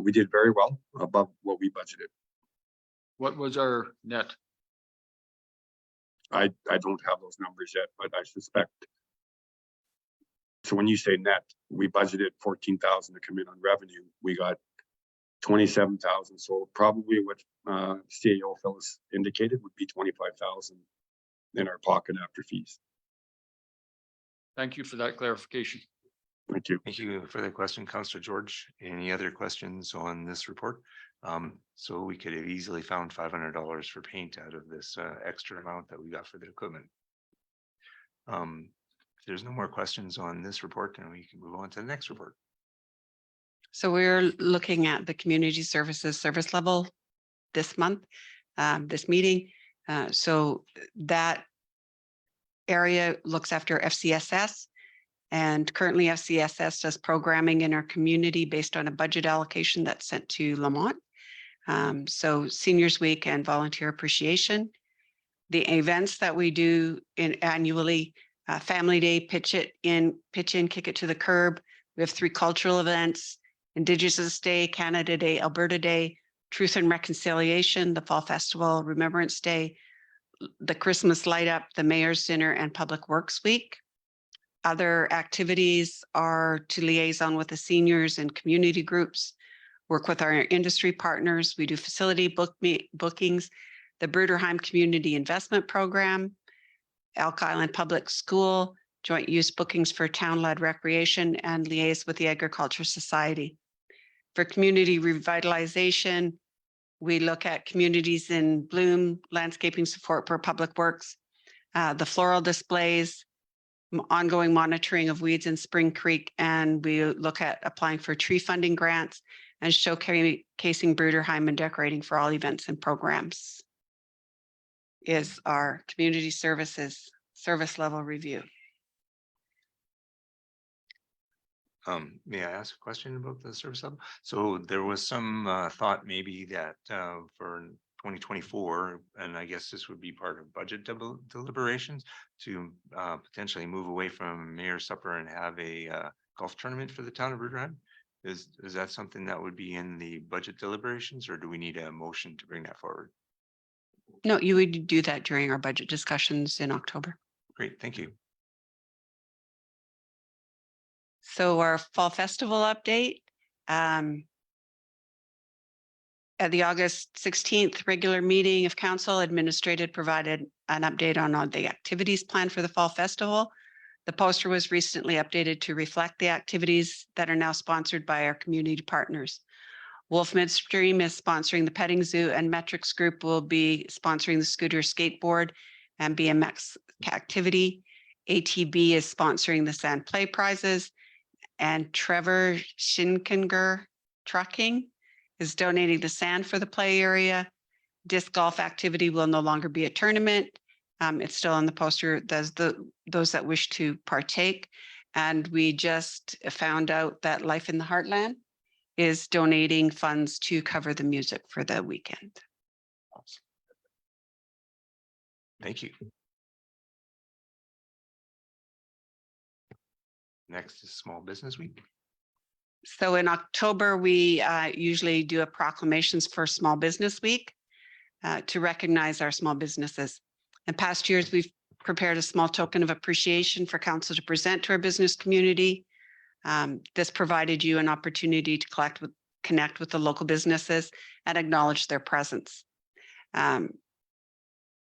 S5: we did very well above what we budgeted.
S6: What was our net?
S5: I don't have those numbers yet, but I suspect. So when you say net, we budgeted 14,000 to come in on revenue. We got 27,000. So probably what CAO Phyllis indicated would be 25,000 in our pocket after fees.
S6: Thank you for that clarification.
S5: Thank you.
S1: Thank you for the question, Councillor George. Any other questions on this report? So we could have easily found $500 for paint out of this extra amount that we got for the equipment. If there's no more questions on this report, then we can move on to the next report.
S3: So we're looking at the community services service level this month, this meeting. So that area looks after FCSS, and currently FCSS does programming in our community based on a budget allocation that's sent to Lamont. So Seniors Week and Volunteer Appreciation. The events that we do annually, Family Day, pitch in, kick it to the curb. We have 3 cultural events: Indigenous Day, Canada Day, Alberta Day, Truth and Reconciliation, the Fall Festival, Remembrance Day, the Christmas Light Up, the Mayor's Dinner, and Public Works Week. Other activities are to liaison with the seniors and community groups, work with our industry partners. We do facility bookings, the Bruderheim Community Investment Program, Elk Island Public School, joint use bookings for town-led recreation, and liaise with the Agriculture Society. For community revitalization, we look at communities in bloom, landscaping support for public works, the floral displays, ongoing monitoring of weeds in Spring Creek, and we look at applying for tree funding grants and showcasing Bruderheim and decorating for all events and programs is our community services service level review.
S1: May I ask a question about the service level? So there was some thought maybe that for 2024, and I guess this would be part of budget deliberations, to potentially move away from mayor's supper and have a golf tournament for the town of Bruderheim. Is that something that would be in the budget deliberations, or do we need a motion to bring that forward?
S3: No, you would do that during our budget discussions in October.
S1: Great, thank you.
S3: So our fall festival update, At the August 16th regular meeting of council, administrated provided an update on all the activities planned for the Fall Festival. The poster was recently updated to reflect the activities that are now sponsored by our community partners. Wolf Midstream is sponsoring the petting zoo, and Metrics Group will be sponsoring the scooter, skateboard, and BMX activity. ATB is sponsoring the sand play prizes, and Trevor Schinkinger Trucking is donating the sand for the play area. Disc golf activity will no longer be a tournament. It's still on the poster. Those that wish to partake. And we just found out that Life in the Heartland is donating funds to cover the music for the weekend.
S1: Thank you. Next is Small Business Week.
S3: So in October, we usually do a proclamations for Small Business Week to recognize our small businesses. In past years, we've prepared a small token of appreciation for council to present to our business community. This provided you an opportunity to connect with the local businesses and acknowledge their presence.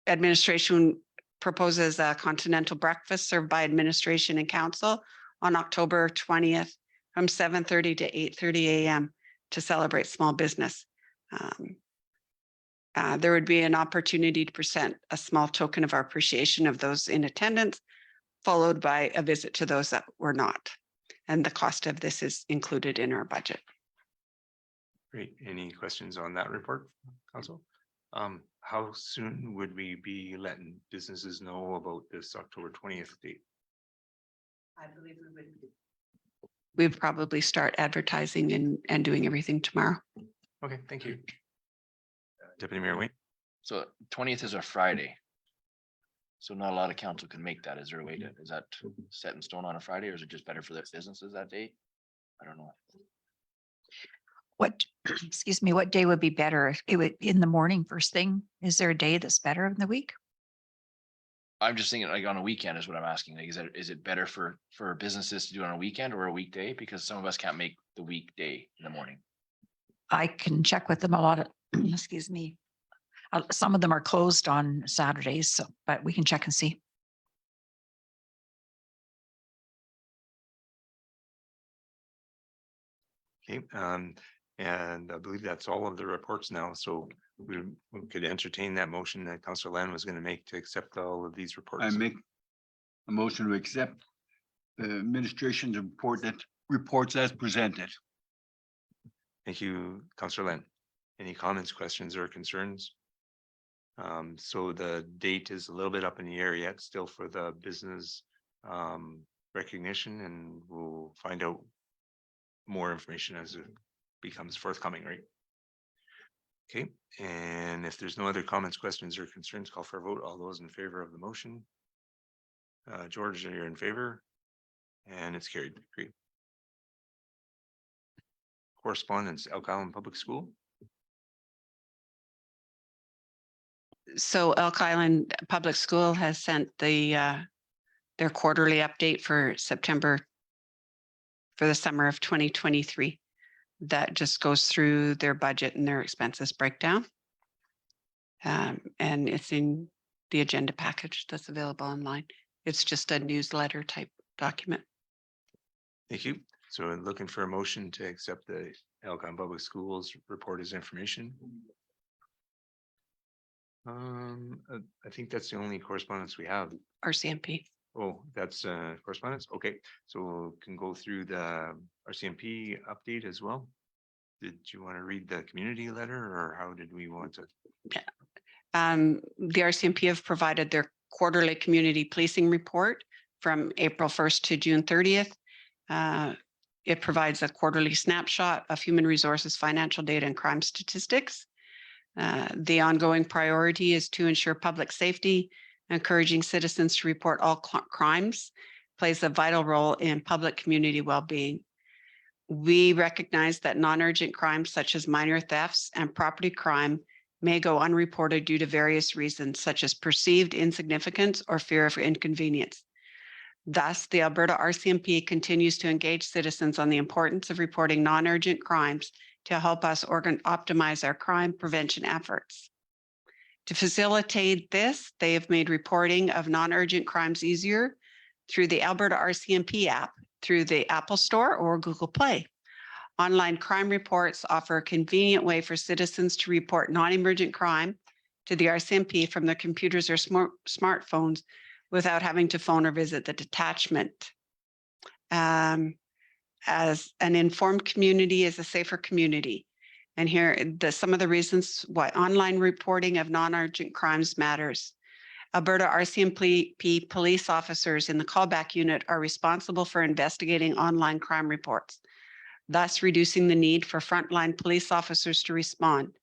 S3: Administration proposes a continental breakfast served by administration and council on October 20th from 7:30 to 8:30 a.m. to celebrate small business. There would be an opportunity to present a small token of our appreciation of those in attendance, followed by a visit to those that were not. And the cost of this is included in our budget.
S1: Great. Any questions on that report, Council? How soon would we be letting businesses know about this October 20th date?
S3: I believe we'd probably start advertising and doing everything tomorrow.
S1: Okay, thank you. Deputy Mayor Wayne.
S2: So 20th is a Friday. So not a lot of council can make that. Is there a way to, is that set in stone on a Friday, or is it just better for their businesses that day? I don't know.
S8: What, excuse me, what day would be better? It would in the morning first thing. Is there a day that's better in the week?
S2: I'm just thinking like on a weekend is what I'm asking. Like, is it better for businesses to do it on a weekend or a weekday? Because some of us can't make the weekday in the morning.
S8: I can check with them a lot of, excuse me. Some of them are closed on Saturdays, so, but we can check and see.
S1: Okay, and I believe that's all of the reports now. So we could entertain that motion that Councillor Land was going to make to accept all of these reports.
S7: I make a motion to accept the administration's reports as presented.
S1: Thank you, Councillor Land. Any comments, questions, or concerns? So the date is a little bit up in the air yet, still for the business recognition, and we'll find out more information as it becomes forthcoming, right? Okay, and if there's no other comments, questions, or concerns, call for a vote. All those in favor of the motion? George, you're in favor? And it's carried. Great. Correspondence, Elk Island Public School.
S3: So Elk Island Public School has sent their quarterly update for September for the summer of 2023. That just goes through their budget and their expenses breakdown. And it's in the agenda package that's available online. It's just a newsletter type document.
S1: Thank you. So looking for a motion to accept the Elk Island Public Schools report as information. I think that's the only correspondence we have.
S3: RCMP.
S1: Oh, that's correspondence. Okay, so we can go through the RCMP update as well. Did you want to read the community letter, or how did we want to?
S3: The RCMP have provided their quarterly community policing report from April 1st to June 30th. It provides a quarterly snapshot of human resources, financial data, and crime statistics. The ongoing priority is to ensure public safety, encouraging citizens to report all crimes, plays a vital role in public community well-being. We recognize that non-urgent crimes such as minor thefts and property crime may go unreported due to various reasons, such as perceived insignificance or fear of inconvenience. Thus, the Alberta RCMP continues to engage citizens on the importance of reporting non-urgent crimes to help us optimize our crime prevention efforts. To facilitate this, they have made reporting of non-urgent crimes easier through the Alberta RCMP app, through the Apple Store or Google Play. Online crime reports offer a convenient way for citizens to report non-emergent crime to the RCMP from their computers or smartphones without having to phone or visit the detachment. As an informed community is a safer community. And here are some of the reasons why online reporting of non-urgent crimes matters. Alberta RCMP police officers in the callback unit are responsible for investigating online crime reports, thus reducing the need for frontline police officers to respond.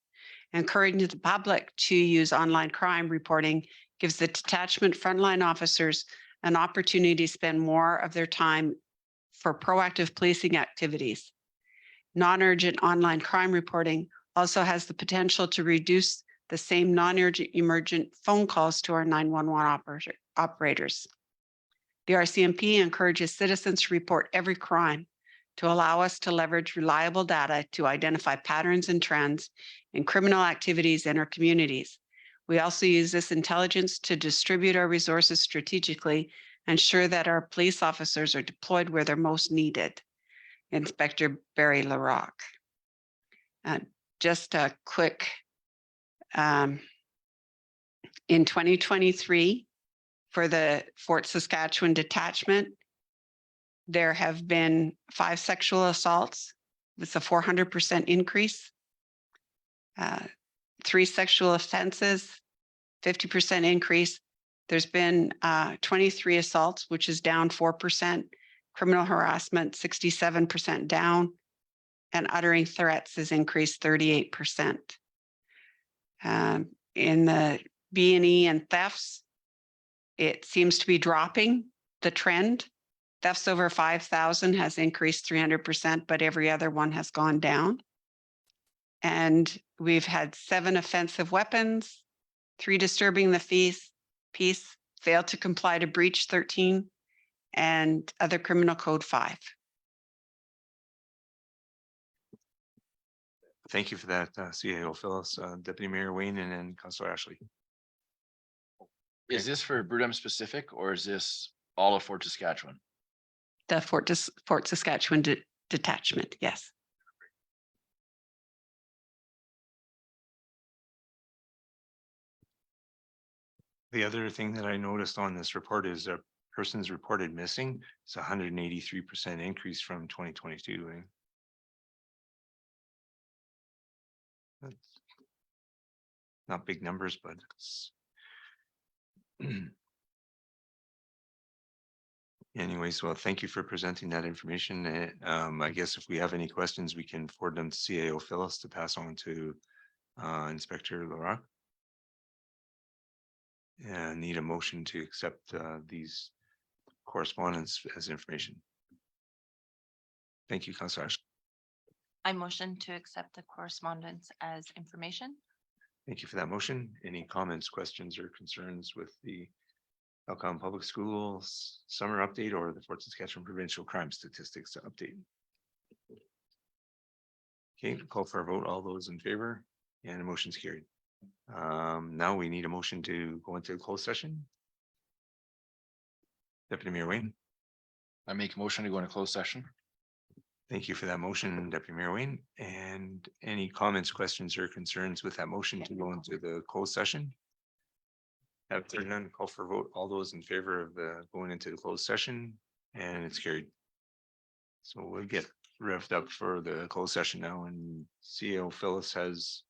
S3: Encouraging the public to use online crime reporting gives the detachment frontline officers an opportunity to spend more of their time for proactive policing activities. Non-urgent online crime reporting also has the potential to reduce the same non-urgent emergent phone calls to our 911 operators. The RCMP encourages citizens to report every crime to allow us to leverage reliable data to identify patterns and trends in criminal activities in our communities. We also use this intelligence to distribute our resources strategically, ensure that our police officers are deployed where they're most needed. Inspector Barry LaRocque. Just a quick, in 2023, for the Fort Saskatchewan detachment, there have been 5 sexual assaults. It's a 400% increase. 3 sexual offenses, 50% increase. There's been 23 assaults, which is down 4%. Criminal harassment, 67% down. And uttering threats has increased 38%. In the B&E and thefts, it seems to be dropping the trend. Thefts over 5,000 has increased 300%, but every other one has gone down. And we've had 7 offensive weapons, 3 disturbing the peace, failed to comply to breach 13, and other criminal code 5.
S1: Thank you for that, CAO Phyllis, Deputy Mayor Wayne, and then Councillor Ashley.
S2: Is this for Bruderheim specific or is this all of Fort Saskatchewan?
S3: The Fort Saskatchewan detachment, yes.
S1: The other thing that I noticed on this report is persons reported missing. It's 183% increase from 2022. That's not big numbers, but it's anyways, well, thank you for presenting that information. I guess if we have any questions, we can forward them to CAO Phyllis to pass on to Inspector LaRocque. And need a motion to accept these correspondence as information. Thank you, Councillor Ashley.
S4: I motion to accept the correspondence as information.
S1: Thank you for that motion. Any comments, questions, or concerns with the Alcon Public Schools summer update or the Fort Saskatchewan Provincial Crime Statistics update? Okay, call for a vote. All those in favor, and the motion's carried. Now we need a motion to go into closed session. Deputy Mayor Wayne.
S2: I make a motion to go into closed session.
S1: Thank you for that motion, Deputy Mayor Wayne. And any comments, questions, or concerns with that motion to go into the closed session? Have there none, call for a vote. All those in favor of the going into the closed session, and it's carried. So we'll get revved up for the closed session now, and CAO Phyllis has